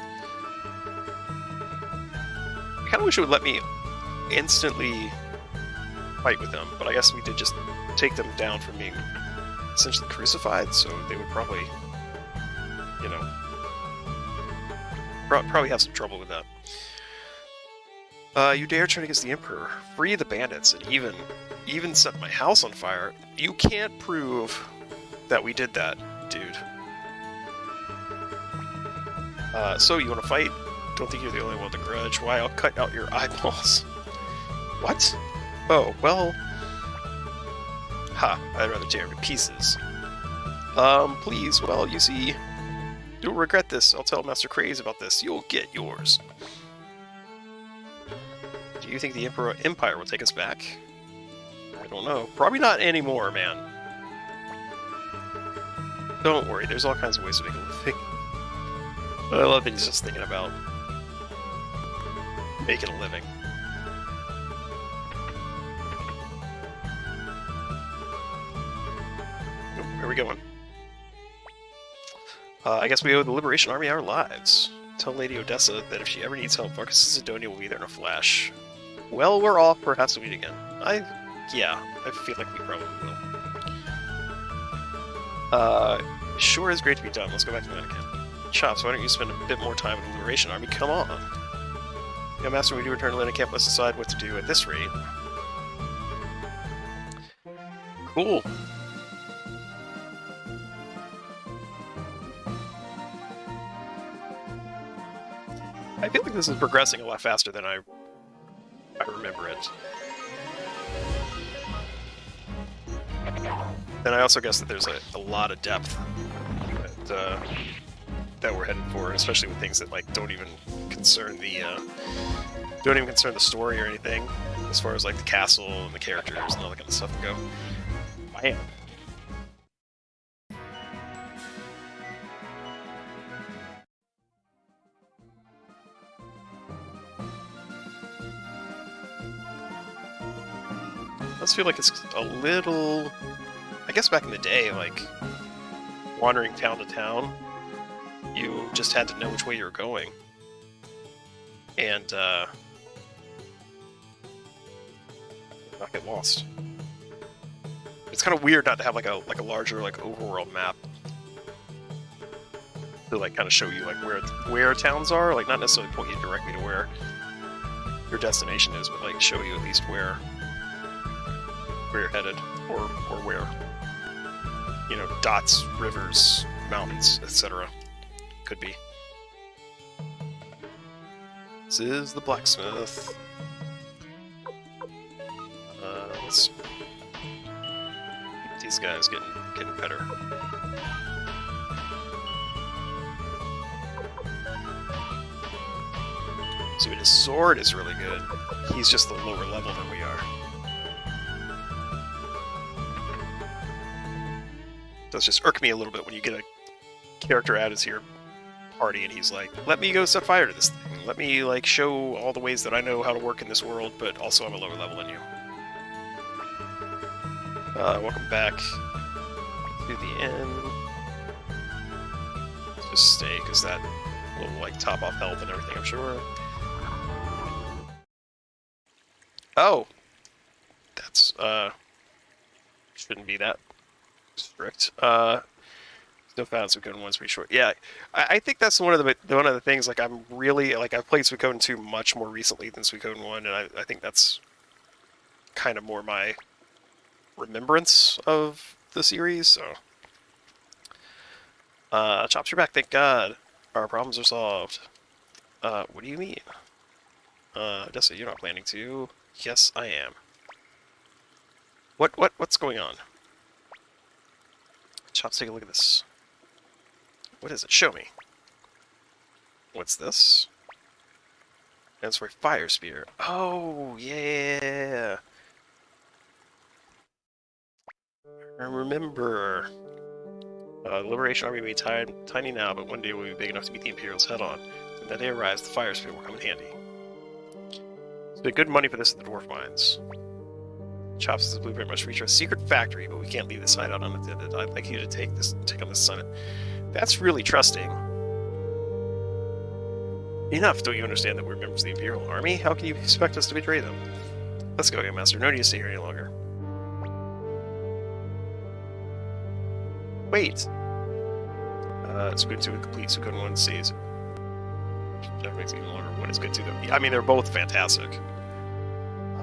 I kind of wish it would let me instantly fight with them, but I guess we did just take them down from being essentially crucified, so they would probably, you know, probably have some trouble with that. You dare turn against the Emperor, free the bandits, and even set my house on fire. You can't prove that we did that, dude. So you want to fight? Don't think you're the only one with a grudge. Why, I'll cut out your eyeballs. What? Oh, well... I'd rather tear him to pieces. Please, well, you see... You'll regret this. I'll tell Master Craze about this. You'll get yours. Do you think the Empire will take us back? I don't know. Probably not anymore, man. Don't worry, there's all kinds of ways to make a living. I love that he's just thinking about making a living. Where are we going? I guess we owe the Liberation Army our lives. Tell Lady Odessa that if she ever needs help, Marcus and Sidonia will be there in a flash. Well, we're off. Perhaps we'll meet again. Yeah, I feel like we probably will. Sure is great to be done. Let's go back to Lanacamp. Chops, why don't you spend a bit more time with the Liberation Army? Come on. Yeah, Master, when we do return to Lanacamp, let's decide what to do at this rate. Cool. I feel like this is progressing a lot faster than I remember it. And I also guess that there's a lot of depth that we're headed for, especially with things that like don't even concern the story or anything, as far as like the castle and the characters and all that kind of stuff can go. Bam. It does feel like it's a little, I guess back in the day, like wandering town to town, you just had to know which way you were going. And not get lost. It's kind of weird not to have like a larger like overworld map to like kind of show you like where towns are, like not necessarily point you directly to where your destination is, but like show you at least where you're headed, or where, you know, dots, rivers, mountains, etc. could be. This is the blacksmith. Let's keep these guys getting better. See, his sword is really good. He's just the lower level than we are. Does just irk me a little bit when you get a character added to your party and he's like, let me go set fire to this thing. Let me like show all the ways that I know how to work in this world, but also I'm a lower level than you. Welcome back to the inn. Let's just stay, because that will like top off health and everything, I'm sure. Oh! That's, shouldn't be that strict. No found Suikoden 1's pretty short. Yeah, I think that's one of the things, like, I'm really, like, I've played Suikoden 2 much more recently than Suikoden 1, and I think that's kind of more my remembrance of the series, so. Chops, you're back, thank God. Our problems are solved. What do you mean? Odessa, you're not planning to? Yes, I am. What's going on? Chops, take a look at this. What is it? Show me. What's this? That's for fire spear. Oh, yeah. I remember. The Liberation Army may be tiny now, but one day we'll be big enough to meet the Imperials head-on. When that day arrives, the fire spear will come in handy. It's been good money for this at the dwarf mines. Chops is a blueprint must reach our secret factory, but we can't leave this site out unattended. I'd like you to take on this assignment. That's really trusting. Enough, don't you understand that we're members of the Imperial Army? How can you expect us to betray them? Let's go, young master. No need to stay here any longer. Wait. It's good to complete Suikoden 1 saves. That makes it even longer. What is good to them? I mean, they're both fantastic.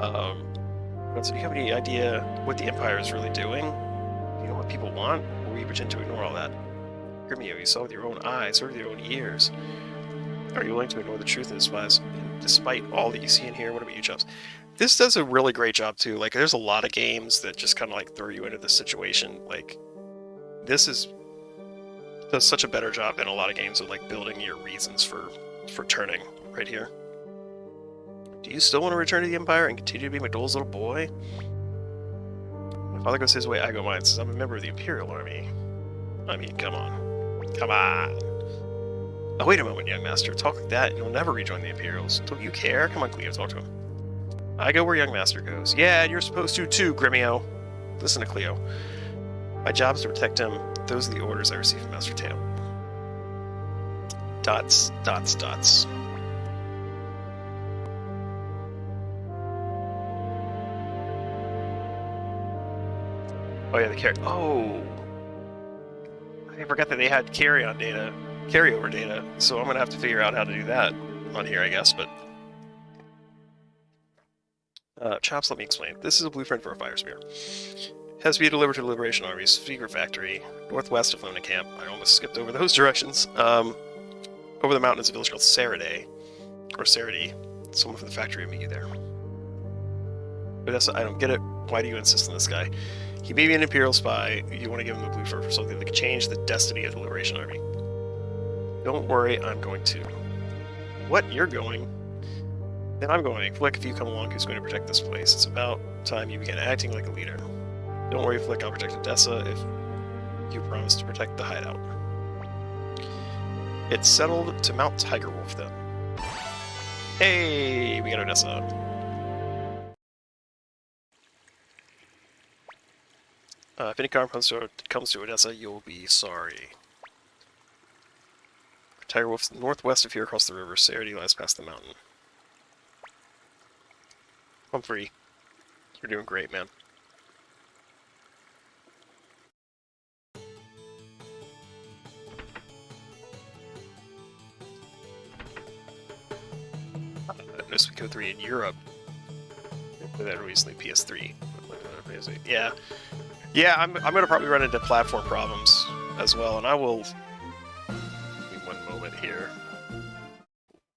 So do you have any idea what the Empire is really doing? Do you know what people want? Or will you pretend to ignore all that? Grimio, you saw with your own eyes, heard with your own ears. Are you willing to ignore the truth and despite all that you see and hear? What about you, Chops? This does a really great job, too. Like, there's a lot of games that just kind of, like, throw you into this situation. Like, this does such a better job than a lot of games of, like, building your reasons for turning right here. Do you still want to return to the Empire and continue to be McDowell's little boy? My father goes his way, I go mine, since I'm a member of the Imperial Army. I mean, come on. Come on! Oh, wait a moment, young master. Talk like that and you'll never rejoin the Imperials. Don't you care? Come on, Cleo, talk to him. I go where young master goes. Yeah, and you're supposed to too, Grimio. Listen to Cleo. My job is to protect him. Those are the orders I receive from Master Tam. Dots, dots, dots. Oh yeah, the carry. Oh, I forgot that they had carry-on data, carryover data. So I'm gonna have to figure out how to do that on here, I guess. But Chops, let me explain. This is a blueprint for a fire spear. Has to be delivered to the Liberation Army's secret factory, northwest of Luna Camp. I almost skipped over those directions. Over the mountain is a village called Sarade, or Sarade. Someone from the factory will meet you there. Odessa, I don't get it. Why do you insist on this guy? He may be an Imperial spy. You want to give him a blueprint for something that could change the destiny of the Liberation Army. Don't worry, I'm going to. What? You're going? Then I'm going. Flick, if you come along, who's going to protect this place? It's about time you began acting like a leader. Don't worry, Flick, I'll protect Odessa if you promise to protect the hideout. It's settled to mount Tiger Wolf, then. Hey, we got Odessa. If any car comes to Odessa, you'll be sorry. Tiger Wolf's northwest of here across the river. Sarity lies past the mountain. I'm free. You're doing great, man. No Suikoden 3 in Europe. I played that recently, PS3. Yeah. Yeah, I'm gonna probably run into platform problems as well, and I will... Give me one moment here.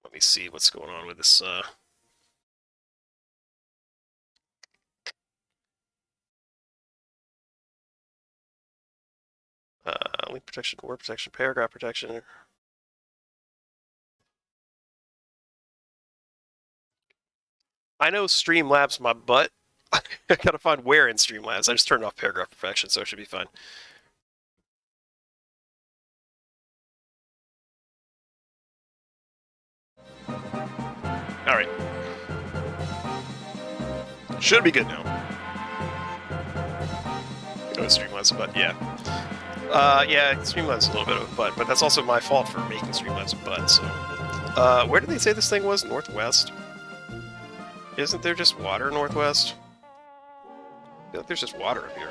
Let me see what's going on with this, link protection, word protection, paragraph protection. I know Streamlabs my butt. I gotta find where in Streamlabs. I just turned off paragraph perfection, so it should be fine. Alright. Should be good now. You know Streamlabs a butt, yeah. Yeah, Streamlabs a little bit of a butt, but that's also my fault for making Streamlabs a butt, so... where did they say this thing was? Northwest? Isn't there just water northwest? I feel like there's just water up here.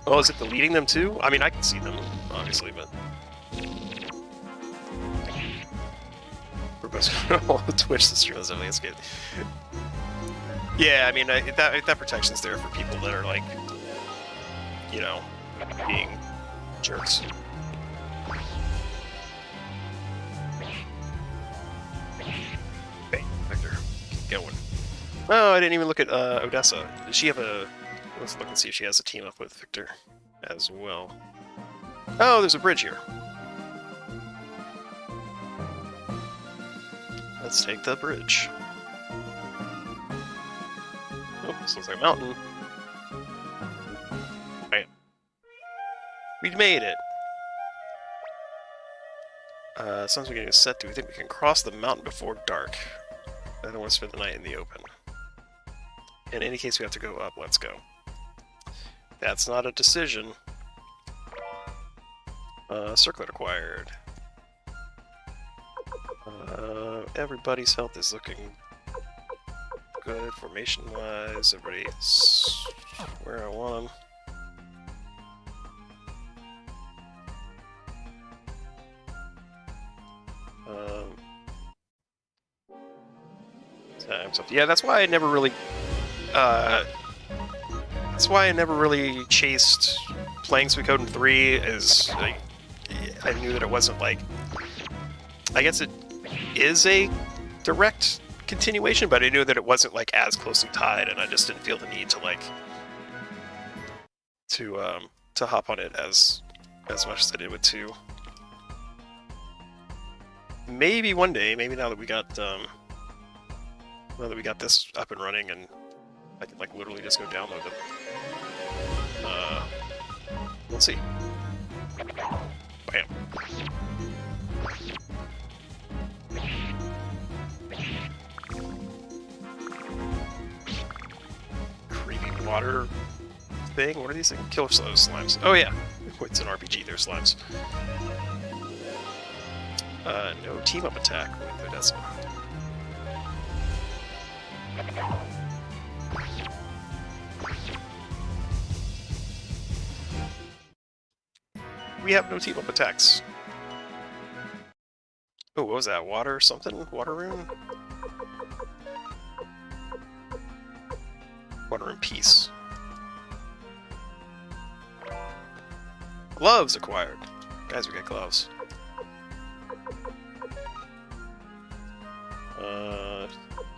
Oh, is it deleting them too? I mean, I can see them, obviously, but... Twitch the stream is definitely good. Yeah, I mean, that protection's there for people that are, like, you know, being jerks. Okay, Victor, keep going. Oh, I didn't even look at Odessa. Does she have a... Let's look and see if she has a team up with Victor as well. Oh, there's a bridge here. Let's take the bridge. Oh, this looks like a mountain. Bam. We made it! Sounds like we're getting set. Do we think we can cross the mountain before dark? I don't want to spend the night in the open. In any case, we have to go up. Let's go. That's not a decision. Circlet acquired. Everybody's health is looking good formation-wise. Everybody's where I want them. Yeah, that's why I never really. That's why I never really chased playing Suikoden 3. Is like, I knew that it wasn't like. I guess it is a direct continuation, but I knew that it wasn't like as closely tied, and I just didn't feel the need to like to hop on it as much as I did with 2. Maybe one day, maybe now that we got this up and running, and I can like literally just go download them. We'll see. Bam. Creepy water thing. What are these things? Killer slimes. Oh yeah, it's an RPG. They're slimes. No team-up attack with Odessa. We have no team-up attacks. Oh, what was that? Water or something? Water rune? Water and peace. Gloves acquired. Guys, we got gloves.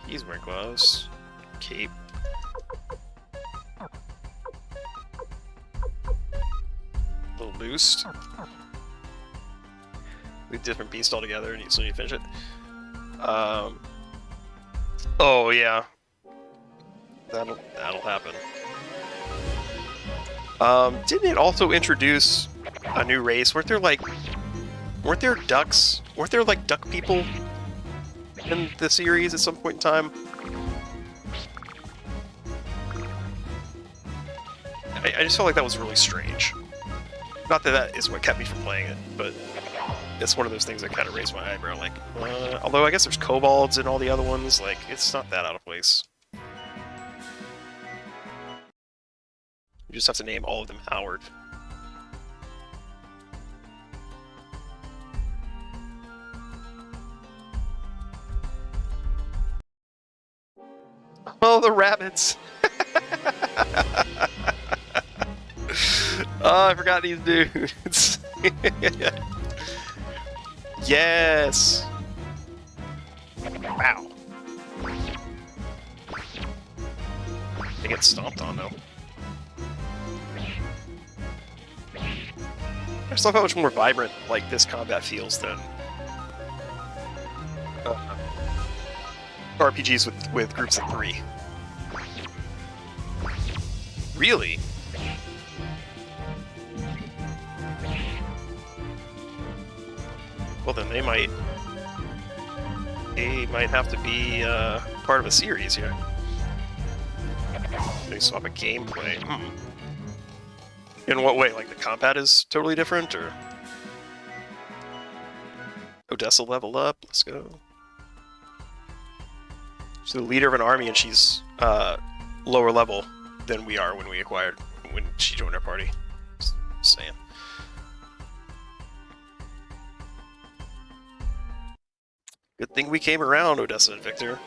He's wearing gloves. Cape. A little loosed. We have different beast altogether, and so you finish it. Oh yeah. That'll happen. Didn't it also introduce a new race? Weren't there ducks? Weren't there like duck people in the series at some point in time? I just felt like that was really strange. Not that that is what kept me from playing it, but it's one of those things that kind of raised my eyebrow. Like, although I guess there's kobolds and all the other ones, like, it's not that out of place. You just have to name all of them Howard. Oh, the rabbits! Oh, I forgot these dudes. Yes! Wow. They get stomped on, though. I just love how much more vibrant, like, this combat feels than RPGs with groups of 3. Really? Well, then they might have to be part of a series here. They swap a gameplay. In what way? Like the combat is totally different, or Odessa level up? Let's go. She's the leader of an army, and she's lower level than we are when she joined our party. Just saying. Good thing we came around, Odessa and Victor.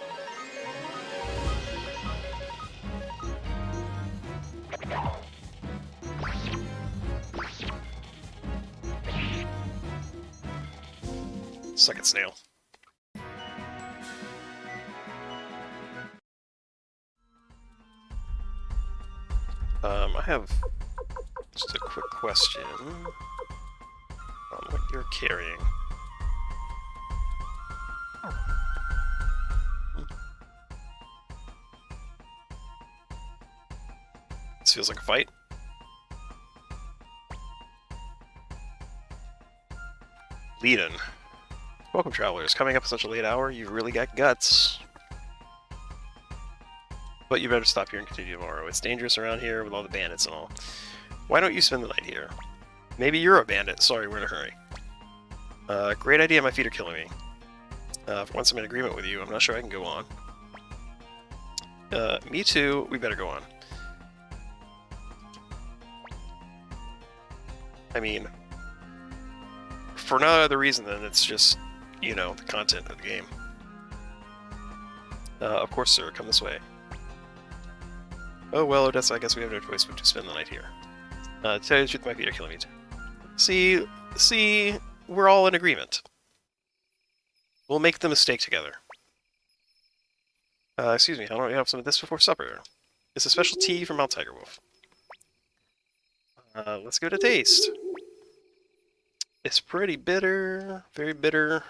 Suck it, snail. I have just a quick question on what you're carrying. This feels like a fight. Lead-in. Welcome, travelers. Coming up at such a late hour, you've really got guts. But you better stop here and continue tomorrow. It's dangerous around here with all the bandits and all. Why don't you spend the night here? Maybe you're a bandit. Sorry, we're in a hurry. Great idea, my feet are killing me. For once I'm in agreement with you, I'm not sure I can go on. Me too. We better go on. I mean, for no other reason than it's just, you know, the content of the game. Of course, sir. Come this way. Oh, well, Odessa, I guess we have no choice but to spend the night here. To tell you the truth, my feet are killing me too. See, we're all in agreement. We'll make the mistake together. Excuse me, how don't you have some of this before supper? It's a special tea from Mount Tiger Wolf. Let's give it a taste. It's pretty bitter, very bitter.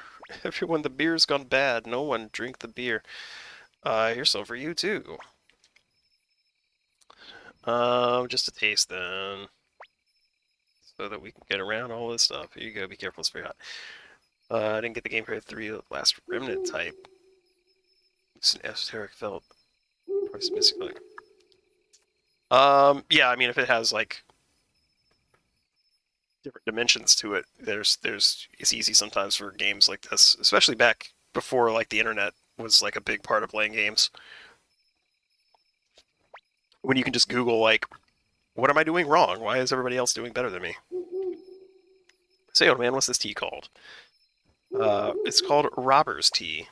Everyone, the beer's gone bad. No one drink the beer. Here's some for you, too. Just a taste, then. So that we can get around all this stuff. Here you go, be careful, it's very hot. I didn't get the game credit 3 last remnant type. It's an esoteric felt. Price missing, like. Yeah, I mean, if it has like different dimensions to it, it's easy sometimes for games like this, especially back before like the internet was like a big part of playing games. When you can just Google like, what am I doing wrong? Why is everybody else doing better than me? Say, old man, what's this tea called? It's called robber's tea.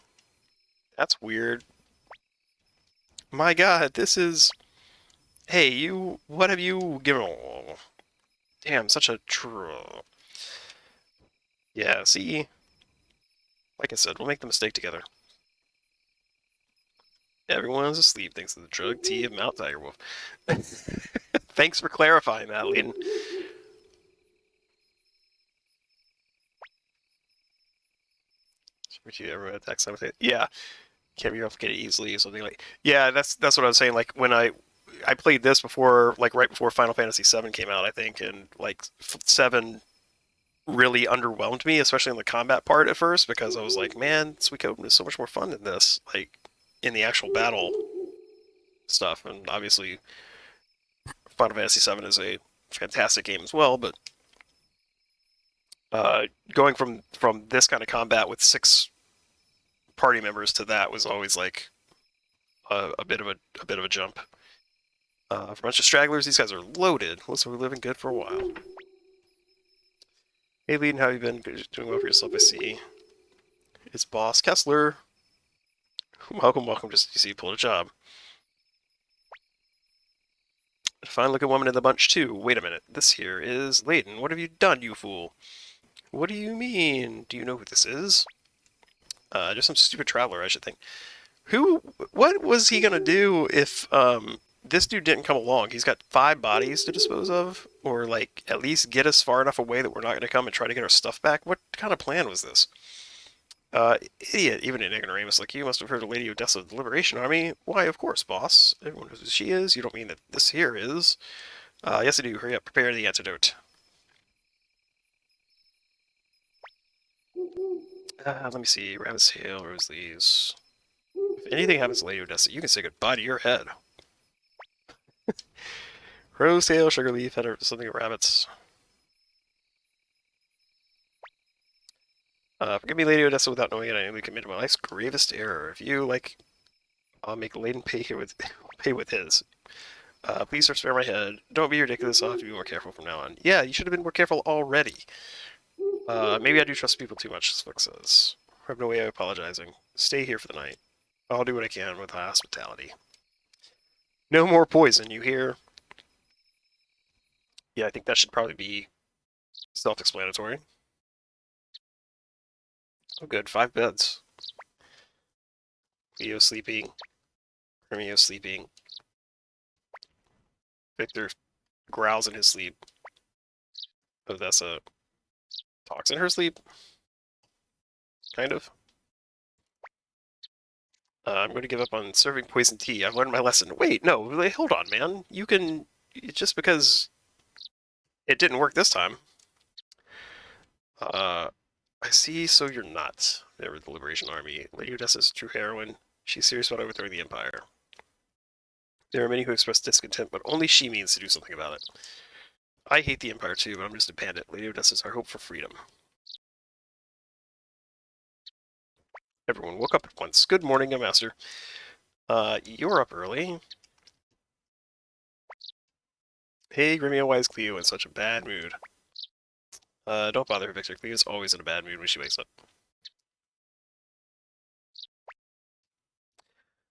That's weird. My God, this is. Hey, you. What have you given? Oh, damn, such a true. Yeah, see, like I said, we'll make the mistake together. Everyone's asleep thanks to the drug tea of Mount Tiger Wolf. Thanks for clarifying that, Layden. Everyone attacks something. Yeah, can't be replicated easily or something like. Yeah, that's what I was saying. Like when I played this before, like right before Final Fantasy VII came out, I think, and like seven really underwhelmed me, especially in the combat part at first, because I was like, man, Suikoden is so much more fun than this, like in the actual battle stuff. And obviously, Final Fantasy VII is a fantastic game as well, but going from this kind of combat with 6 party members to that was always like a bit of a jump. For a bunch of stragglers, these guys are loaded. Looks like we're living good for a while. Hey, Leiden, how have you been? Doing well for yourself, I see. It's Boss Kessler. Welcome, welcome. Just you see, pulled a job. Fine looking woman in the bunch, too. Wait a minute. This here is Leiden. What have you done, you fool? What do you mean? Do you know who this is? Just some stupid traveler, I should think. What was he gonna do if, this dude didn't come along? He's got 5 bodies to dispose of, or, like, at least get us far enough away that we're not gonna come and try to get our stuff back? What kind of plan was this? Idiot, even an ignoramus like you must have heard of Lady Odessa of the Liberation Army. Why, of course, boss. Everyone knows who she is. You don't mean that this here is. Yes, I do. Hurry up. Prepare the antidote. Let me see. Rabbit's tail, rose leaves. If anything happens to Lady Odessa, you can say goodbye to your head. Rose tail, sugar leaf, head of something of rabbits. Forgive me, Lady Odessa, without knowing it, I only committed my life's gravest error. If you, like, I'll make Layden pay here with pay with his. Please sir, spare my head. Don't be ridiculous. I'll have to be more careful from now on. Yeah, you should have been more careful already. Maybe I do trust people too much, Slick says. I have no way of apologizing. Stay here for the night. I'll do what I can with hospitality. No more poison, you hear? Yeah, I think that should probably be self-explanatory. Oh good, 5 beds. Leo sleeping. Romeo sleeping. Victor growls in his sleep. Odessa talks in her sleep. Kind of. I'm going to give up on serving poison tea. I've learned my lesson. Wait, no, hold on, man. You can... Just because it didn't work this time. I see, so you're not. They were the Liberation Army. Lady Odessa's a true heroine. She's serious about overthrowing the Empire. There are many who express discontent, but only she means to do something about it. I hate the Empire too, but I'm just a bandit. Lady Odessa's our hope for freedom. Everyone woke up at once. Good morning, Master. You're up early. Hey, Grimmy, why is Cleo in such a bad mood? Don't bother her, Victor. Cleo's always in a bad mood when she wakes up.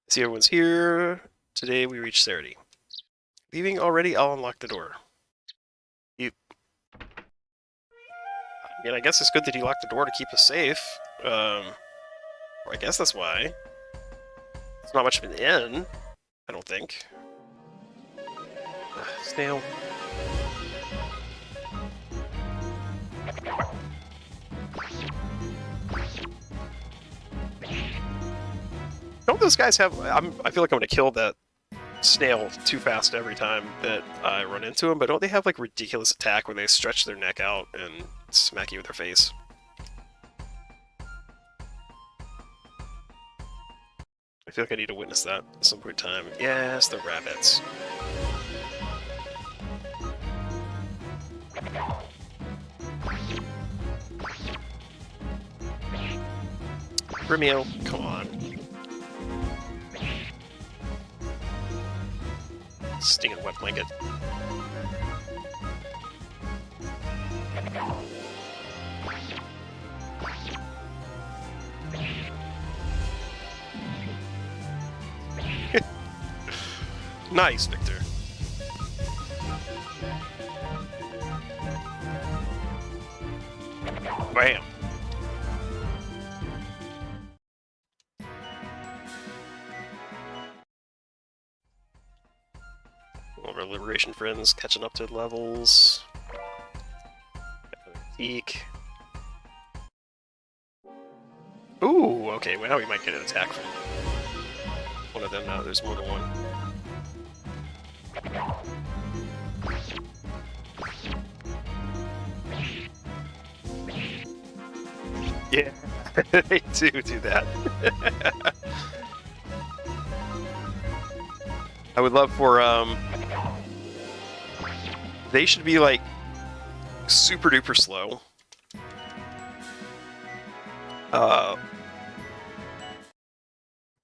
See, everyone's here. Today we reached Sarity. Leaving already? I'll unlock the door. I mean, I guess it's good that he locked the door to keep us safe. I guess that's why. It's not much of an inn, I don't think. Snail. Don't those guys have... I feel like I'm going to kill that snail too fast every time that I run into them, but don't they have, like, ridiculous attack where they stretch their neck out and smack you with their face? I feel like I need to witness that at some point in time. Yes, the rabbits. Romeo, come on. Stinging wet blanket. Nice, Victor. Bam. All of our liberation friends catching up to levels. Eek. Ooh, okay, well now we might get an attack from one of them now. There's more than one. Yeah, they do that. I would love for, they should be, like, super duper slow.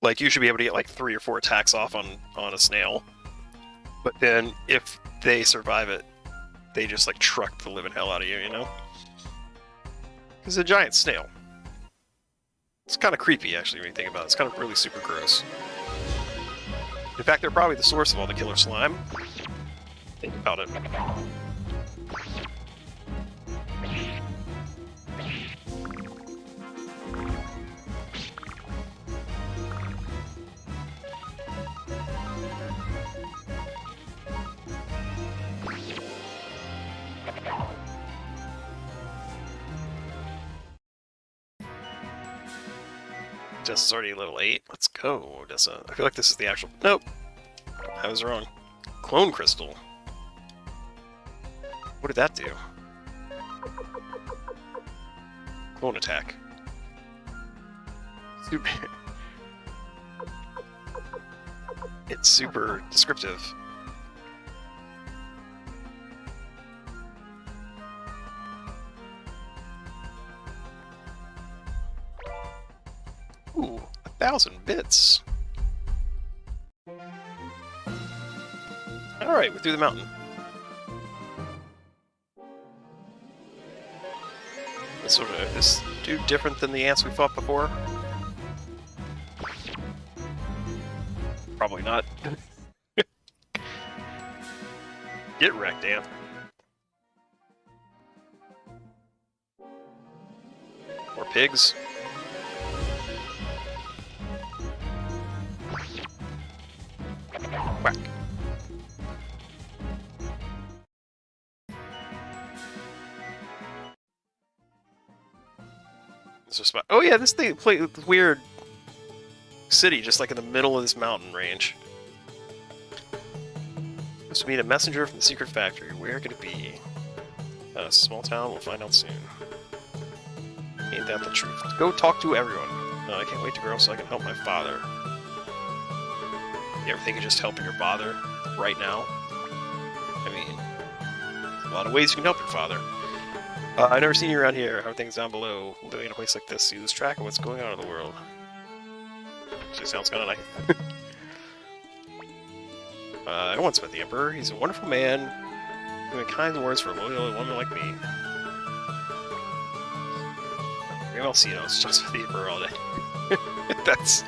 Like, you should be able to get, like, 3 or 4 attacks off on a snail. But then, if they survive it, they just, like, truck the living hell out of you, you know? It's a giant snail. It's kind of creepy, actually, when you think about it. It's kind of really super gross. In fact, they're probably the source of all the killer slime. Think about it. Odessa's already level 8. Let's go, Odessa. I feel like this is the actual... Nope. I was wrong. Clone Crystal. What did that do? Clone attack. Super... It's super descriptive. Ooh, 1,000 bits. Alright, we're through the mountain. Is this dude different than the ants we fought before? Probably not. Get wrecked, ant. More pigs. Whack. Oh yeah, this thing played weird city just like in the middle of this mountain range. Supposed to meet a messenger from the secret factory. Where could it be? A small town, we'll find out soon. Ain't that the truth? Go talk to everyone. No, I can't wait to grow up so I can help my father. You ever think of just helping your father right now? I mean, there's a lot of ways you can help your father. I've never seen you around here. How are things down below? Living in a place like this, you lose track of what's going on in the world. Actually sounds kind of nice. I once met the Emperor. He's a wonderful man, doing kind words for a loyal woman like me. Maybe I'll see you. It's just with the Emperor all day. That's...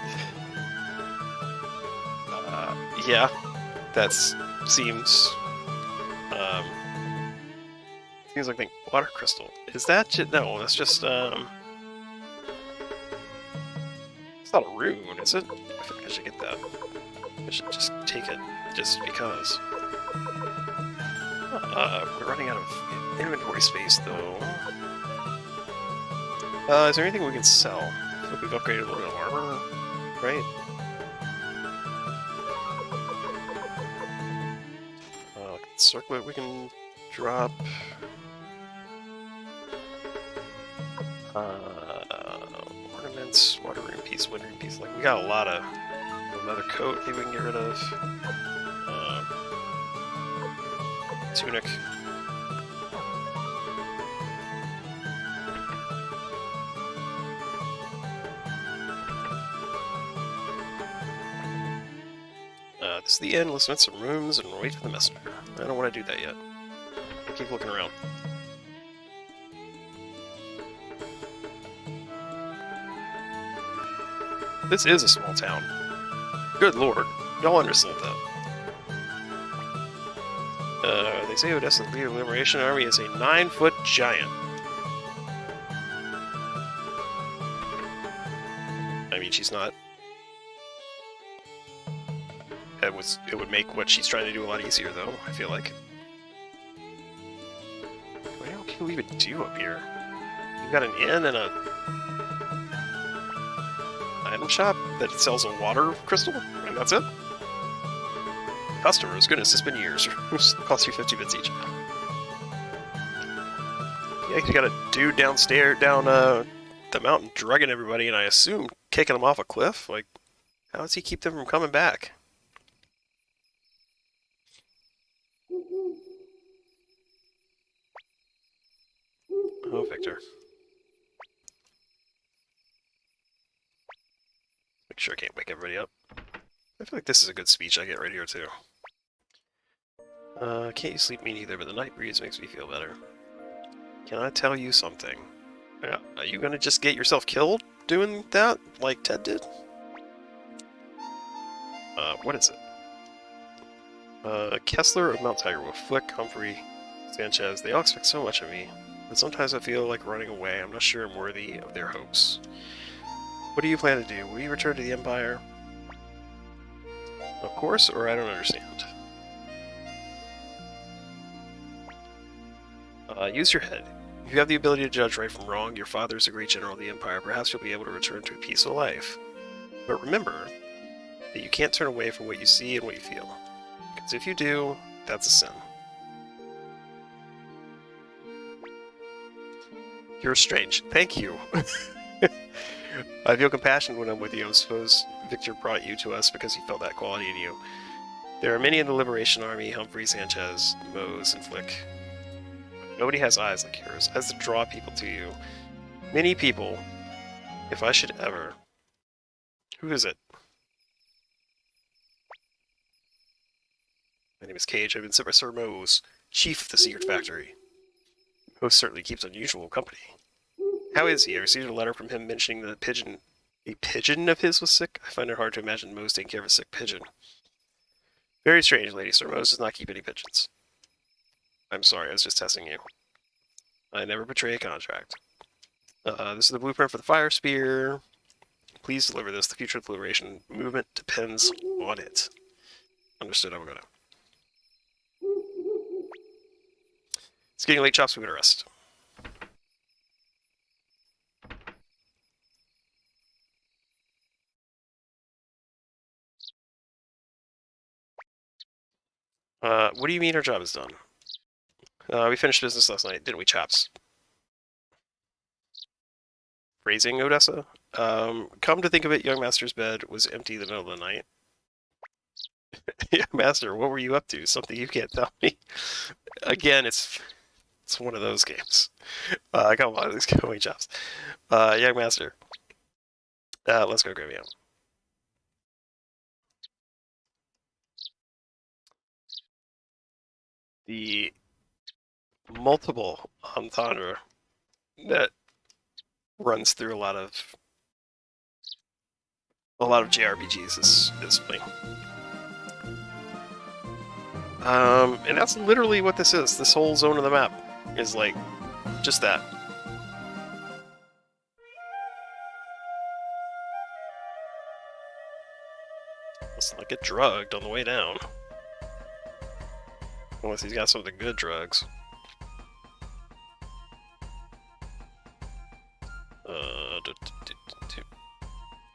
yeah, that seems... seems like the water crystal. Is that just... No, that's just, it's not a rune, is it? I feel like I should get that. I should just take it, just because. We're running out of inventory space, though. Is there anything we can sell? I feel like we've upgraded the royal armor, right? Circlet we can drop. Ornaments, water rune piece, wind rune piece. Like, we got a lot of leather coat. Maybe we can get rid of. Tunic. this is the end. Let's rent some rooms and wait for the messenger. I don't want to do that yet. Keep looking around. This is a small town. Good lord. Y'all understand that. They say Odessa's leader of the Liberation Army is a 9-foot giant. I mean, she's not. It would make what she's trying to do a lot easier, though, I feel like. What do people even do up here? You've got an inn and a item shop that sells a water crystal, and that's it? Customers, goodness, it's been years. Cost you 50 bits each. Yeah, you got a dude down the mountain drugging everybody, and I assume kicking them off a cliff? Like, how does he keep them from coming back? Oh, Victor. Make sure I can't wake everybody up. I feel like this is a good speech I get right here, too. Can't you sleep? Me neither, but the night breeze makes me feel better. Can I tell you something? Yeah, are you gonna just get yourself killed doing that, like Ted did? What is it? Kessler of Mount Tigerwolf, Flick, Humphrey, Sanchez, they all expect so much of me, but sometimes I feel like running away. I'm not sure I'm worthy of their hopes. What do you plan to do? Will you return to the Empire? Of course, or I don't understand. Use your head. If you have the ability to judge right from wrong, your father is a great general of the Empire, perhaps you'll be able to return to a peaceful life. But remember that you can't turn away from what you see and what you feel. Because if you do, that's a sin. You're strange. Thank you. I feel compassion when I'm with you. I suppose Victor brought you to us because he felt that quality in you. There are many in the Liberation Army, Humphrey, Sanchez, Mose, and Flick. Nobody has eyes like yours, eyes that draw people to you. Many people, if I should ever... Who is it? My name is Cage. I've been sent by Sir Mose, chief of the secret factory. Mose certainly keeps unusual company. How is he? I received a letter from him mentioning that a pigeon of his was sick. I find it hard to imagine Mose taking care of a sick pigeon. Very strange, lady. Sir Mose does not keep any pigeons. I'm sorry, I was just testing you. I never betray a contract. This is the blueprint for the fire spear. Please deliver this. The future of the Liberation movement depends on it. Understood, I'm gonna. It's getting late, Chops, we gotta rest. What do you mean our job is done? We finished business last night, didn't we, Chops? Phrasing, Odessa? Come to think of it, young master's bed was empty in the middle of the night. Yeah, master, what were you up to? Something you can't tell me? Again, it's one of those games. I got a lot of these going, Chops. Young master. Let's go grab you. The multiple entendre that runs through a lot of JRPGs is funny. And that's literally what this is. This whole zone of the map is like just that. Let's not get drugged on the way down. Unless he's got some of the good drugs.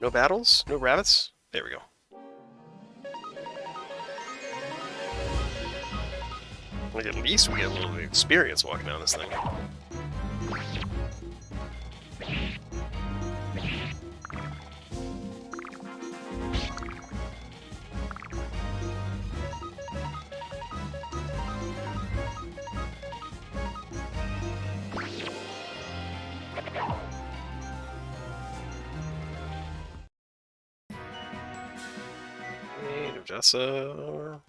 No battles? No rabbits? There we go. Like at least we get a little experience walking down this thing. Odessa.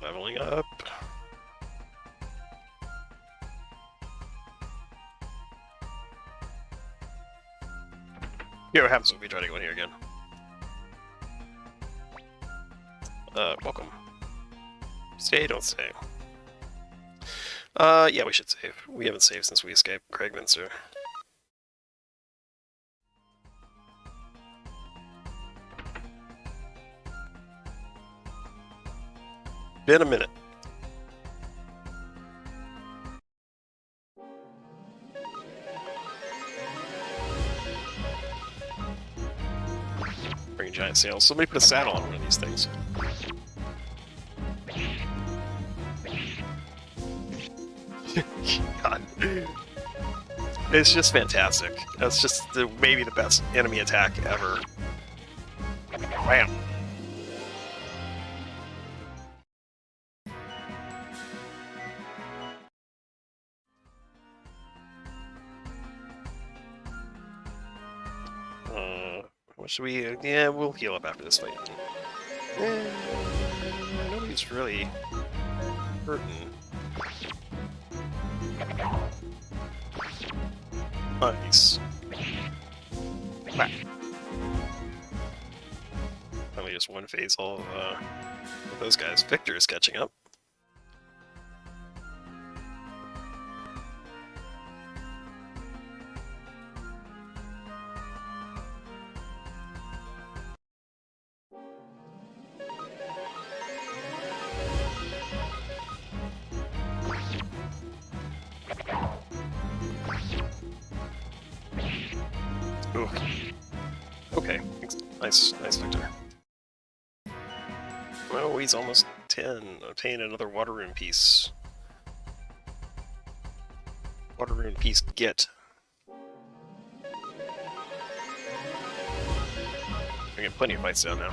Leveling up. Yeah, what happens when we try to go in here again? Welcome. Stay, don't stay. Yeah, we should save. We haven't saved since we escaped Craigminster. Been a minute. Bring giant sails. Somebody put a saddle on one of these things. God. It's just fantastic. That's just maybe the best enemy attack ever. Wham! What should we... Yeah, we'll heal up after this fight. Nobody's really hurting. Nice. Back. Only just one phase all of those guys. Victor is catching up. Ooh. Okay, nice, Victor. Oh, he's almost 10. Obtain another water rune piece. Water rune piece, get. We get plenty of fights down now.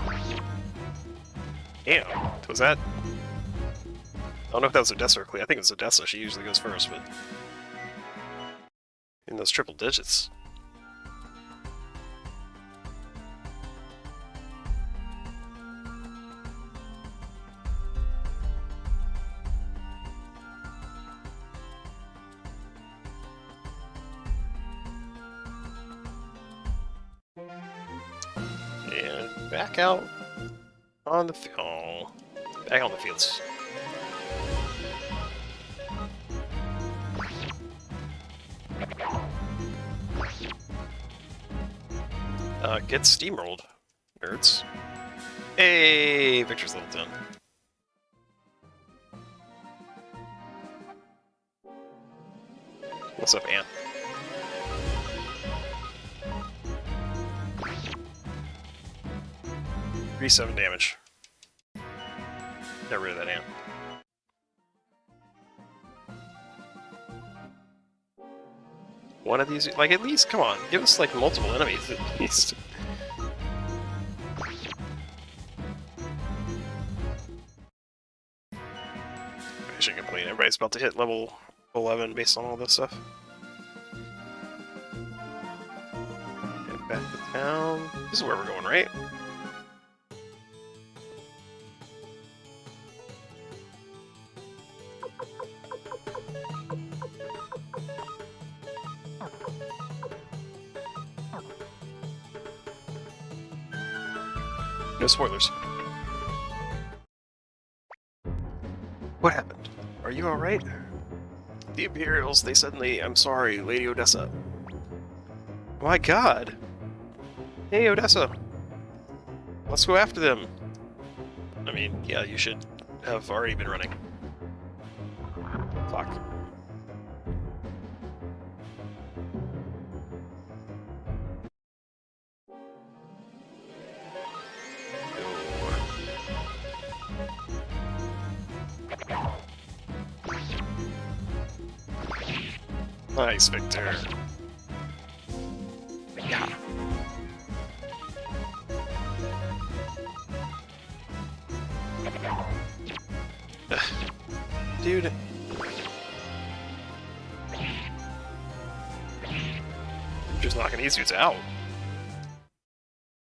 Damn, was that? I don't know if that was Odessa or Clea. I think it's Odessa. She usually goes first, but in those triple digits. And back out on the field. Oh, back on the fields. Get steamrolled, nerds. Hey, Victor's level 10. What's up, Ant? $3-7 damage. Get rid of that ant. One of these, like, at least, come on, give us, like, multiple enemies, at least. Mission complete. Everybody's about to hit level 11 based on all this stuff. Get back to town. This is where we're going, right? No spoilers. What happened? Are you alright? The Imperials, they suddenly... I'm sorry, Lady Odessa. My god! Hey, Odessa! Let's go after them! I mean, yeah, you should have already been running. Fuck. Nice, Victor. Yeah. Dude. Just knocking these dudes out.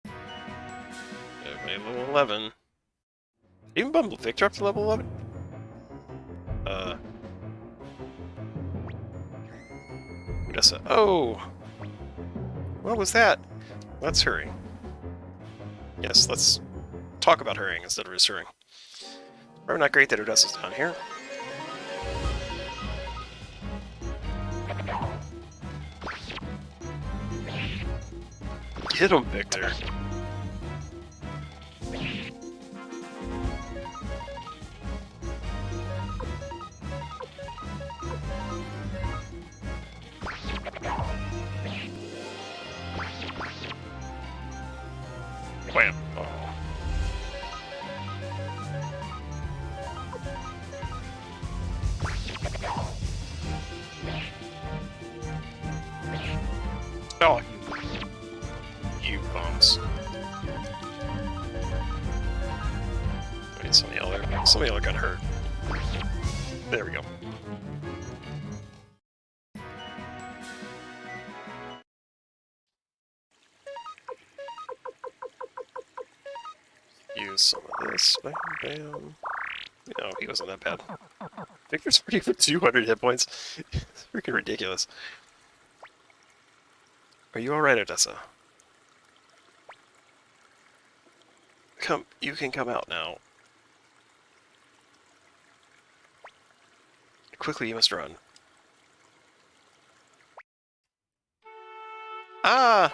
Okay, level 11. Even Bumble Victor up to level 11? Odessa. Oh! What was that? Let's hurry. Yes, let's talk about hurrying instead of just hurrying. Probably not great that Odessa's down here. Hit him, Victor. Wham. Oh. Oh, you bums. Wait, somebody else got hurt. There we go. Use some of this. Bam, bam. No, he wasn't that bad. Victor's pretty for 200 hit points. It's freaking ridiculous. Are you alright, Odessa? Come, you can come out now. Quickly, you must run. Ah!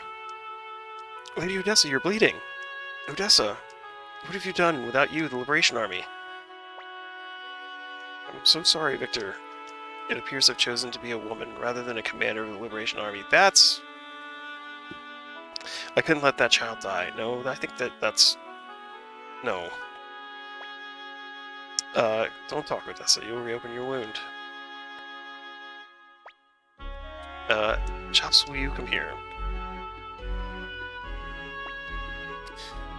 Lady Odessa, you're bleeding! Odessa, what have you done without you, the Liberation Army? I'm so sorry, Victor. It appears I've chosen to be a woman rather than a commander of the Liberation Army. That's... I couldn't let that child die. No, I think that's... No. Don't talk, Odessa. You'll reopen your wound. Chops, will you come here?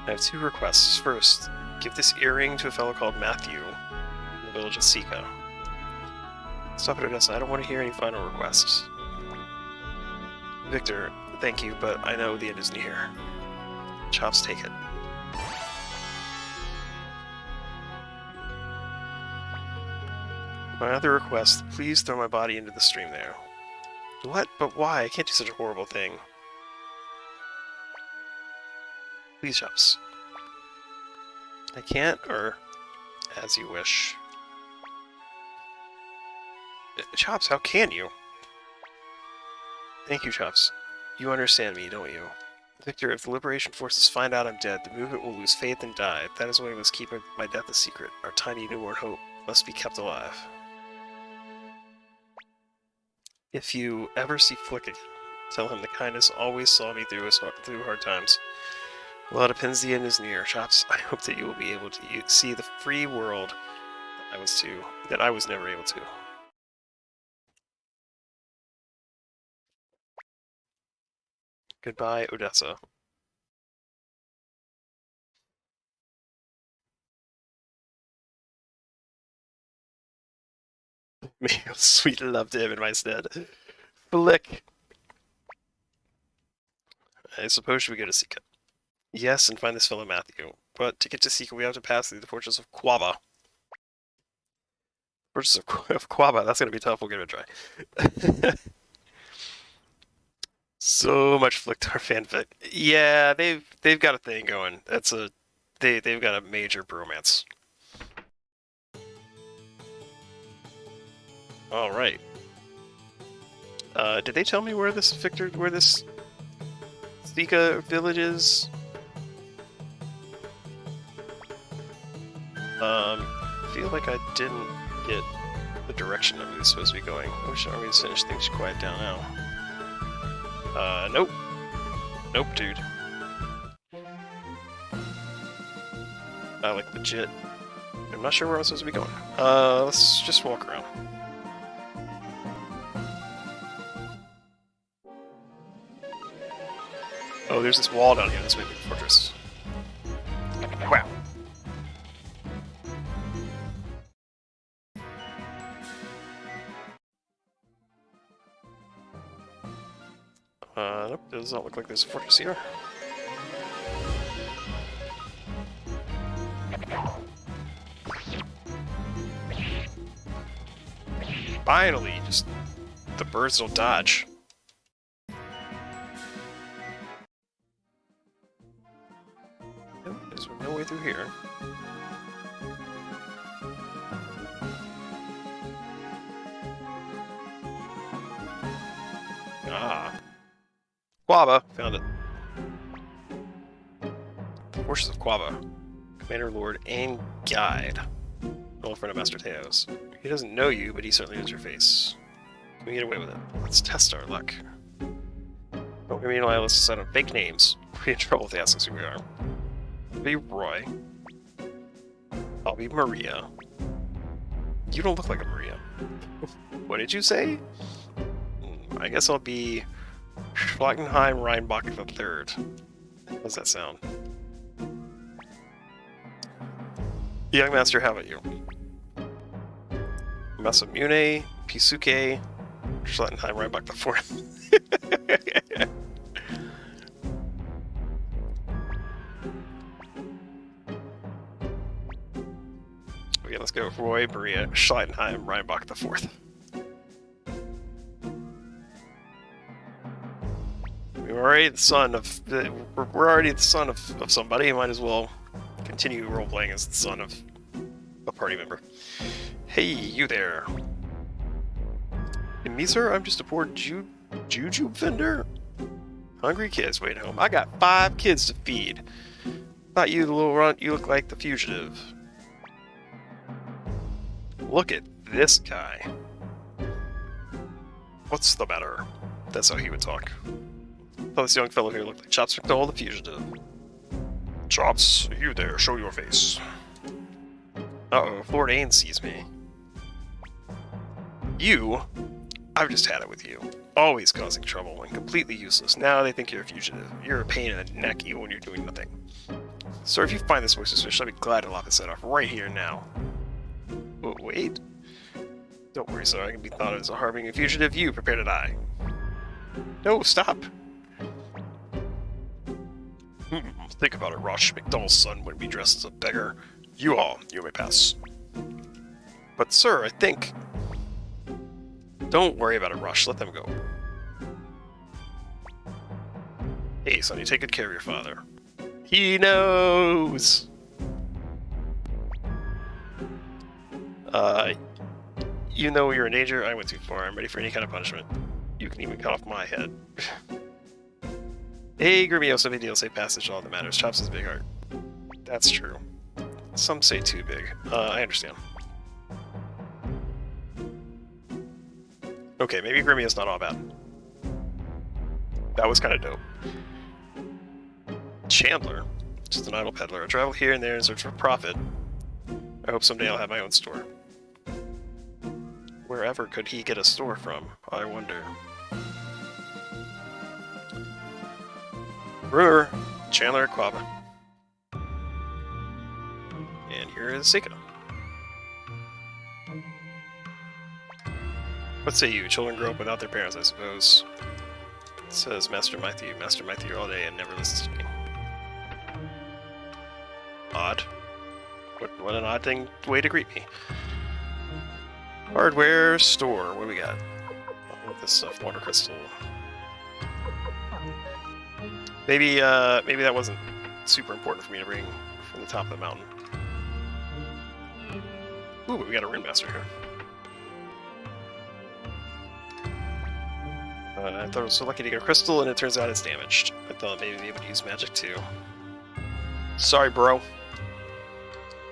I have 2 requests. First, give this earring to a fellow called Matthew in the village of Sika. Stop it, Odessa. I don't want to hear any final requests. Victor, thank you, but I know the end is near. Chops, take it. My other request, please throw my body into the stream there. What? But why? I can't do such a horrible thing. Please, Chops. I can't, or as you wish. Chops, how can you? Thank you, Chops. You understand me, don't you? Victor, if the Liberation Forces find out I'm dead, the movement will lose faith and die. That is why we must keep my death a secret. Our tiny newborn hope must be kept alive. If you ever see Flick again, tell him the kindness always saw me through hard times. Well, it depends, the end is near. Chops, I hope that you will be able to see the free world that I was never able to. Goodbye, Odessa. May sweet love to him in my stead. Flick. I suppose we go to Sika. Yes, and find this fellow Matthew. But to get to Sika, we have to pass through the fortress of Quaba. Fortress of Quaba, that's gonna be tough. We'll give it a try. So much Flicktar fanfic. Yeah, they've got a thing going. They've got a major bromance. All right. Did they tell me where this Sika village is? I feel like I didn't get the direction that we were supposed to be going. I wish Army was finished. Things should quiet down now. Nope. Nope, dude. Like, legit. I'm not sure where I'm supposed to be going. Let's just walk around. Oh, there's this wall down here. This may be the fortress. Wow. Nope, does not look like there's a fortress here. Finally, just the birds don't dodge. Nope, there's no way through here. Ah. Quaba! Found it. Forces of Quaba. Commander, Lord, and Guide. Old friend of Master Teos. He doesn't know you, but he certainly knows your face. Can we get away with it? Let's test our luck. Don't meanwhile, let's decide on fake names. We'll be in trouble if they ask us who we are. I'll be Roy. I'll be Maria. You don't look like a Maria. What did you say? I guess I'll be Schlottenheim Rheinbach III. How does that sound? Young Master, how about you? Masamune, Pisuke, Schlottenheim Rheinbach IV. Okay, let's go. Roy, Maria, Schlottenheim Rheinbach IV. We're already the son of somebody. You might as well continue role-playing as the son of a party member. Hey, you there. And me, sir? I'm just a poor juju vendor? Hungry kids waiting home. I got 5 kids to feed. Thought you, the little runt, you look like the fugitive. Look at this guy. What's the matter? That's how he would talk. Thought this young fellow here looked like Chops McDowell the fugitive. Chops, you there, show your face. Uh-oh, Lord Ain sees me. You? I've just had it with you. Always causing trouble and completely useless. Now they think you're a fugitive. You're a pain in the neck even when you're doing nothing. Sir, if you find this voice suspicious, I'll be glad to lop his head off right here now. Oh, wait. Don't worry, sir. I can be thought of as a harboring fugitive. You prepare to die. No, stop. Think about it, Rush. McDowell's son wouldn't be dressed as a beggar. You may pass. But, sir, I think... Don't worry about it, Rush. Let them go. Hey, son, you take good care of your father. He knows! You know you're in danger. I went too far. I'm ready for any kind of punishment. You can even cut off my head. Hey, Grimio, so big deal. Say passage, all that matters. Chops is big heart. That's true. Some say too big. I understand. Okay, maybe Grimio's not all bad. That was kind of dope. Chandler, just an idle peddler. I travel here and there in search for profit. I hope someday I'll have my own store. Wherever could he get a store from? I wonder. Brewer, Chandler, Quaba. And here is Seiko. What say you? Children grow up without their parents, I suppose. It says Master Matthew all day and never listens to me. Odd. What an odd way to greet me. Hardware store. What do we got? Oh, this stuff. Water crystal. Maybe that wasn't super important for me to bring from the top of the mountain. Ooh, but we got a Rune Master here. I thought I was so lucky to get a crystal, and it turns out it's damaged. I thought maybe I'd be able to use magic too. Sorry, bro.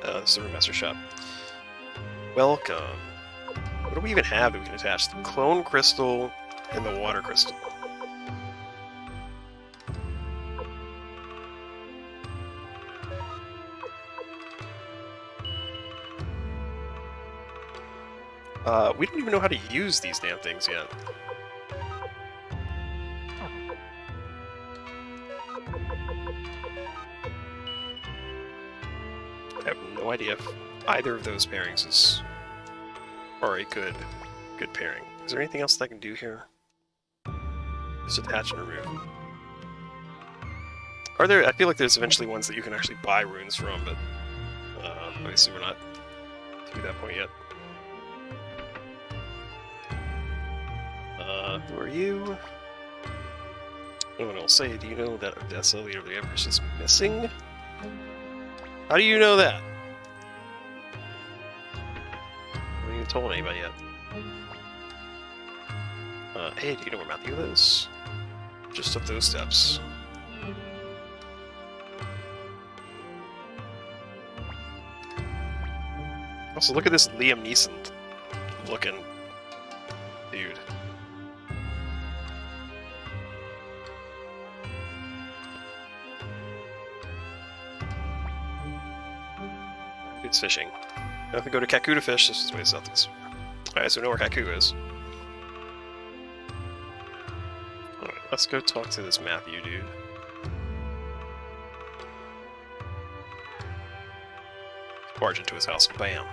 This is the Rune Master shop. Welcome. What do we even have that we can attach? The clone crystal and the water crystal. We don't even know how to use these damn things yet. I have no idea if either of those pairings are a good pairing. Is there anything else that I can do here? Just attach and remove. Are there? I feel like there's eventually ones that you can actually buy runes from, but obviously we're not to that point yet. Who are you? No one will say, do you know that Odessa, leader of the Empress, is missing? How do you know that? I haven't even told anybody yet. Hey, do you know where Matthew lives? Just up those steps. Also, look at this Liam Neeson looking dude. It's fishing. I have to go to Kaku to fish. This is way southeast. Alright, so we know where Kaku is. Alright, let's go talk to this Matthew dude. Barge into his house. Bam.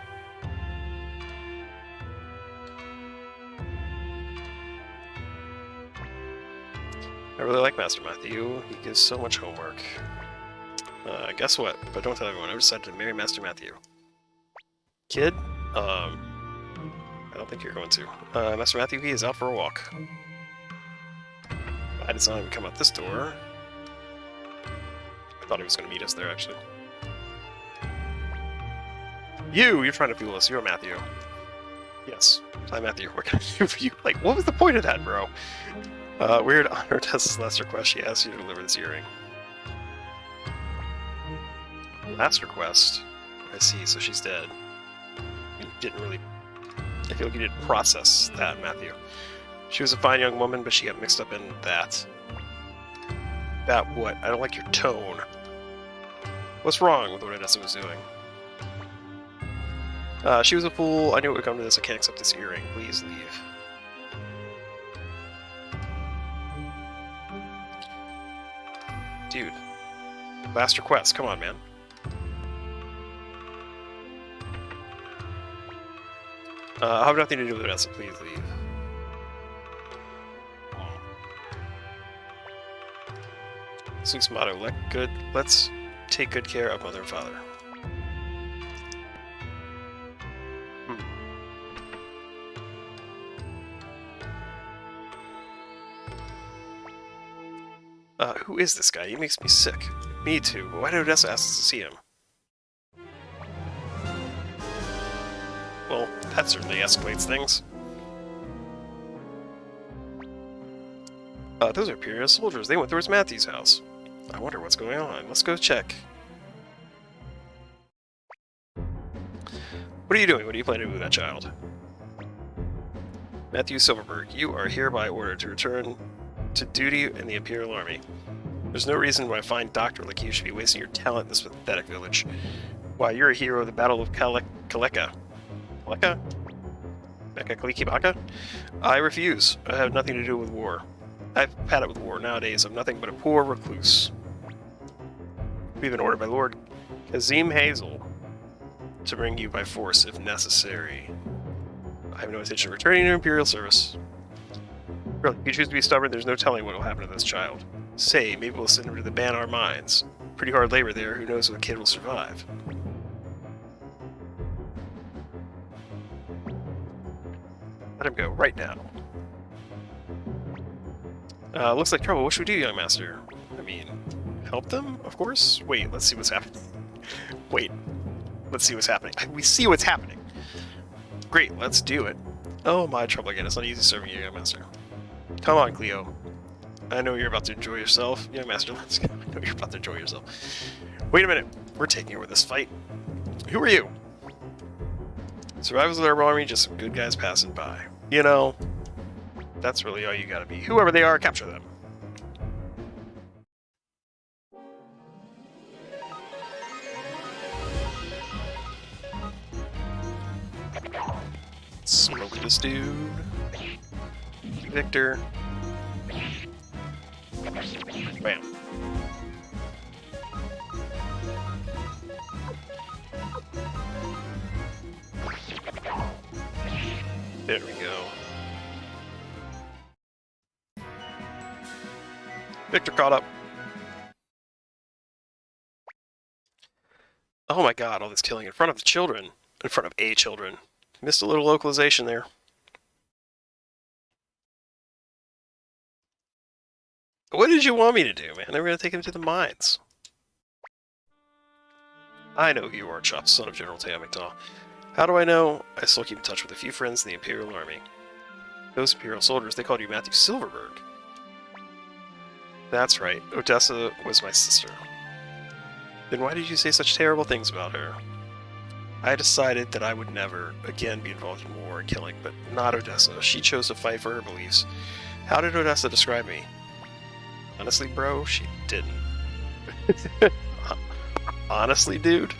I really like Master Matthew. He gives so much homework. Guess what? But don't tell everyone. I decided to marry Master Matthew. Kid? I don't think you're going to. Master Matthew, he is out for a walk. I did not even come out this door. I thought he was going to meet us there, actually. You're trying to fool us. You're Matthew. Yes. Hi, Matthew. What can I do for you? Like, what was the point of that, bro? Weird honor Tessa's last request. She asked you to deliver this earring. Last request? I see, so she's dead. You didn't really... I feel like you didn't process that, Matthew. She was a fine young woman, but she got mixed up in that. That what? I don't like your tone. What's wrong with what Odessa was doing? She was a fool. I knew it would come to this. I can't accept this earring. Please leave. Dude. Last request. Come on, man. I have nothing to do with Odessa. Please leave. This week's motto, let's take good care of Mother and Father. Who is this guy? He makes me sick. Me too. Why did Odessa ask us to see him? Well, that certainly escalates things. Those are Imperial soldiers. They went towards Matthew's house. I wonder what's going on. Let's go check. What are you doing? What are you planning to do with that child? Matthew Silverberg, you are hereby ordered to return to duty in the Imperial Army. There's no reason why a fine doctor like you should be wasting your talent in this pathetic village. Why, you're a hero of the Battle of Kaleka. Kaleka? Kalikibaka? I refuse. I have nothing to do with war. I've had it with war. Nowadays, I'm nothing but a poor recluse. We've been ordered by Lord Kazim Hazel to bring you by force if necessary. I have no intention of returning to Imperial service. Really, if you choose to be stubborn, there's no telling what will happen to this child. Say, maybe we'll send him to the Banar Mines. Pretty hard labor there. Who knows if the kid will survive? Let him go, right now. Looks like trouble. What should we do, young master? I mean, help them, of course? Wait, let's see what's happening. Wait, let's see what's happening. We see what's happening. Great, let's do it. Oh, my trouble again. It's not easy serving you, young master. Come on, Cleo. I know you're about to enjoy yourself. Young master, let's go. I know you're about to enjoy yourself. Wait a minute. We're taking over this fight. Who are you? Survivors of the army, just some good guys passing by. You know, that's really all you gotta be. Whoever they are, capture them. Smoke this dude. Victor. Bam. There we go. Victor caught up. Oh my god, all this killing in front of the children. In front of children. Missed a little localization there. What did you want me to do, man? They were gonna take him to the mines. I know who you are, Chop, son of General Teo McDowell. How do I know? I still keep in touch with a few friends in the Imperial Army. Those Imperial soldiers, they called you Matthew Silverberg. That's right. Odessa was my sister. Then why did you say such terrible things about her? I decided that I would never again be involved in war and killing, but not Odessa. She chose to fight for her beliefs. How did Odessa describe me? Honestly, bro, she didn't. Honestly, dude?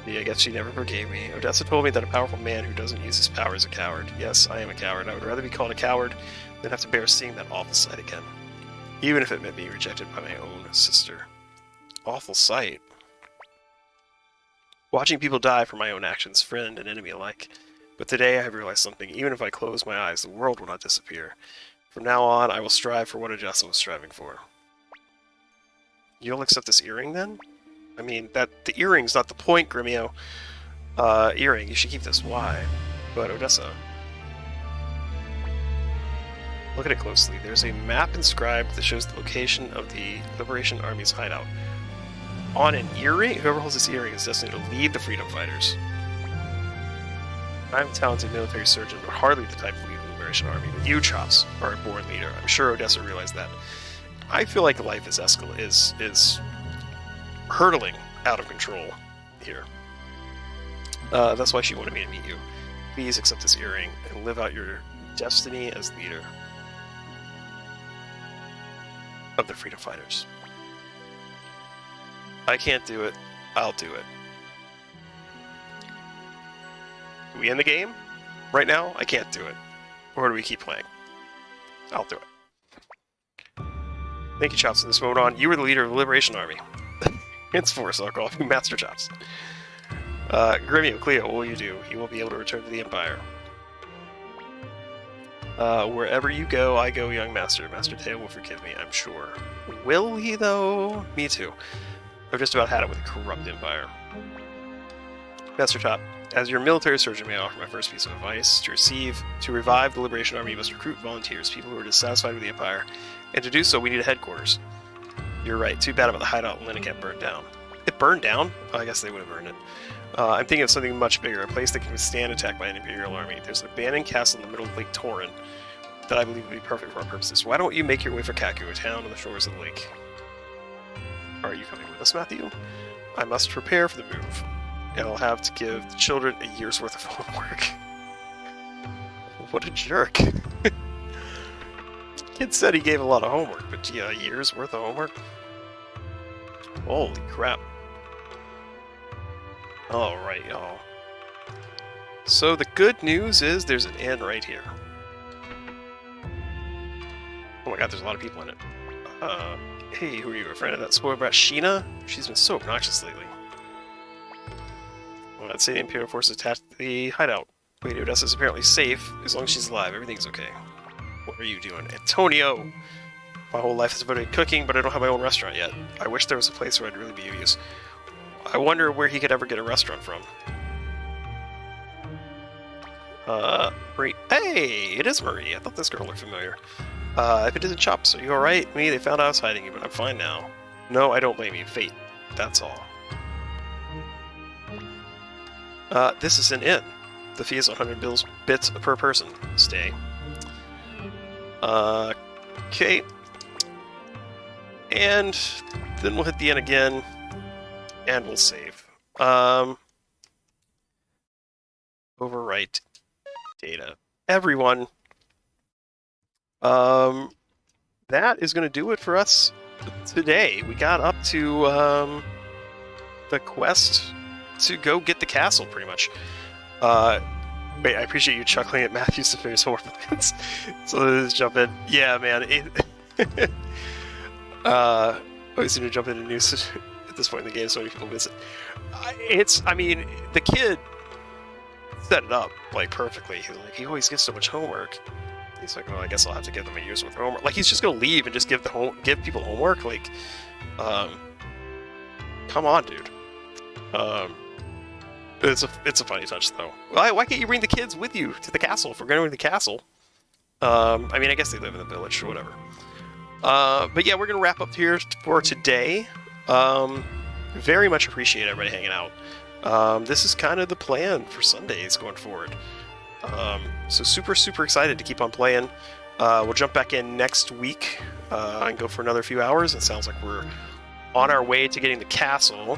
Yeah, I guess she never forgave me. Odessa told me that a powerful man who doesn't use his power is a coward. Yes, I am a coward. I would rather be called a coward than have to bear seeing that awful sight again. Even if it meant being rejected by my own sister. Awful sight. Watching people die for my own actions, friend and enemy alike. But today I have realized something. Even if I close my eyes, the world will not disappear. From now on, I will strive for what Odessa was striving for. You'll accept this earring, then? I mean, the earring's not the point, Gremio. Earring, you should keep this. Why? But Odessa. Look at it closely. There's a map inscribed that shows the location of the Liberation Army's hideout. On an earring? Whoever holds this earring is destined to lead the freedom fighters. I'm a talented military surgeon, but hardly the type to lead the Liberation Army. But you, Chops, are a born leader. I'm sure Odessa realized that. I feel like life is hurtling out of control here. That's why she wanted me to meet you. Please accept this earring and live out your destiny as leader of the freedom fighters. I can't do it. I'll do it. Do we end the game? Right now? I can't do it. Or do we keep playing? I'll do it. Thank you, Chops. From this moment on, you were the leader of the Liberation Army. Henceforth, I'll call you Master Chops. Gremio, Cleo, what will you do? You will be able to return to the Empire. Wherever you go, I go, young master. Master Teo will forgive me, I'm sure. Will he, though? Me too. I've just about had it with a corrupt empire. Master Top, as your military surgeon, may I offer my first piece of advice. To revive the Liberation Army, you must recruit volunteers, people who are dissatisfied with the Empire. And to do so, we need a headquarters. You're right, too bad about the hideout in Linnecat burned down. It burned down? Oh, I guess they would have burned it. I'm thinking of something much bigger, a place that can withstand attack by an Imperial army. There's an abandoned castle in the middle of Lake Torin that I believe would be perfect for our purposes. Why don't you make your way for Kaku, a town on the shores of the lake? Are you coming with us, Matthew? I must prepare for the move, and I'll have to give the children a year's worth of homework. What a jerk. Kid said he gave a lot of homework, but yeah, a year's worth of homework? Holy crap. Alright, y'all. So the good news is there's an inn right here. Oh my god, there's a lot of people in it. Hey, who are you? A friend of that spoiled brat Sheena? She's been so obnoxious lately. Well, I'd say the Imperial forces attacked the hideout. Lady Odessa's apparently safe. As long as she's alive, everything's okay. What are you doing? Antonio! My whole life is devoted to cooking, but I don't have my own restaurant yet. I wish there was a place where I'd really be of use. I wonder where he could ever get a restaurant from. Marie. Hey! It is Marie! I thought this girl looked familiar. If it isn't Chops, are you alright? Me, they found I was hiding you, but I'm fine now. No, I don't blame you. Fate. That's all. This is an inn. The fee is 100 bits per person. Stay. Okay. And then we'll hit the inn again, and we'll save. Overwrite data. Everyone. That is going to do it for us today. We got up to the quest to go get the castle, pretty much. Wait, I appreciate you chuckling at Matthew's Superior's horrifying. So let's jump in. Yeah, man. Always seem to jump into news at this point in the game, so many people miss it. I mean, the kid set it up, like, perfectly. He's like, he always gives so much homework. He's like, well, I guess I'll have to give them a year's worth of homework. Like, he's just gonna leave and just give people homework? Like, come on, dude. It's a funny touch, though. Why can't you bring the kids with you to the castle if we're going to the castle? I mean, I guess they live in the village or whatever. But yeah, we're going to wrap up here for today. Very much appreciate everybody hanging out. This is kind of the plan for Sundays going forward. So super excited to keep on playing. We'll jump back in next week and go for another few hours. It sounds like we're on our way to getting the castle.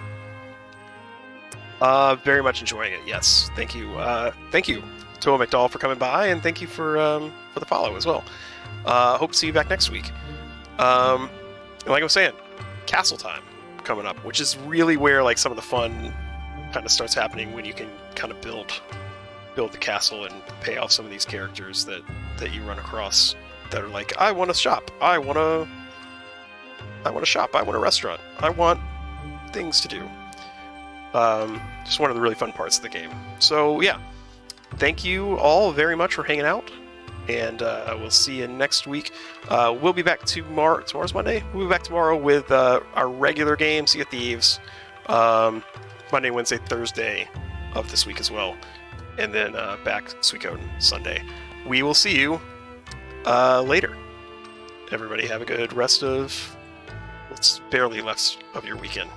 Very much enjoying it. Yes, thank you. Thank you, Toa McDowell, for coming by, and thank you for the follow as well. Hope to see you back next week. And like I was saying, castle time coming up, which is really where like some of the fun kind of starts happening, when you can kind of build the castle and pay off some of these characters that you run across that are like, I want to shop, I want to shop, I want a restaurant, I want things to do. Just one of the really fun parts of the game. So yeah, thank you all very much for hanging out, and we'll see you next week. We'll be back tomorrow. Tomorrow's Monday. We'll be back tomorrow with our regular game, Sea of Thieves. Monday, Wednesday, Thursday of this week as well. And then back Suikoden Sunday. We will see you later. Everybody have a good rest of what's barely left of your weekend.